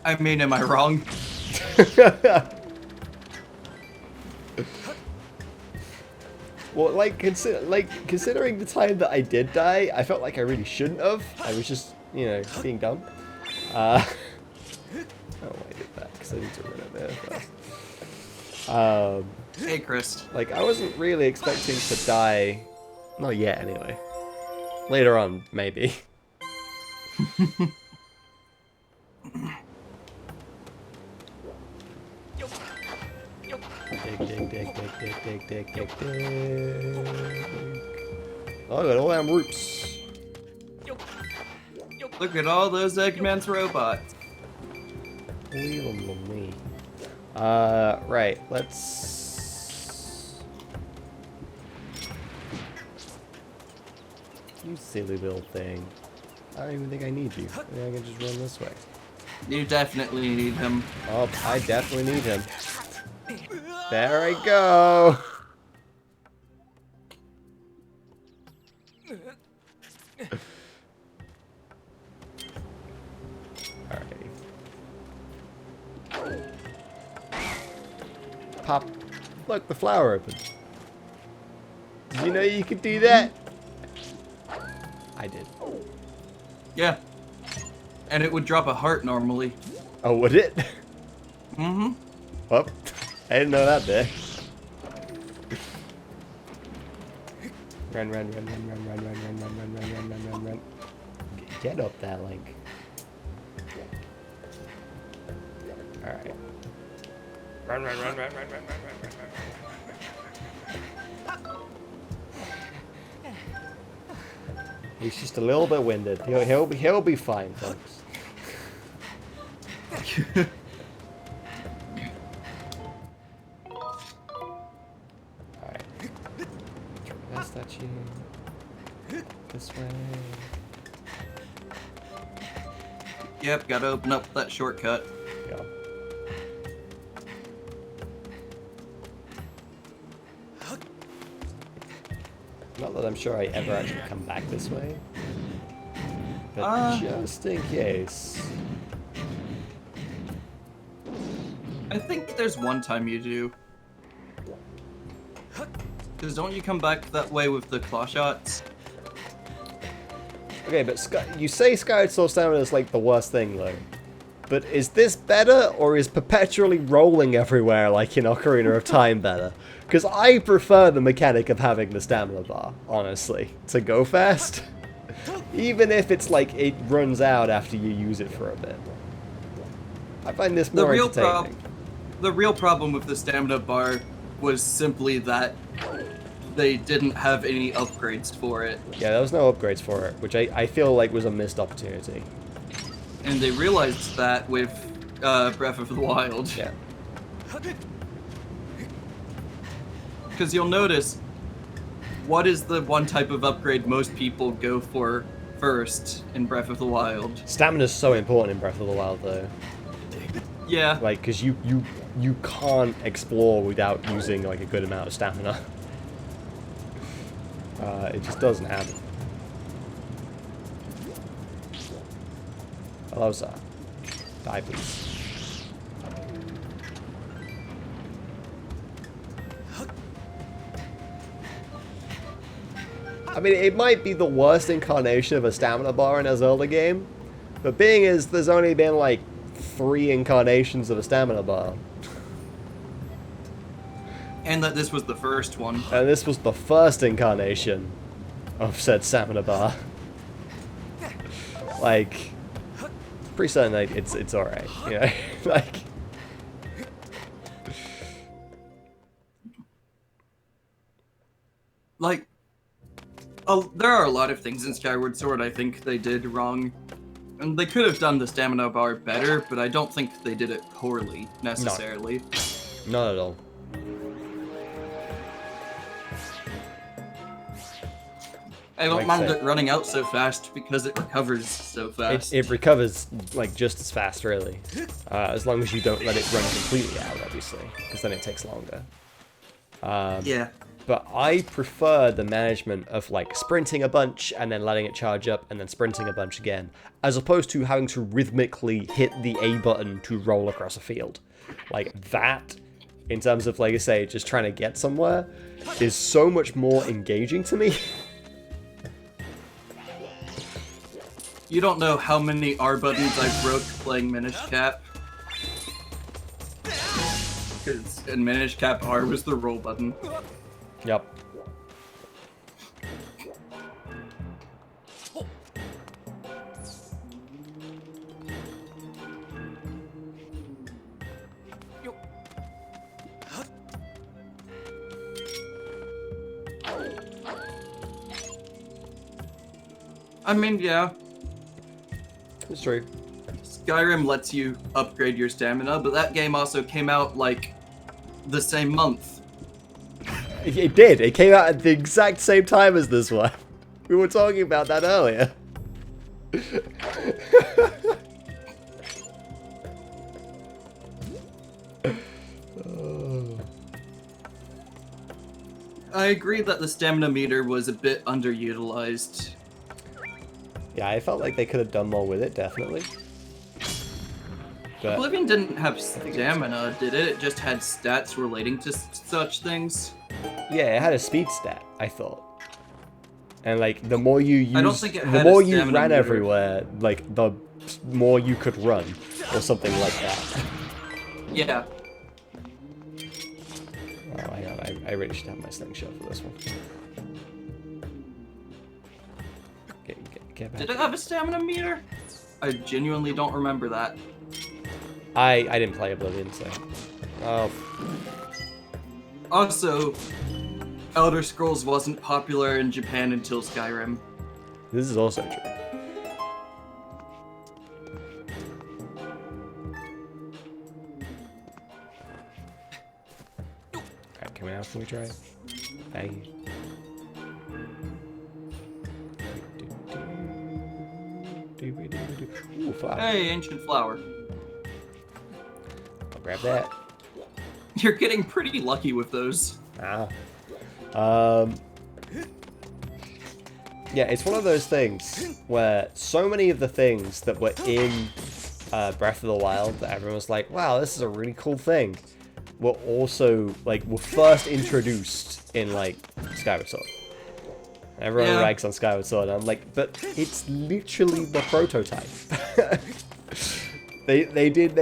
I mean, am I wrong? Well, considering the time that I did die, I felt like I really shouldn't have. I was just, being dumb. Oh, I did that because I need to run it there first. Hey, Chris. Like, I wasn't really expecting to die. Not yet, anyway. Later on, maybe. Dig. Oh, look at all them roots. Look at all those Eggman's robots. Right, let's... You silly little thing. I don't even think I need you. I think I can just run this way. You definitely need him. Oh, I definitely need him. There I go. Alrighty. Pop. Look, the flower opened. Did you know you could do that? I did. Yeah. And it would drop a heart normally. Oh, would it? Mm-hmm. Well, I didn't know that there. Run, run, run, run, run, run, run, run, run, run, run, run, run, run, run. Get up there, Link. Alright. Run, run, run, run, run, run, run, run, run, run. He's just a little bit winded. He'll be fine, folks. Alright. That statue. This way. Yep, gotta open up that shortcut. Yeah. Not that I'm sure I ever actually come back this way. But just in case. I think there's one time you do. Because don't you come back that way with the claw shots? Okay, but you say Skyward Sword stamina is like the worst thing though. But is this better, or is perpetually rolling everywhere like in Ocarina of Time better? Because I prefer the mechanic of having the stamina bar, honestly, to go fast. Even if it's like it runs out after you use it for a bit. I find this more entertaining. The real problem with the stamina bar was simply that they didn't have any upgrades for it. Yeah, there was no upgrades for it, which I feel like was a missed opportunity. And they realized that with Breath of the Wild. Yeah. Because you'll notice, what is the one type of upgrade most people go for first in Breath of the Wild? Stamina's so important in Breath of the Wild, though. Yeah. Like, because you can't explore without using, like, a good amount of stamina. It just doesn't happen. Hello, sir. Die, please. I mean, it might be the worst incarnation of a stamina bar in a Zelda game, but being as there's only been, like, 3 incarnations of a stamina bar. And that this was the first one. And this was the first incarnation of said stamina bar. Like, pretty certain like it's alright, you know? Like, there are a lot of things in Skyward Sword I think they did wrong. And they could have done the stamina bar better, but I don't think they did it poorly, necessarily. not at all. I don't Like mind say- it running out so fast because it recovers so fast. It recovers, like, just as fast, really. As long as you don't let it run completely out, obviously, because then it takes longer. Yeah. But I prefer the management of, like, sprinting a bunch and then letting it charge up and then sprinting a bunch again, as opposed to having to rhythmically hit the A button to roll across a field. Like, that, in terms of, like I say, just trying to get somewhere, is so much more engaging to me. You don't know how many R buttons I broke playing Minish Cap. Because in Minish Cap, R was the roll button. Yep. I mean, yeah, It's true. Skyrim lets you upgrade your stamina, but that game also came out, like, the same month. It did. It came out at the exact same time as this one. We were talking about that earlier. I agree that the stamina meter was a bit underutilized. Yeah, I felt like they could have done more with it, definitely. But Oblivion didn't have stamina, did it? It just had stats relating to such things. yeah, it had a speed stat. I thought. And like the more you used, I don't think it the had more a you stamina ran meter. everywhere, like the more you could run, or something like that. Yeah. Oh, hang on, I really should have my slingshot for this one. Get back. Did it have a stamina meter? I genuinely don't remember that. I didn't play Oblivion, so. Oh, Also, Elder Scrolls wasn't popular in Japan until Skyrim. this is also true. Alright, can we try it? Thank you. Ooh, flower. Hey, ancient flower. I'll grab that. You're getting pretty lucky with those. Ah. Yeah, it's one of those things where so many of the things that were in Breath of the Wild that everyone was like, wow, this is a really cool thing, were also, like, were first introduced in, like, Skyward Sword. Everyone rags on Skyward Sword, and I'm like, but it's literally the prototype. They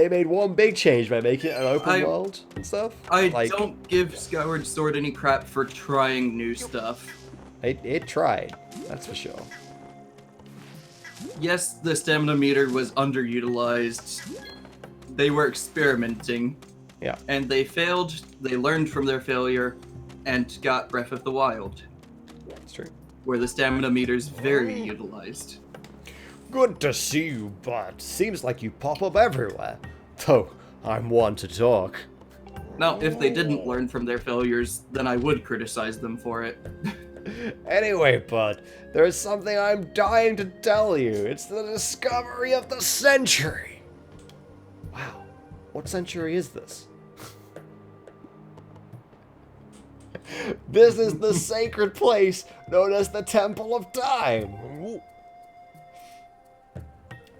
made one big change by making it an open world and stuff. I like, don't give Skyward Sword any crap for trying new stuff. It tried, that's for sure. Yes, the stamina meter was underutilized. They were experimenting. Yeah. And they failed, they learned from their failure, and got Breath of the Wild. That's true. Where the stamina meter's very utilized. Good to see you, bud. Seems like you pop up everywhere. Though, I'm one to talk. Now, if they didn't learn from their failures, then I would criticize them for it. Anyway, bud, there's something I'm dying to tell you. It's the discovery of the century. Wow. What century is this? This is the sacred place known as the Temple of Time.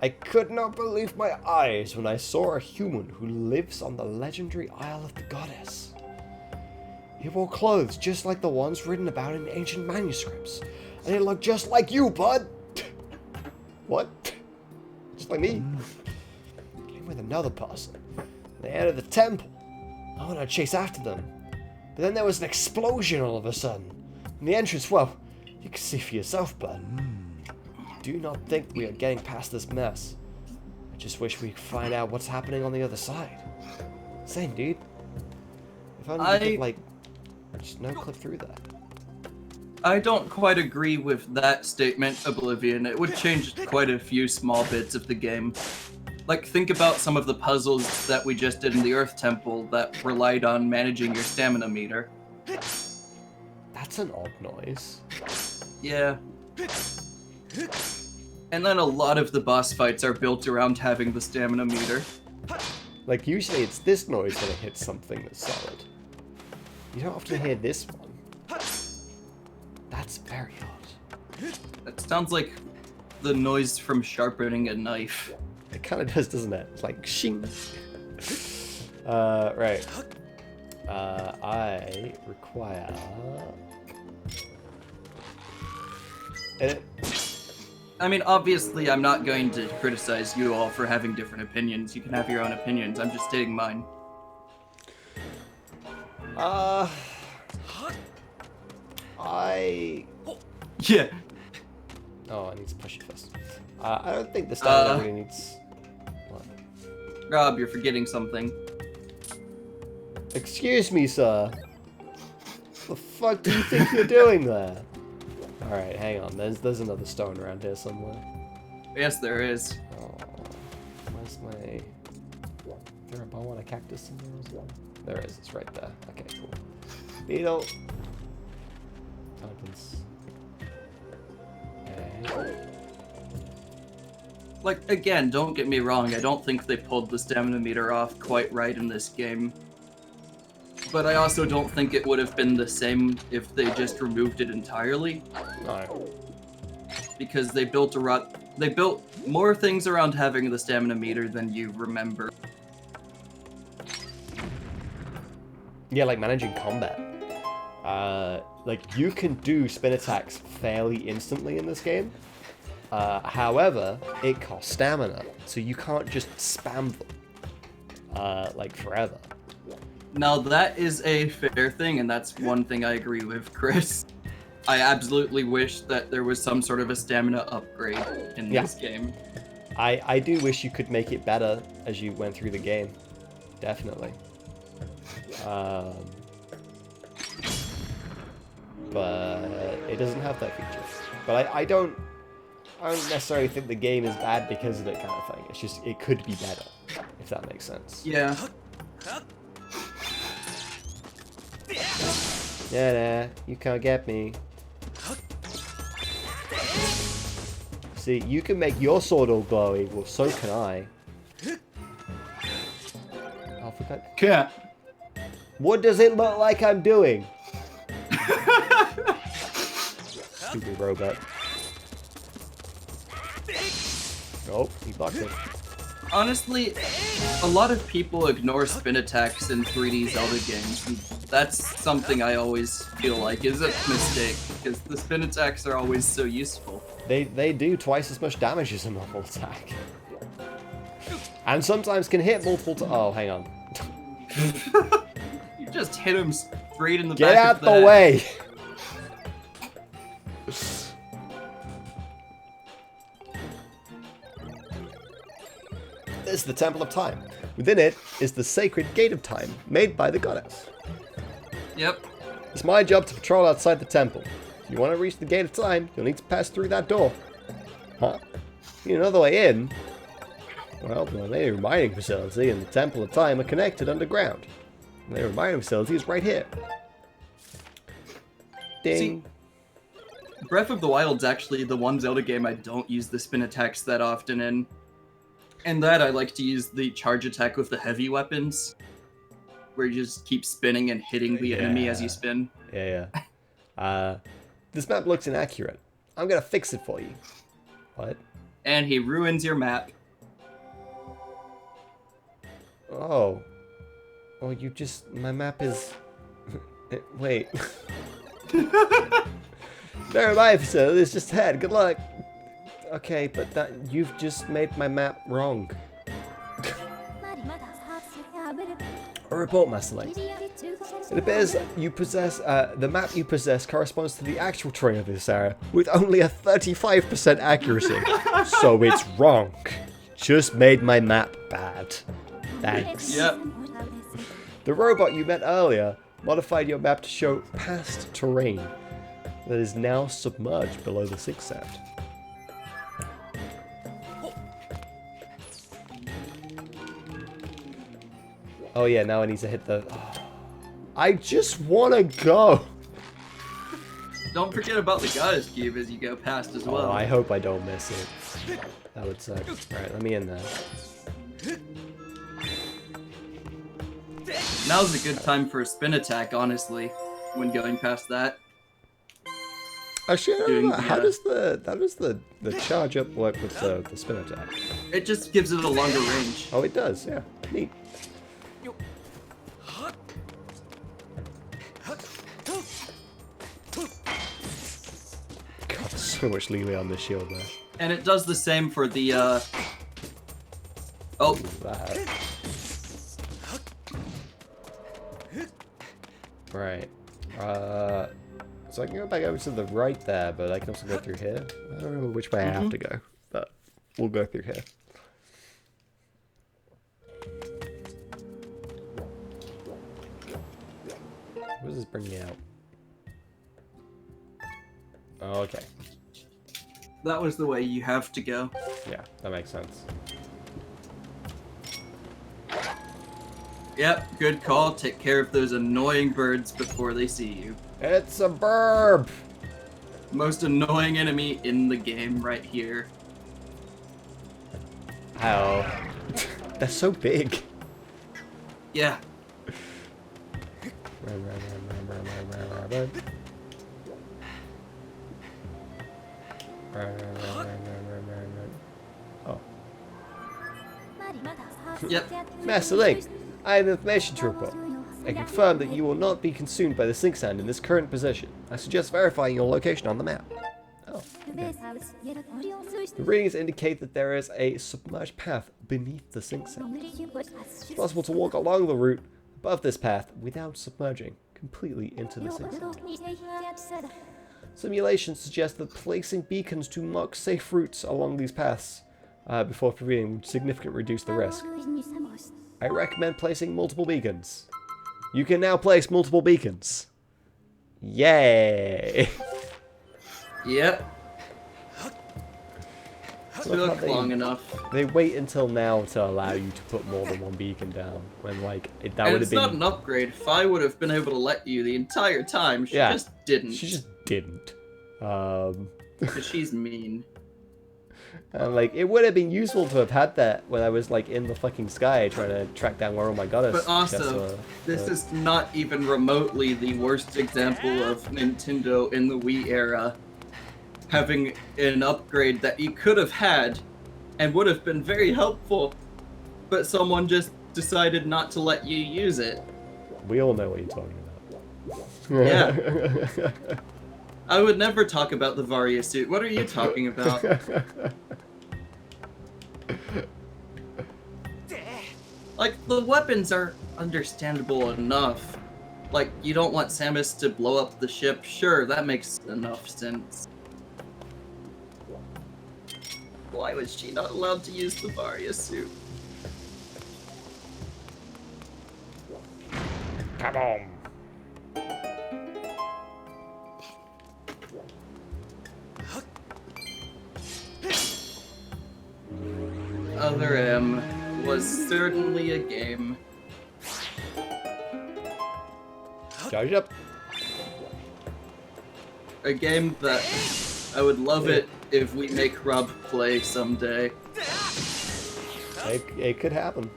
I could not believe my eyes when I saw a human who lives on the legendary Isle of the Goddess. He wore clothes just like the ones written about in ancient manuscripts, and he looked just like you, bud. What? Just like me? Came with another person. They entered the temple. I wanted to chase after them, but then there was an explosion all of a sudden. And the entrance, well, you can see for yourself, bud. Do not think we are getting past this mess. I just wish we could find out what's happening on the other side. Same, dude. If only we could, like, just no clip through that. I don't quite agree with that statement, Oblivion. It would change quite a few small bits of the game. Like, think about some of the puzzles that we just did in the Earth Temple that relied on managing your stamina meter. That's an odd noise. Yeah. And then a lot of the boss fights are built around having the stamina meter. Like, usually it's this noise when it hits something that's solid. You don't often hear this one. That's very odd. That sounds like the noise from sharpening a knife. It kind of does, doesn't it? It's like, shing. Right. I require... Edit. I mean, obviously, I'm not going to criticize you all for having different opinions. You can have your own opinions. I'm just stating mine. Yeah. Oh, I need to push it first. I don't think the stamina really needs... What? Rob, you're forgetting something. Excuse me, sir. What the fuck do you think you're doing there? Alright, hang on. There's another stone around here somewhere. Yes, there is. Oh, where's my... Is there a bow on a cactus somewhere as well? There is. It's right there. Okay, cool. Needle. Opens. Okay. Like, again, don't get me wrong, I don't think they pulled the stamina meter off quite right in this game. But I also don't think it would have been the same if they just removed it entirely. No. Because they built more things around having the stamina meter than you remember. Yeah, like managing combat. Like, you can do spin attacks fairly instantly in this game. However, it costs stamina, so you can't just spam them, like, forever. Now, that is a fair thing, and that's one thing I agree with, Chris. I absolutely wish that there was some sort of a stamina upgrade in this game. I do wish you could make it better as you went through the game. Definitely. But it doesn't have that feature. But I don't necessarily think the game is bad because of it, kind of thing. It's just, it could be better, if that makes sense. Yeah. Yeah, you can't get me. See, you can make your sword all glowy, well, so can I. Oh, for God. Yeah. What does it look like I'm doing? Stupid robot. Oh, he blocked it. Honestly, a lot of people ignore spin attacks in 3D Zelda games. And that's something I always feel like is a mistake, because the spin attacks are always so useful. They do twice as much damage as a normal attack. And sometimes can hit multiple oh, hang on. You just hit him straight in the Get back out of the way! This is the Temple of Time. Within it is the sacred Gate of Time, made by the goddess. Yep. It's my job to patrol outside the temple. If you want to reach the Gate of Time, you'll need to pass through that door. Huh? You need another way in? Well, the main mining facility and the Temple of Time are connected underground. The main mining facility is right here. Ding. See, Breath of the Wild's actually the one Zelda game I don't use the spin attacks that often in. And that I like to use the charge attack with the heavy weapons, where you just keep spinning and hitting the enemy as you spin. Yeah. This map looks inaccurate. I'm gonna fix it for you. What? And he ruins your map. Oh. Oh, you just... My map is... Wait. Never mind, facility. It's just ahead. Good luck. Okay, but that... You've just made my map wrong. A report, Master Link. It appears you possess... the map you possess corresponds to the actual terrain of this area, with only a 35% accuracy. So it's wrong. Just made my map bad. Thanks. Yep. The robot you met earlier modified your map to show past terrain that is now submerged below the sink shaft. Oh yeah, now I need to hit the... Oh. I just want to go! Don't forget about the Goddess Cube as you go past as well. Oh, I hope I don't miss it. That would suck. Alright, let me in there. Now's a good time for a spin attack, honestly, when going past that. Actually, I don't know. How does the charge up work with the spin attack? It just gives it a longer range. Oh, it does, yeah. Neat. God, so much leeway on this shield there. And it does the same for the, Oh. That. Right. So I can go back over to the right there, but I can also go through here. I don't remember which way I have to go, but we'll go through here. What does this bring me out? Oh, okay. That was the way you have to go. Yeah, that makes sense. Yep, good call. Take care of those annoying birds before they see you. It's a burb! Most annoying enemy in the game right here. Ow. They're so big. Yeah. Oh. Yep. Master Link, I have information to report. I confirm that you will not be consumed by the sink sand in this current position. I suggest verifying your location on the map. Oh, okay. The readings indicate that there is a submerged path beneath the sink sand. It's possible to walk along the route above this path without submerging completely into the sink sand. Simulations suggest that placing beacons to mark safe routes along these paths before proceeding would significantly reduce the risk. I recommend placing multiple beacons. You can now place multiple beacons. Yay! Yep. Took long enough. They wait until now to allow you to put more than one beacon down. When like that would have been. It's not an upgrade. If I would have been able to let you the entire time, she just didn't. She just didn't. Because she's mean. Like, it would have been useful to have had that when I was, like, in the fucking sky trying to track down where all my goddess. But also, this is not even remotely the worst example of Nintendo in the Wii era having an upgrade that you could have had and would have been very helpful, but someone just decided not to let you use it. We all know what you're talking about. Yeah. I would never talk about the Varia suit. What are you talking about? Like, the weapons are understandable enough. Like, you don't want Samus to blow up the ship. Sure, that makes enough sense. Why was she not allowed to use the Varia suit? Come on. Other M was certainly a game. Charge up. A game that I would love it if we make Rob play someday. It could happen.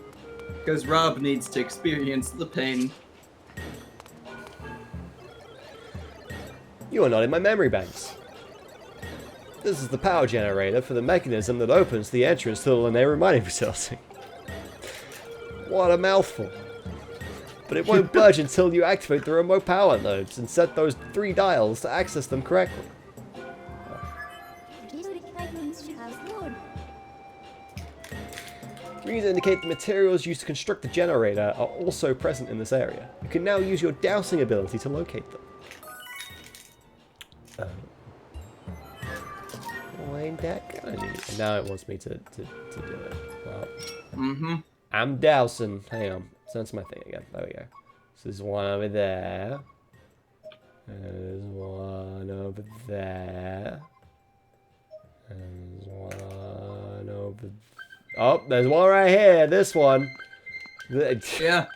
Because Rob needs to experience the pain. You are not in my memory banks. This is the power generator for the mechanism that opens the entrance to the Linnaeus mining facility. What a mouthful. But it won't budge until you activate the remote power nodes and set those 3 dials to access them correctly. Readings indicate the materials used to construct the generator are also present in this area. You can now use your dowsing ability to locate them. Ain't that kind of neat. Now it wants me to do it. Well, I'm dousing. Hang on. Sense my thing again. There we go. So there's one over there. There's one over there. There's one over. Oh, there's one right here. This one. Yeah.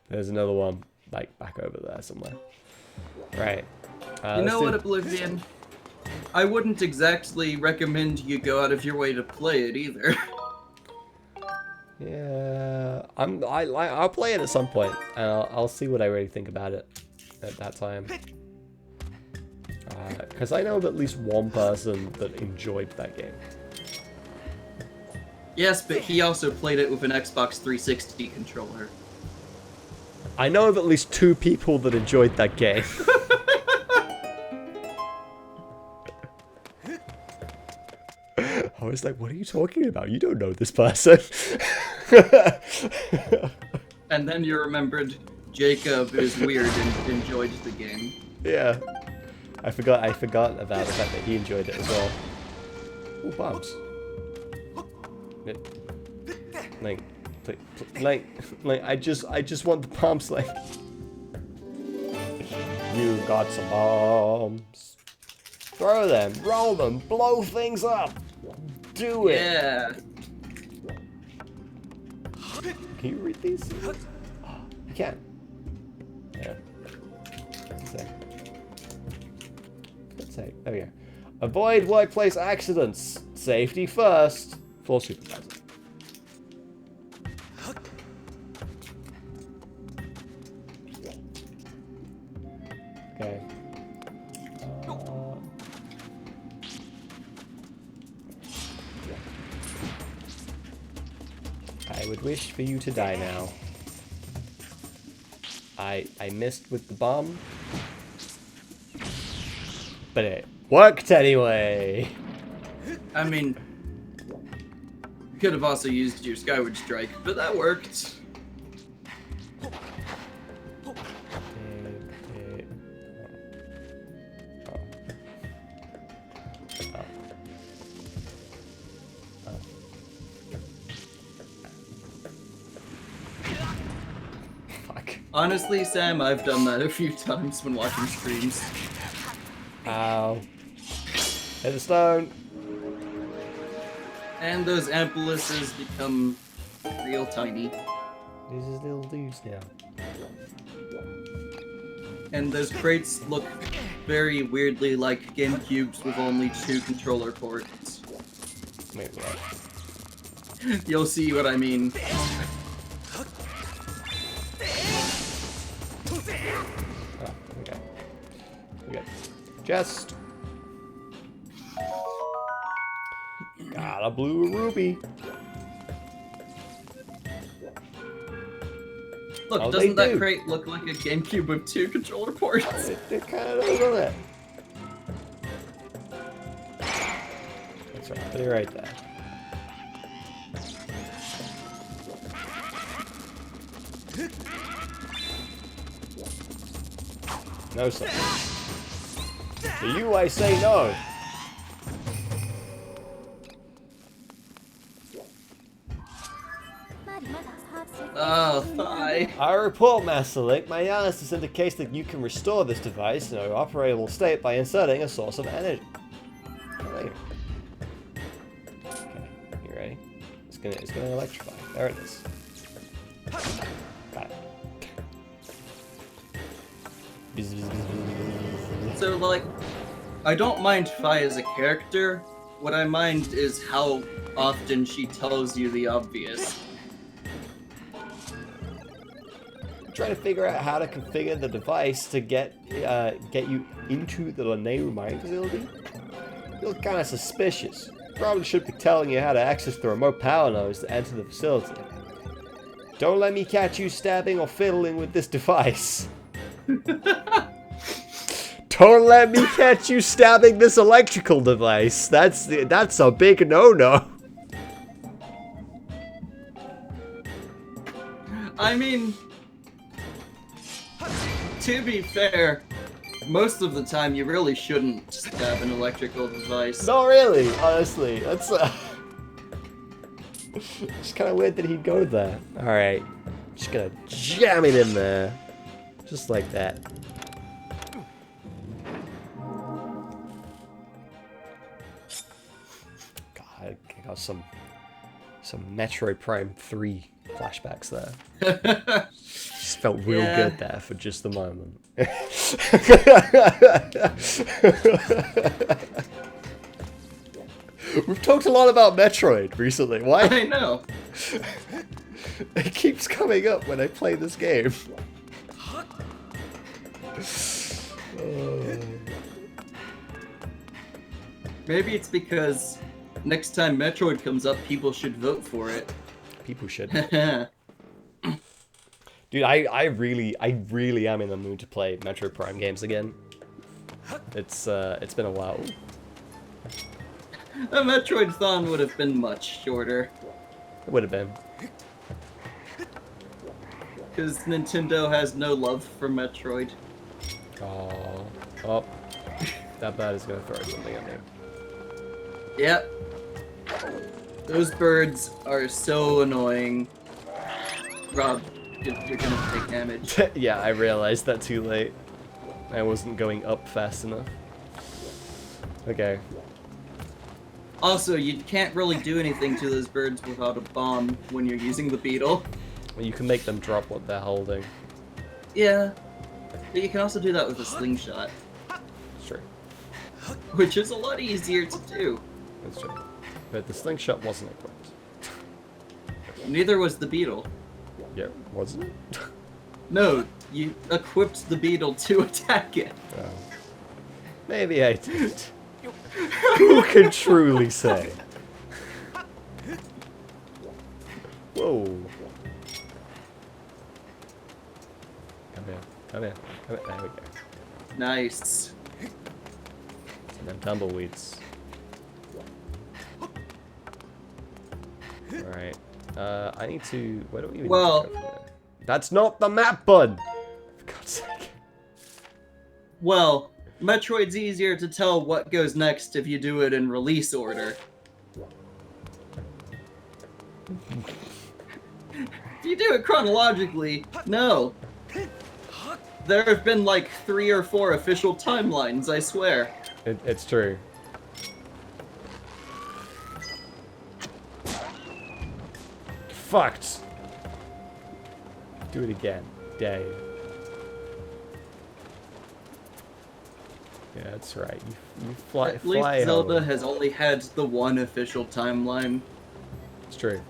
There's another one, like back over there somewhere. Right. You know what, Oblivion? I wouldn't exactly recommend you go out of your way to play it either. Yeah, I'll play it at some point, and I'll see what I really think about it at that time. Because I know of at least one person that enjoyed that game. Yes, but he also played it with an Xbox 360 controller. I know of at least 2 people that enjoyed that game. I was like, what are you talking about? You don't know this person. And then you remembered Jacob is weird and enjoyed the game. Yeah. I forgot about the fact that he enjoyed it as well. Ooh, bombs. Like, I just want the bombs, like. You got some bombs. Throw them, roll them, blow things up. Do it. Yeah. Can you read these? Oh, you can. Yeah. Let's say. There we go. Avoid workplace accidents. Safety first. Floor supervisor. Okay. I would wish for you to die now. I missed with the bomb. But it worked anyway. I mean, you could have also used your Skyward Strike, but that worked. Honestly, Sam, I've done that a few times when watching streams. Ow. Hit the stone. And those ambulances become real tiny. These are little dudes now. And those crates look very weirdly like GameCubes with only 2 controller ports. Wait, what? You'll see what I mean. Oh, okay. We got chest. Got a blue ruby. Look, Oh, doesn't they that do. crate look like a GameCube with 2 controller ports? It kind of does, doesn't it? That's right. Put it right there. No, sir. To you, I say no. Oh, thigh. I report, Master Link. My analysis indicates that you can restore this device in an operable state by inserting a source of energy. Okay, you ready? It's gonna electrify. There it is. Got it. So, like, I don't mind Fi as a character. What I mind is how often she tells you the obvious. I'm trying to figure out how to configure the device to get you into the Lanayru mining facility. You look kind of suspicious. Probably should be telling you how to access the remote power nodes to enter the facility. Don't let me catch you stabbing or fiddling with this device. Don't let me catch you stabbing this electrical device. That's a big no-no. I mean, to be fair, most of the time you really shouldn't stab an electrical device. Not really, honestly. That's it's kind of weird that he'd go there. All right, just gonna jam it in there, just like that. God, I got some Metroid Prime 3 flashbacks there. Just felt real good there for just a moment. We've talked a lot about Metroid recently. Why? I know. It keeps coming up when I play this game. Maybe it's because next time Metroid comes up, people should vote for it. People should. Dude, I really am in the mood to play Metroid Prime games again. It's been a while. A Metroid-thon would have been much shorter. It would have been. Because Nintendo has no love for Metroid. Oh, that bat is gonna throw something at me. Yep. Those birds are so annoying. Rob, you're gonna take damage. Yeah, I realized that too late. I wasn't going up fast enough. Okay. Also, you can't really do anything to those birds without a bomb when you're using the beetle. Well, you can make them drop what they're holding. Yeah. But you can also do that with a slingshot. Sure. Which is a lot easier to do. That's true. But the slingshot wasn't equipped. Neither was the beetle. Yeah, wasn't it? No, you equipped the beetle to attack it. Oh. Maybe I did. Who can truly say? Whoa. Come here. Come here. Come here. There we go. Nice. And then tumbleweeds. Alright. I need to... Where do we even Well- go from there? That's not the map, bud! For God's sake. Well, Metroid's easier to tell what goes next if you do it in release order. If you do it chronologically, no. There have been like 3 or 4 official timelines, I swear. It's true. Fucked. Do it again. Dave. Yeah, that's right. You fly. At least fly Zelda home. has only had the one official timeline. It's true.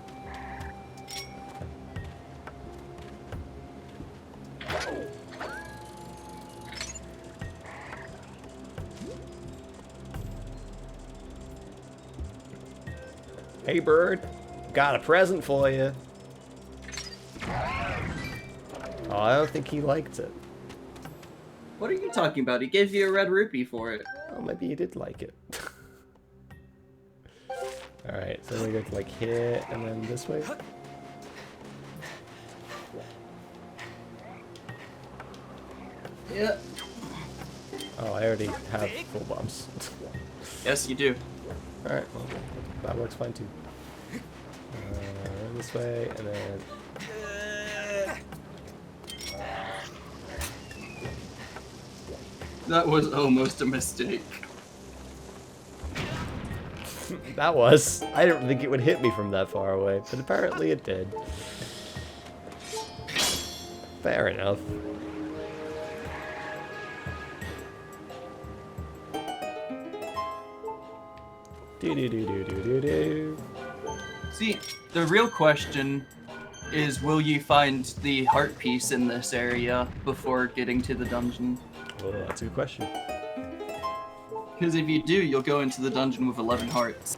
Hey, bird. Got a present for you. Oh, I don't think he liked it. What are you talking about? He gave you a red rupee for it. Oh, maybe he did like it. Alright, so we go to like here and then this way. Yeah. Oh, I already have full bombs. Yes, you do. Alright, well, that works fine too. This way, and then... That was almost a mistake. That was. I didn't think it would hit me from that far away, but apparently it did. Fair enough. Do. See, the real question is, will you find the heart piece in this area before getting to the dungeon? Well, that's a good question. Because if you do, you'll go into the dungeon with 11 hearts.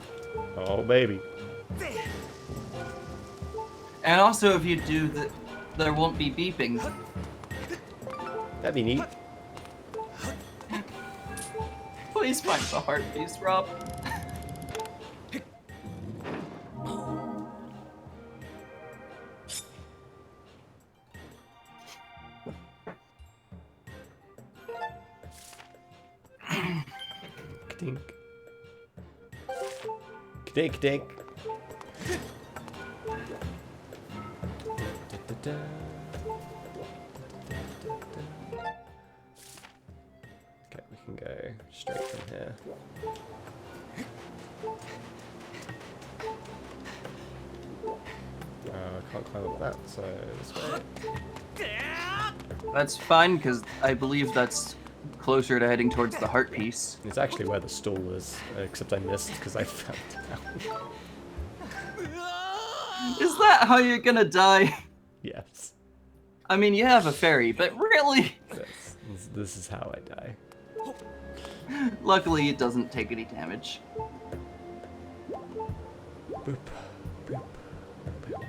Oh, baby. And also, if you do, there won't be beeping. That'd be neat. Please find the heart piece, Rob. Dink. Dink, dink. Okay, we can go straight from here. I can't climb up that, so this way. That's fine, because I believe that's closer to heading towards the heart piece. It's actually where the stall is, except I missed because I fell down. Is that how you're gonna die? Yes. I mean, you have a fairy, but really? This is how I die. Luckily, it doesn't take any damage. Boop. Boop. Boop.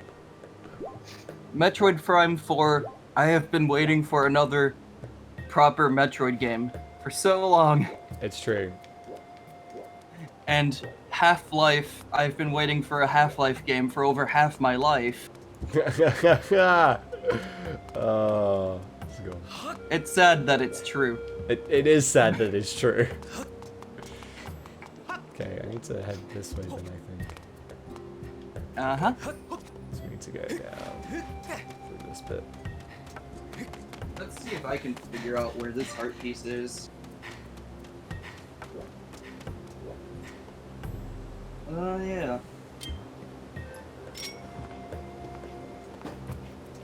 Metroid Prime 4, I have been waiting for another proper Metroid game for so long. It's true. And Half-Life, I've been waiting for a Half-Life game for over half my life. Oh, let's go. It's sad that it's true. It is sad that it's true. Okay, I need to head this way then, I think. Uh-huh. So we need to go down through this bit. Let's see if I can figure out where this heart piece is. Yeah. Is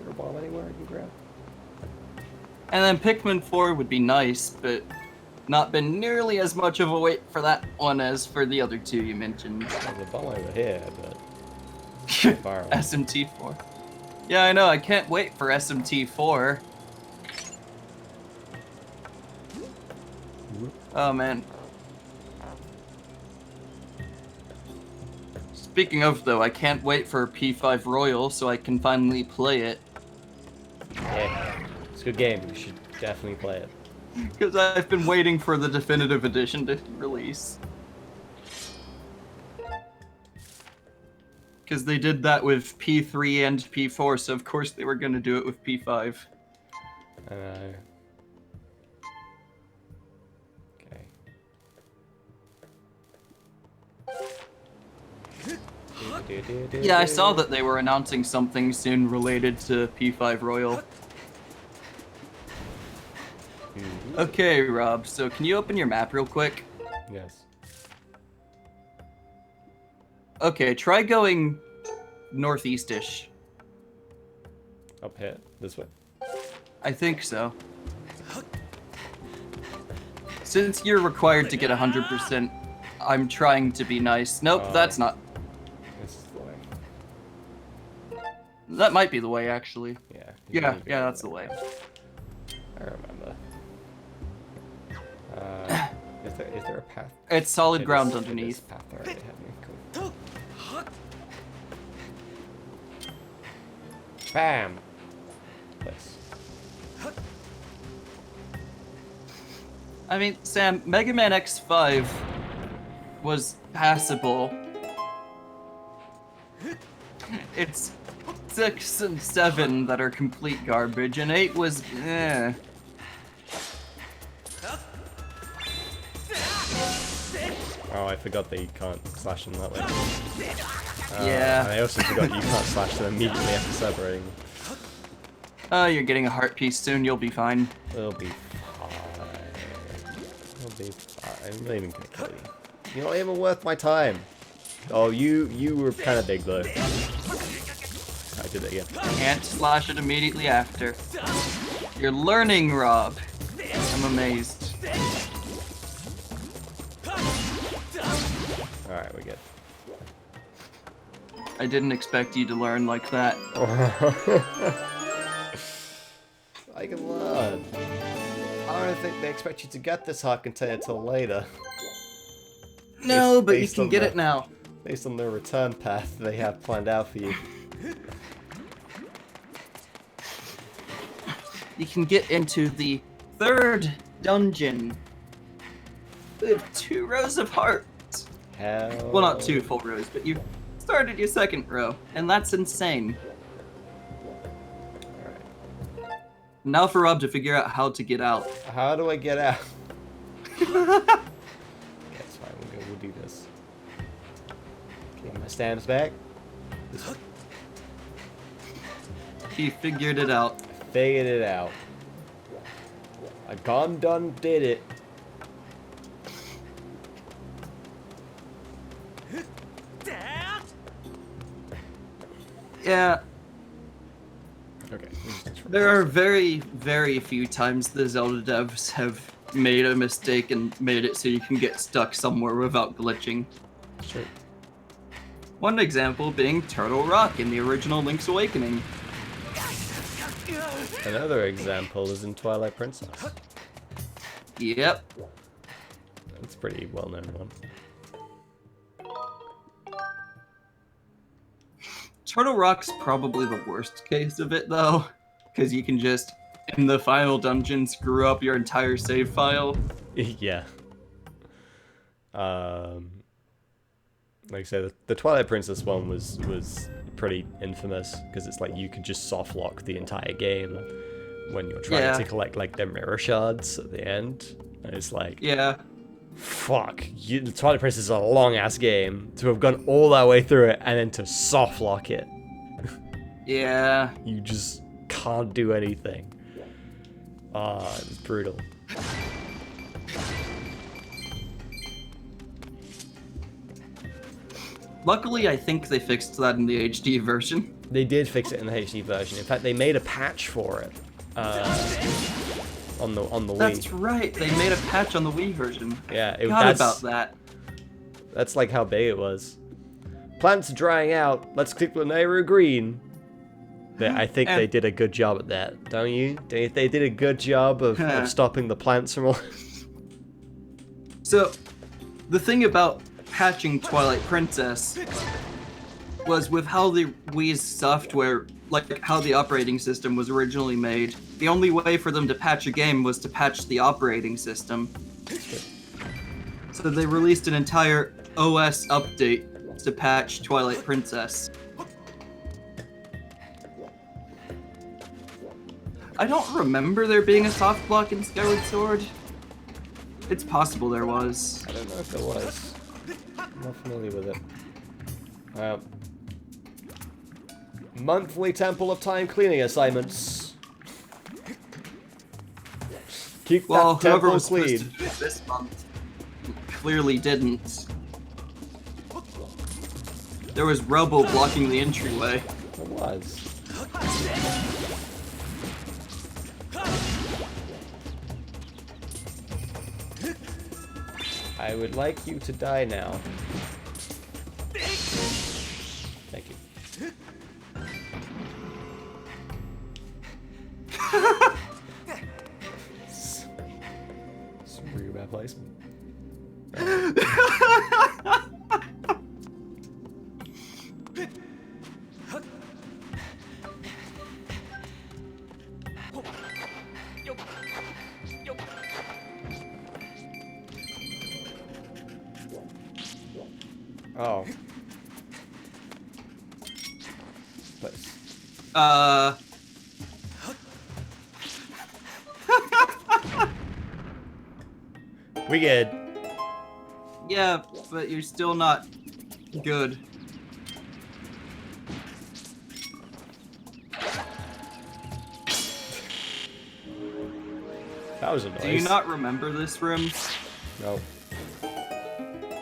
there a bomb anywhere I can grab? And then Pikmin 4 would be nice, but not been nearly as much of a wait for that one as for the other two you mentioned. There's a bomb over here, but far away. SMT4. Yeah, I know, I can't wait for SMT4. Oh man. Speaking of though, I can't wait for P5 Royal so I can finally play it. Yeah. It's a good game. You should definitely play it. Because I've been waiting for the definitive edition to release. Because they did that with P3 and P4, so of course they were going to do it with P5. I know. Okay. Yeah, I saw that they were announcing something soon related to P5 Royal. Okay, Rob, so can you open your map real quick? Yes. Okay, try going northeast-ish. Up here. This way. I think so. Since you're required to get 100%, I'm trying to be nice. Nope, that's not. This is the way. That might be the way, actually. Yeah. Yeah, that's the way. I remember. Is there a path? It's solid ground It is underneath. path already ahead of me. Cool. Bam! Place. I mean, Sam, Mega Man X5 was passable. It's 6 and 7 that are complete garbage, and 8 was eh. Oh, I forgot that you can't slash them that way. Yeah. And I also forgot you can't slash them immediately after separating them. Oh, you're getting a heart piece soon, you'll be fine. It'll be fine. It'll be fine. I'm not even gonna kill you. You're not even worth my time. Oh, you were kind of big though. I did it again. Can't slash it immediately after. You're learning, Rob. I'm amazed. Alright, we're good. I didn't expect you to learn like that. I can learn. I don't think they expect you to get this heart container till later. No, but you based can on get the- it now. Based on the return path they have planned out for you. You can get into the 3rd dungeon with 2 rows of hearts. Hell. Well, not 2 full rows, but you started your 2nd row, and that's insane. Alright. Now for Rob to figure out how to get out. How do I get out? Okay, it's fine. We'll do this. Okay, my stamps back. This one. He figured it out. Figured it out. I gone done did it. Yeah, Okay. there are very, very few times the Zelda devs have made a mistake and made it so you can get stuck somewhere without glitching. Sure. One example being Turtle Rock in the original Link's Awakening. Another example is in Twilight Princess. Yep. That's a pretty well-known one. Turtle Rock's probably the worst case of it, though, because you can just, in the final dungeon, screw up your entire save file. Yeah. Like I said, the Twilight Princess one was pretty infamous because it's like you could just soft lock the entire game when you're trying to collect like the mirror shards at the end, and it's like, Yeah. fuck, the Twilight Princess is a long ass game to have gone all that way through it and then to soft lock it. Yeah. You just can't do anything. It's brutal. Luckily, I think they fixed that in the HD version. They did fix it in the HD version. In fact, they made a patch for it on the Wii. That's right, they made a patch on the Wii version. Yeah, Forgot about that. That's like how big it was. Plants are drying out. Let's keep the Nehru green. I think they did a good job at that, don't you? They did a good job of stopping the plants from all... So, the thing about patching Twilight Princess was with how the Wii's software like how the operating system was originally made. The only way for them to patch a game was to patch the operating system. So they released an entire OS update to patch Twilight Princess. I don't remember there being a soft block in Skyward Sword. It's possible there was. I don't know if there was. I'm not familiar with it. Monthly Temple of Time cleaning assignments. Keep Well, that whoever temple was supposed clean. to do it this month clearly didn't. There was rubble blocking the entryway. There was. I would like you to die now. Thank you. Some really bad placement. Oh. Place. We good. Yeah, but you're still not good. That was a noise. Do you not remember this room? No.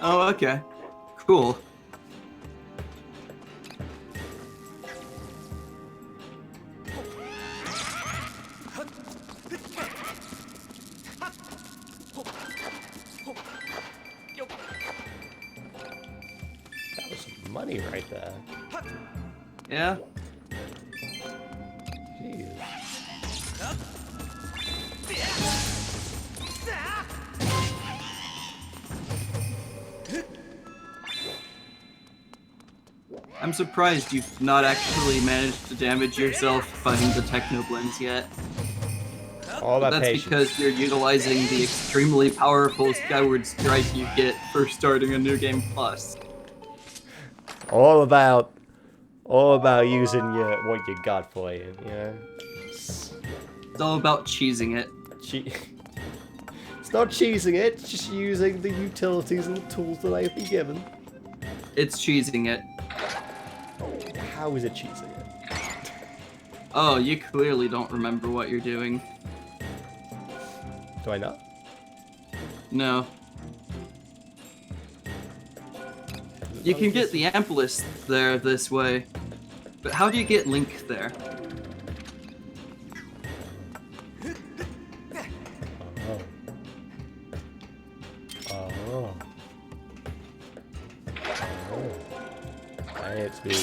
Oh, okay. Cool. That was some money right there. Yeah? Jeez. I'm surprised you've not actually managed to damage yourself fighting the Technoblends yet. All that That's patience. because you're utilizing the extremely powerful Skyward Strike you get for starting a new game plus. All about using what you got for you, you know? It's all about cheesing it. It's not cheesing it, it's just using the utilities and the tools that I've been given. It's cheesing it. How is it cheesing it? Oh, you clearly don't remember what you're doing. Do I not? No. You can get the Amplist there this way, but how do you get Link there? Oh. I had to be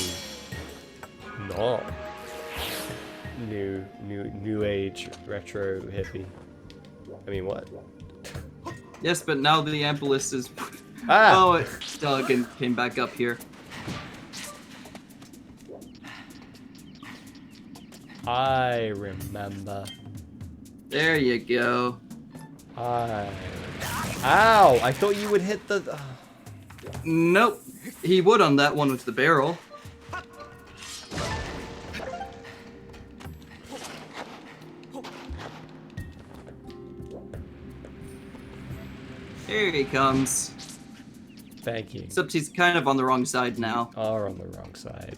not new age retro hippie. I mean, what? Yes, but now the Amplist is... Ah! Oh, it dug and came back up here. I remember. There you go. Ow! I thought you would hit the... Nope. He would on that one with the barrel. Here he comes. Thank you. Except he's kind of on the wrong side now. Are on the wrong side.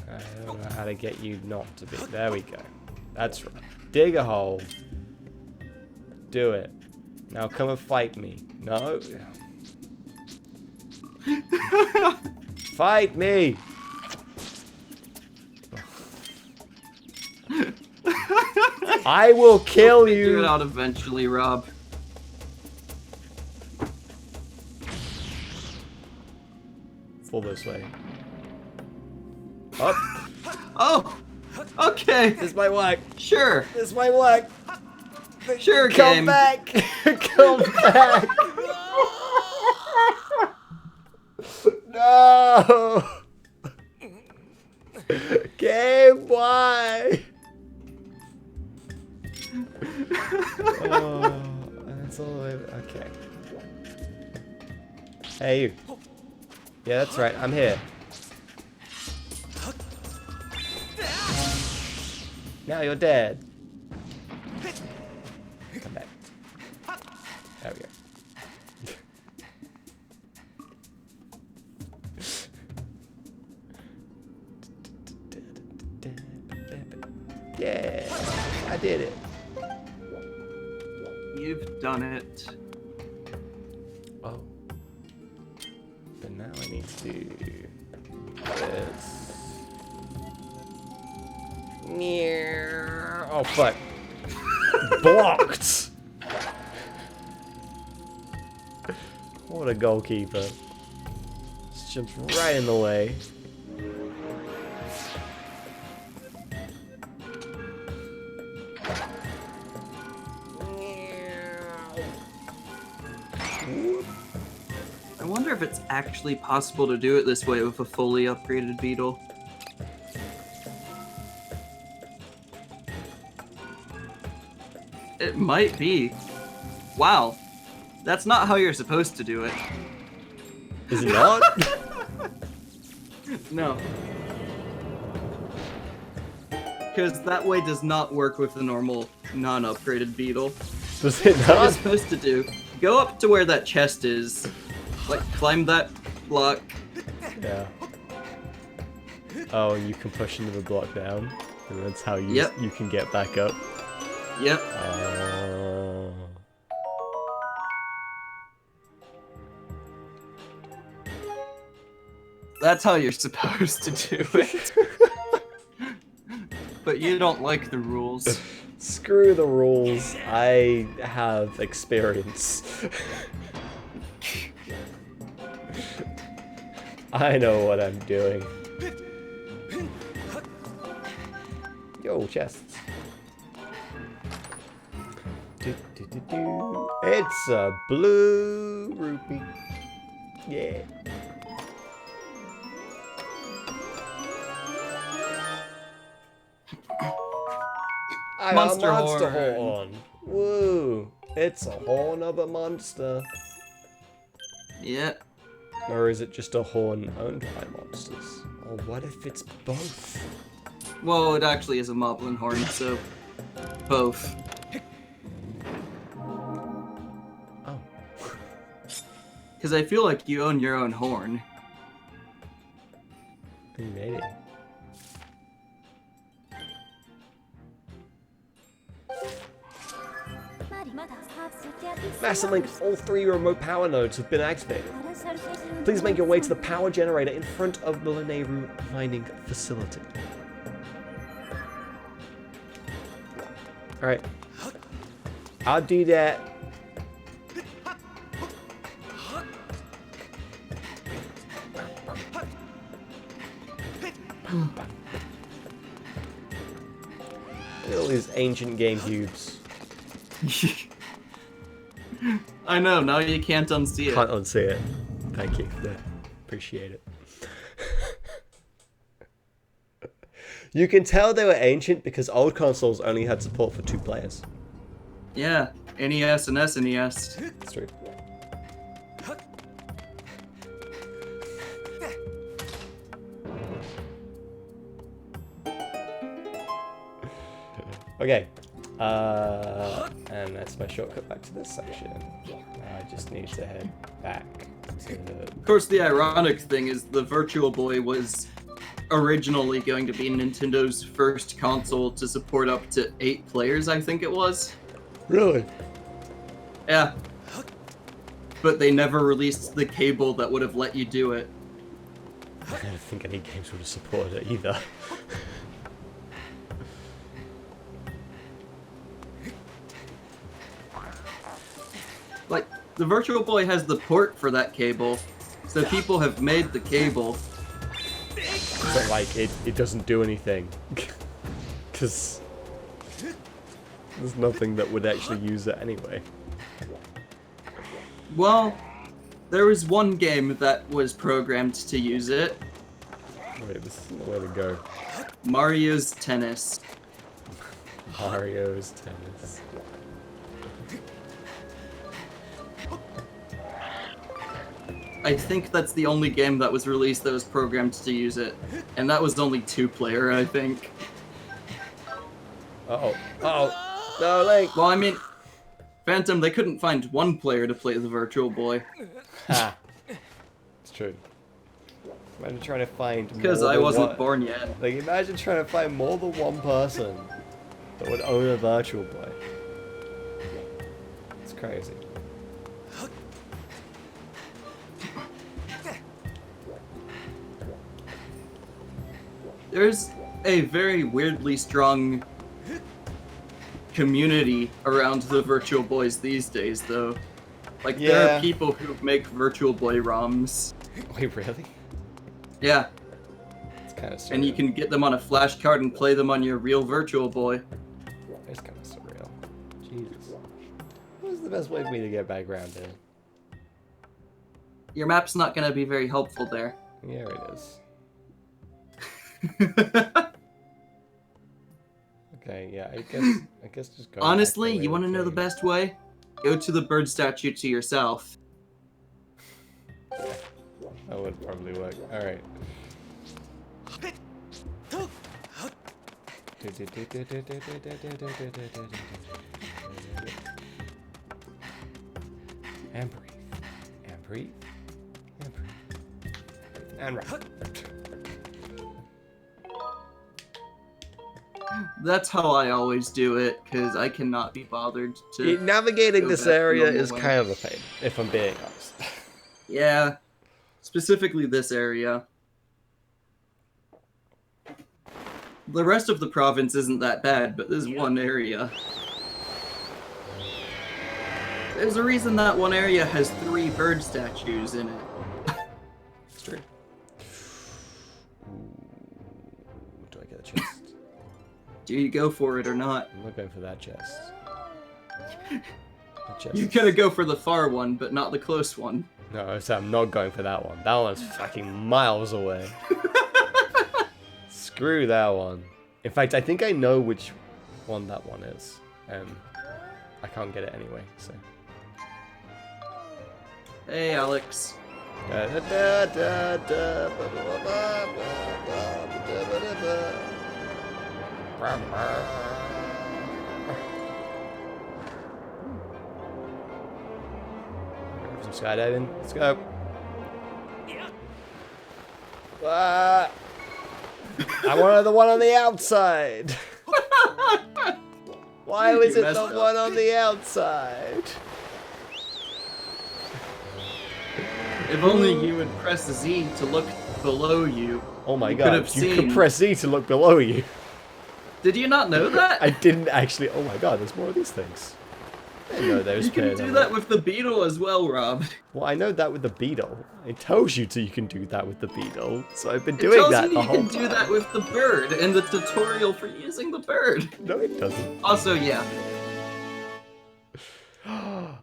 I don't know how to get you not to be. There we go. That's right. Dig a hole. Do it. Now come and fight me. No. Fight me! I will kill You'll figure it you! out eventually, Rob. Fall this way. Up. Oh! Okay! This might work. Sure! This might work. Sure, Come game! back! Come back! No! Game Boy! Oh, that's all okay. Hey, you. Yeah, that's right. I'm here. Now you're dead. Come back. There we go. Yeah, I did it. You've done it. Oh. But now I need to do this. Oh, fuck. Blocked! What a goalkeeper. Just jumps right in the way. I wonder if it's actually possible to do it this way with a fully upgraded Beetle. It might be. Wow. That's not how you're supposed to do it. Is it not? No. Because that way does not work with the normal non-upgraded Beetle. Does it What you're not? supposed to do, go up to where that chest is. Like, climb that block. Yeah. Oh, and you can push into the block down. And that's how you Yep. you can get back up. Yep. That's how you're supposed to do it. But you don't like the rules. Screw the rules. I have experience. I know what I'm doing. Yo, chests. It's a blue rupee. Yeah. I got a Monster monster horn. horn. Woo. It's a horn of a monster. Yeah. Or is it just a horn owned by monsters? Or what if it's both? Well, it actually is a Moblin horn, so both. Oh. Because I feel like you own your own horn. Maybe. Master Link, all 3 remote power nodes have been activated. Please make your way to the power generator in front of the Lineru mining facility. Alright. I'll do that. Look at all these ancient GameCubes. I know, now you can't unsee it. Can't unsee it. Thank you. Yeah, appreciate it. You can tell they were ancient because old consoles only had support for 2 players. Yeah, NES and SNES. That's true. Okay. And that's my shortcut back to this section. I just need to head back to the... Of course, the ironic thing is the Virtual Boy was originally going to be Nintendo's first console to support up to 8 players, I think it was. Really? Yeah. But they never released the cable that would have let you do it. I don't think any games would have supported it either. Like, the Virtual Boy has the port for that cable, so people have made the cable. But like, it doesn't do anything. Because there's nothing that would actually use it anyway. Well, there was one game that was programmed to use it. Wait, this isn't the way to go. Mario's Tennis. Mario's Tennis. I think that's the only game that was released that was programmed to use it. And that was only 2-player, I think. Uh-oh. Uh-oh. No, Link. Well, I mean, Phantom, they couldn't find 1 player to play the Virtual Boy. Ha. It's true. Imagine trying to find Because more I than wasn't one- born yet. Like, imagine trying to find more than one person that would own a Virtual Boy. It's crazy. There's a very weirdly strong community around the Virtual Boys these days, though. Like, there Yeah. are people who make Virtual Boy ROMs. Wait, really? Yeah, It's kind of surreal. and you can get them on a flash card and play them on your real Virtual Boy. It's kind of surreal. Jesus. What is the best way for me to get back around here? Your map's not gonna be very helpful there. Yeah, it is. Okay, yeah, I guess just go. Honestly, you want to know the best way? Go to the bird statue to your south. That would probably work. All right. And breathe. And breathe. And breathe. And right. That's how I always do it, because I cannot be bothered to... Navigating go this back area normal is way. kind of a pain, if I'm being honest. Yeah, specifically this area. The rest of the province isn't that bad, but this one area. There's a reason that one area has 3 bird statues in it. It's true. Ooh, do I get a chest? Do you go for it or not? I'm not going for that chest. That chest You is- gotta go for the far one, but not the close one. No, so I'm not going for that one. That one's fucking miles away. Screw that one. In fact, I think I know which one that one is. I can't get it anyway, so. Hey, Alex. Some skydiving. Let's go. Ah! I wanted the one on the outside. Why was You it the messed up. one on the outside? If only you would press Z to look below you. Oh my You could god, have you could seen- press Z to look below you. Did you not know that? I didn't actually. Oh my god, there's more of these things. I didn't know those You can pairs do on that it. with the beetle as well, Rob. Well, I know that with the beetle. It tells you you can do that with the beetle. So I've been It doing tells that you the you whole can time. do that with the bird in the tutorial for using the bird. No, it doesn't. Also, yeah.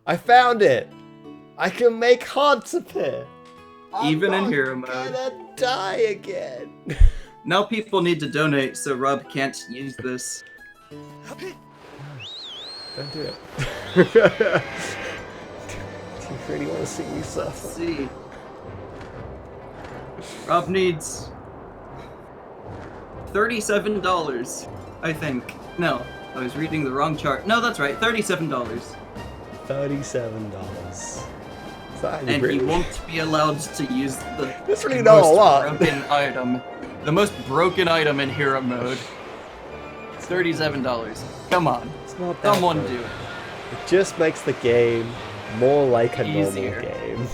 I found it! I can make hearts appear! Even in I'm hero not mode. gonna die again! Now people need to donate so Rob can't use this. Don't do it. Do you really want to see me Let's suffer? see. Rob needs $37, I think. No, I was reading the wrong chart. No, that's right, $37. $37. Is that And really? he won't be allowed to use the That's really not a most lot. broken item. The most broken item in hero mode. It's $37. Come on. It's not that Someone good. do it. It just makes the game more like a Easier. normal game.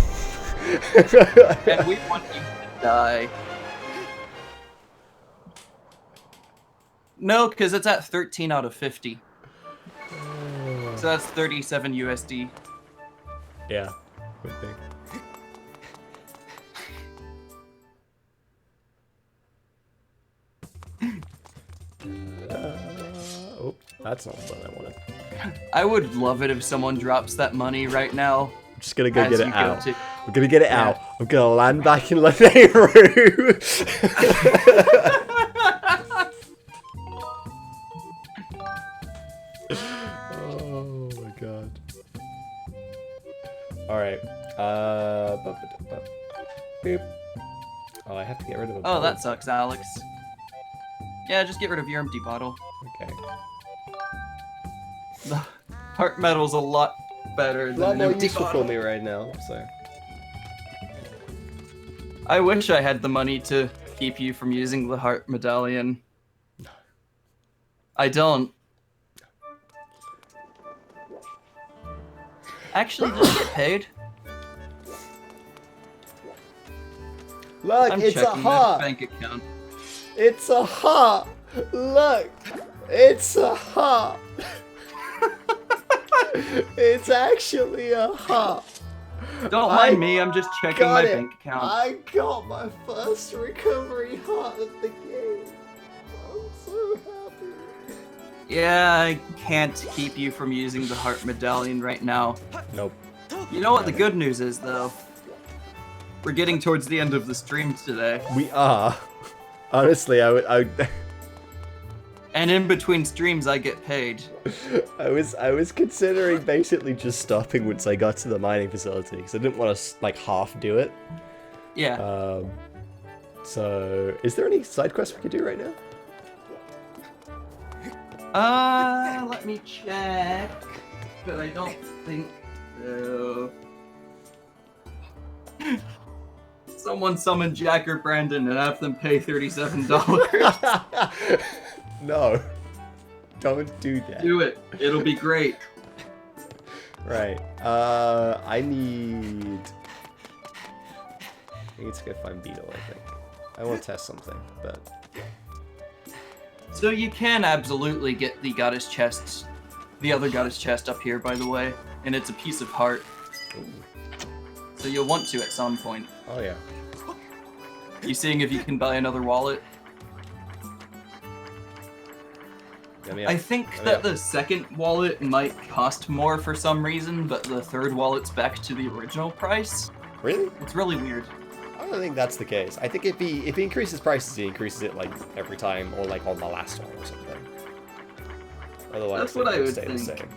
And we want you to die. No, because it's at 13 out of 50. So that's 37 USD. Yeah, would think. Oh, that's not what I wanted. I would love it if someone drops that money right now. I'm just gonna go as get you it go out. to- I'm gonna get it Yeah. out. I'm gonna land back in Lanayru. Oh my god. Alright. Boop. Oh, I have to get rid of a Oh, bottle. that sucks, Alex. Yeah, just get rid of your empty bottle. Okay. The heart metal's a lot better A than lot an more empty useful bottle. for me right now, so. I wish I had the money to keep you from using the heart medallion. No. I don't. Actually, did you get paid? Look, I'm it's a checking my heart! bank account. It's a heart! Look! It's a heart! It's actually a heart! Don't mind me, I'm just checking my bank account. I got my first recovery heart of the game! I'm so happy! Yeah, I can't keep you from using the heart medallion right now. Nope. You know what the good news is, though? We're getting towards the end of the stream today. We are. Honestly, I would And in between streams, I get paid. I was considering basically just stopping once I got to the mining facility because I didn't want to like half do it. Yeah. So is there any side quests we could do right now? Let me check. But I don't think so. Someone summon Jack or Brandon and have them pay $37. No. Don't do that. Do it. It'll be great. Right. I need to go find Beetle, I think. I want to test something, but So you can absolutely get the goddess chest, the other goddess chest up here, by the way, and it's a piece of heart. So you'll want to at some point. oh yeah. You seeing if you can buy another wallet? Let me I up. think Let me that up. the second wallet might cost more for some reason, but the third wallet's back to the original price. Really? It's really weird. I don't think that's the case. I think if he increases prices, he increases it like every time, or like on the last one or something. Otherwise, That's what it I would stay the think. same.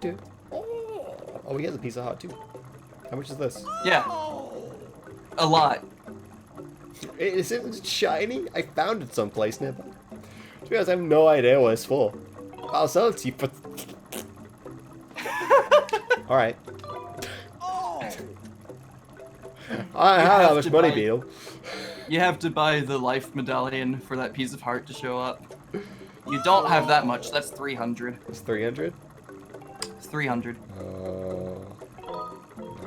Do. Oh, we get the pizza hut too. How much is this? Yeah. A lot. Is it shiny? I found it someplace nearby. To be honest, I have no idea what it's for. I'll sell it to you for. All right. I have have how much to money, buy- Beetle? You have to buy the life medallion for that piece of heart to show up. You don't have that much. That's 300. It's 300. It's 300. No, I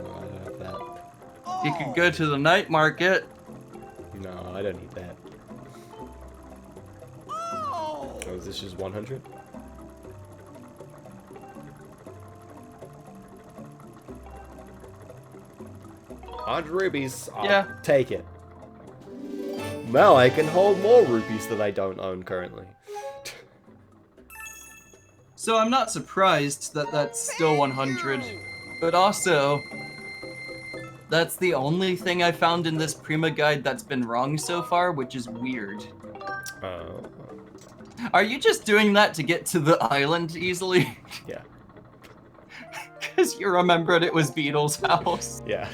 don't have that. You could go to the night market. No, I don't need that. Oh, is this just 100? $100. I'll Yeah. take it. Now I can hold more rupees that I don't own currently. So I'm not surprised that that's still 100. But also, that's the only thing I found in this Prima guide that's been wrong so far, which is weird. Oh. Are you just doing that to get to the island easily? Yeah. Because you remembered it was Beetle's house. Yeah.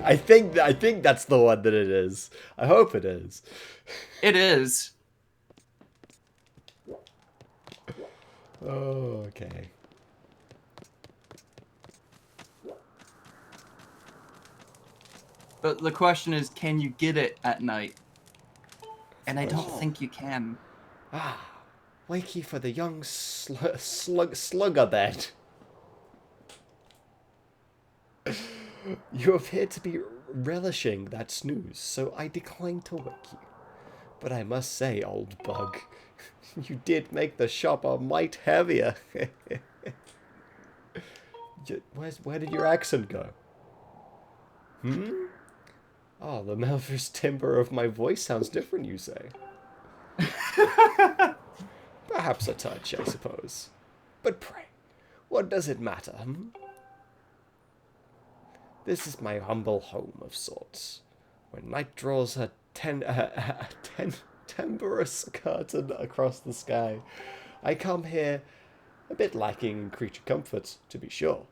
I think that's the one that it is. I hope it is. It is. Oh, okay. But the question is, can you get it at night? And I don't Oh. think you can. Ah, wakey for the young slugger bed. You appear to be relishing that snooze, so I decline to wake you. But I must say, old bug, you did make the shop a mite heavier. Where did your accent go? Hmm? Oh, the malicious timbre of my voice sounds different, you say? Perhaps a touch, I suppose. But pray, what does it matter, hmm? This is my humble home of sorts, where night draws her timbrous curtain across the sky. I come here a bit lacking in creature comforts, to be sure,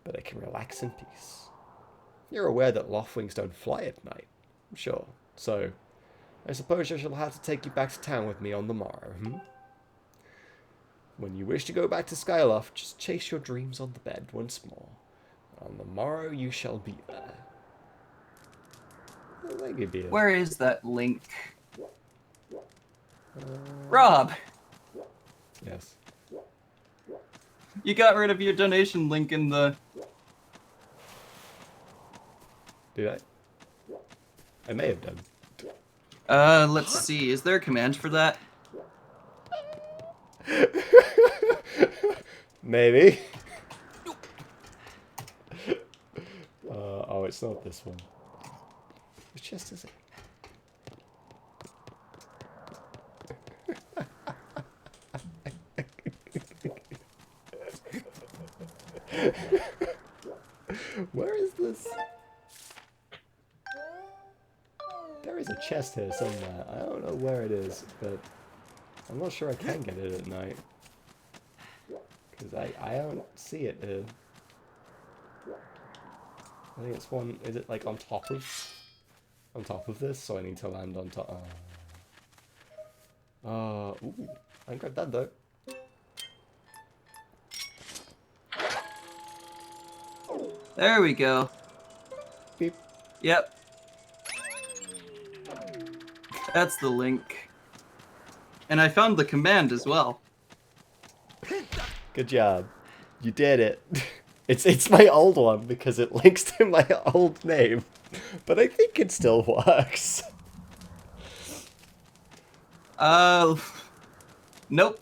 but I can relax in peace. You're aware that Loftwings don't fly at night, I'm sure, so I suppose I shall have to take you back to town with me on the morrow, When you wish to go back to Skyloft, just chase your dreams on the bed once more. On the morrow you shall be there. Where is that link? Rob! Yes. You got rid of your donation link in the... Did I? I may have done. Let's see. Is there a command for that? Maybe. Oh, it's not this one. Which chest is it? Where is this? There is a chest here somewhere. I don't know where it is, but I'm not sure I can get it at night. Because I don't see it here. I think it's one, is it like on top of this? So I need to land on top. Ooh, I grabbed that though. There we go. Beep. Yep. That's the link. And I found the command as well. Good job. You did it. It's my old one because it links to my old name. But I think it still works. Nope.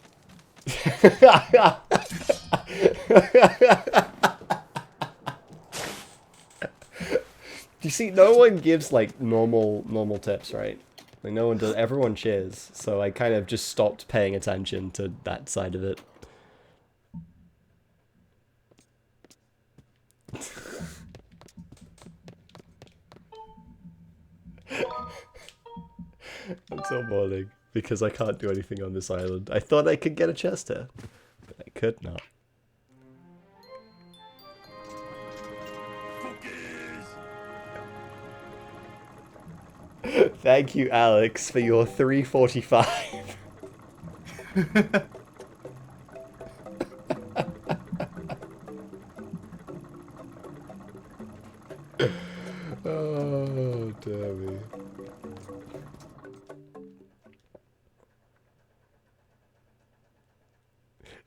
You see, no one gives like normal tips, right? Like no one does. Everyone cheers. So I kind of just stopped paying attention to that side of it. I'm so mourning because I can't do anything on this island. I thought I could get a chest here, but I could not. Thank you, Alex, for your 345. Oh, dear me.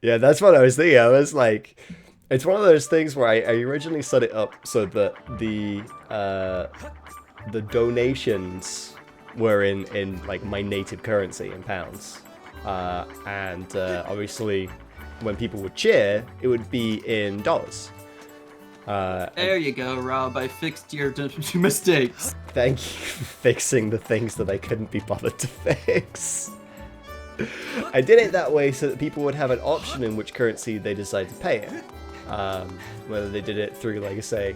Yeah, that's what I was thinking. I was like, it's one of those things where I originally set it up so that the donations were in like my native currency in pounds, and obviously when people would cheer, it would be in dollars. There you go, Rob. I fixed your mistakes. Thank you for fixing the things that I couldn't be bothered to fix. I did it that way so that people would have an option in which currency they decide to pay it. Whether they did it through, like I say,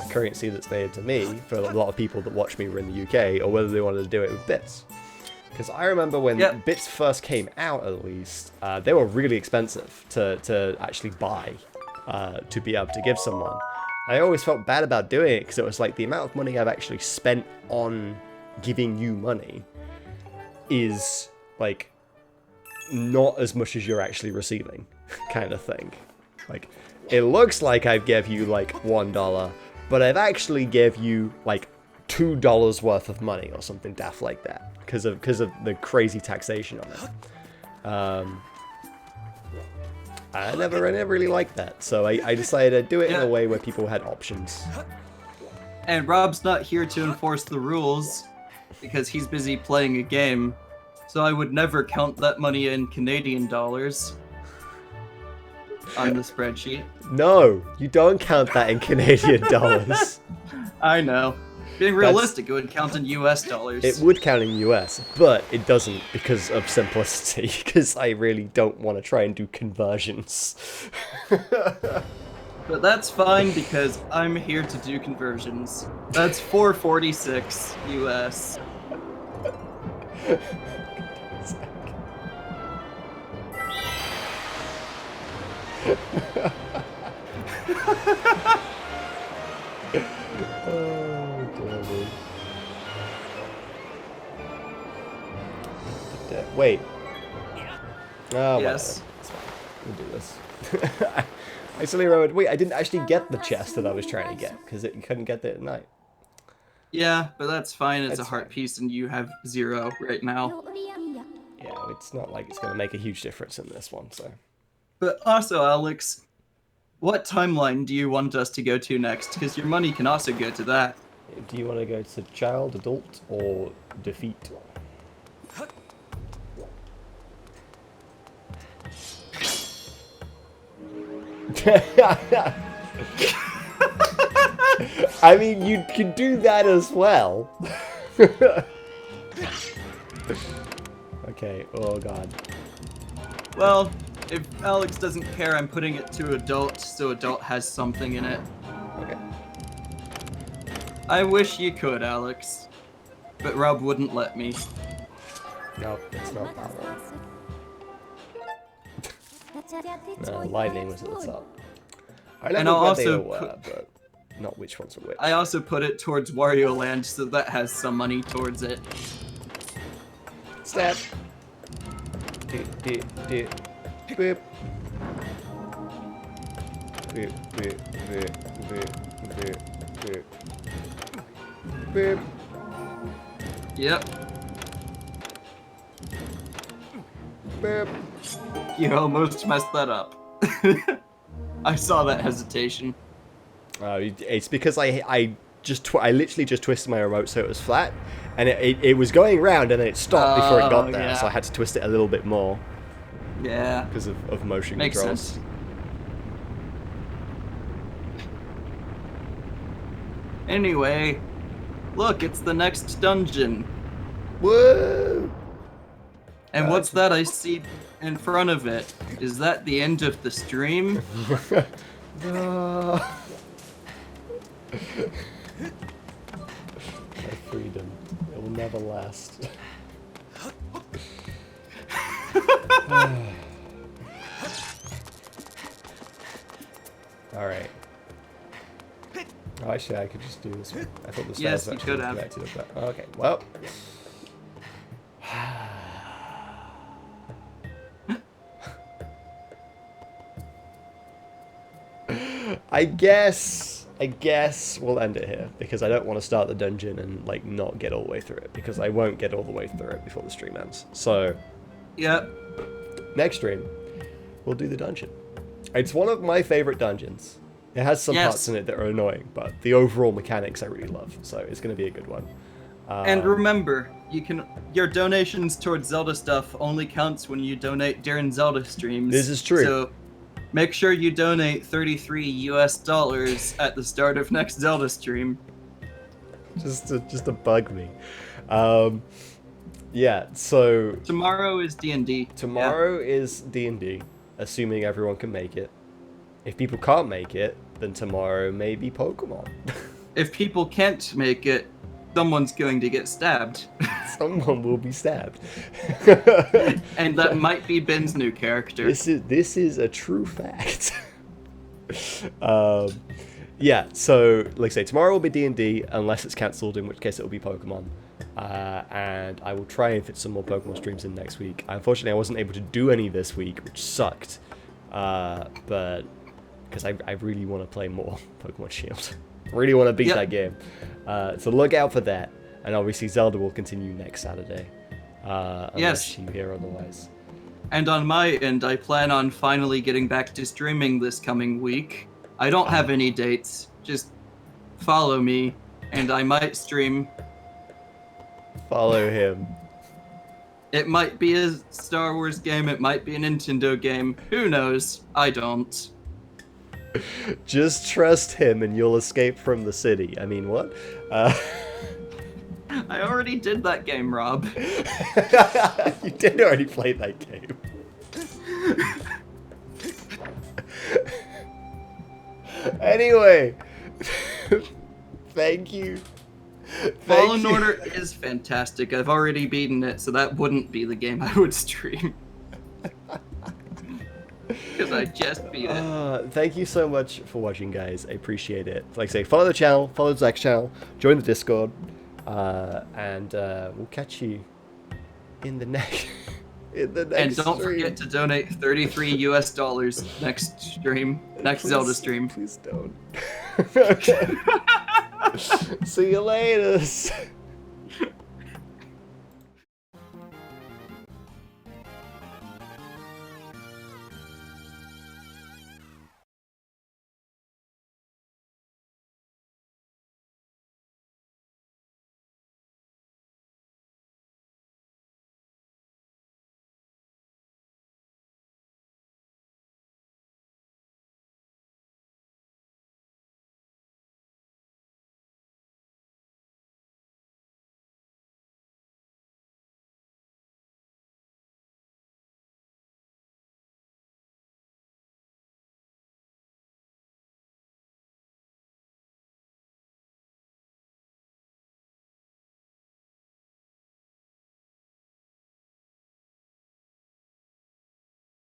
currency that's native to me, for a lot of people that watch me were in the UK, or whether they wanted to do it with bits. Because I remember when bits first came out, at least, they were really expensive to actually buy, to be able to give someone. I always felt bad about doing it, because it was like the amount of money I've actually spent on giving you money is like not as much as you're actually receiving, kind of thing. Like, it looks like I've gave you like $1, but I've actually gave you like $2 worth of money or something daft like that because of the crazy taxation on it. I never really liked that, so I decided to do it in a way where people had options. And Rob's not here to enforce the rules because he's busy playing a game, so I would never count that money in Canadian dollars on the spreadsheet. No, you don't count that in Canadian dollars. I know. Being realistic, it would count in US dollars. It would count in US, but it doesn't because of simplicity, because I really don't want to try and do conversions. But that's fine because I'm here to do conversions. That's 446 US. Oh, dear me. Wait. Oh, Yes. whatever. It's fine. We'll do this. I suddenly remembered, wait, I didn't actually get the chest that I was trying to get, because you couldn't get it at night. Yeah, but that's fine. It's That's a heart fine. piece, and you have 0 right now. Yeah, it's not like it's going to make a huge difference in this one, so. But also, Alex, what timeline do you want us to go to next? Because your money can also go to that. Do you want to go to child, adult, or defeat? I mean, you could do that as well. Okay, oh god. Well, if Alex doesn't care, I'm putting it to adult, so adult has something in it. Okay. I wish you could, Alex. But Rob wouldn't let me. No, it's not that one. No, lightning was at the top. I And know I'll where they also were, but not which ones are which. I also put it towards Wario Land, so that has some money towards it. Stab. Boop. Boop, boop, boop, boop, boop, boop. Boop. Yep, Boop. you almost messed that up. I saw that hesitation. It's because I literally just twisted my remote so it was flat, and it was going round and then it stopped before it got there, yeah. so I had to twist it a little bit more Yeah, because of motion makes controls. sense. Anyway, look, it's the next dungeon. Whoa! And Uh, what's that I see in front of it? Is that the end of the stream? No. My freedom. It will never last. Alright. Oh, actually, I could just do this one. I thought the stairs Yes, you actually could have. connected with that. Okay, well. I guess we'll end it here, because I don't want to start the dungeon and like not get all the way through it, because I won't get all the way through it before the stream ends. So Yep. next stream, we'll do the dungeon. It's one of my favorite dungeons. It has some Yes. parts in it that are annoying, but the overall mechanics I really love, so it's going to be a good one. And remember, your donations towards Zelda stuff only counts when you donate during Zelda streams. This is true. So make sure you donate $33 US at the start of next Zelda stream. just to bug me. Yeah, so Tomorrow is D&D. tomorrow is D&D, assuming everyone can make it. If people can't make it, then tomorrow may be Pokemon. If people can't make it, someone's going to get stabbed. Someone will be stabbed. And that might be Ben's new character. This is a true fact. Yeah, so like I say, tomorrow will be D&D unless it's cancelled, in which case it will be Pokemon. And I will try and fit some more Pokemon streams in next week. Unfortunately, I wasn't able to do any this week, which sucked. But because I really want to play more Pokemon Shield. Really want to beat that game. So look out for that. And obviously Zelda will continue next Saturday. Unless you hear otherwise. And on my end, I plan on finally getting back to streaming this coming week. I don't have any dates. Just follow me, and I might stream. Follow him. It might be a Star Wars game, it might be a Nintendo game. Who knows? I don't. Just trust him and you'll escape from the city. I mean, what? I already did that game, Rob. You did already play that game. Anyway, thank you Fallen Order is fantastic. I've already beaten it, so that wouldn't be the game I would stream. Because I just beat it. Thank you so much for watching, guys. I appreciate it. Like I say, follow the channel, follow Zach's channel, join the Discord, and we'll catch you in the next And don't forget to donate $33 next stream, next Zelda stream. Please don't. Okay. See you later.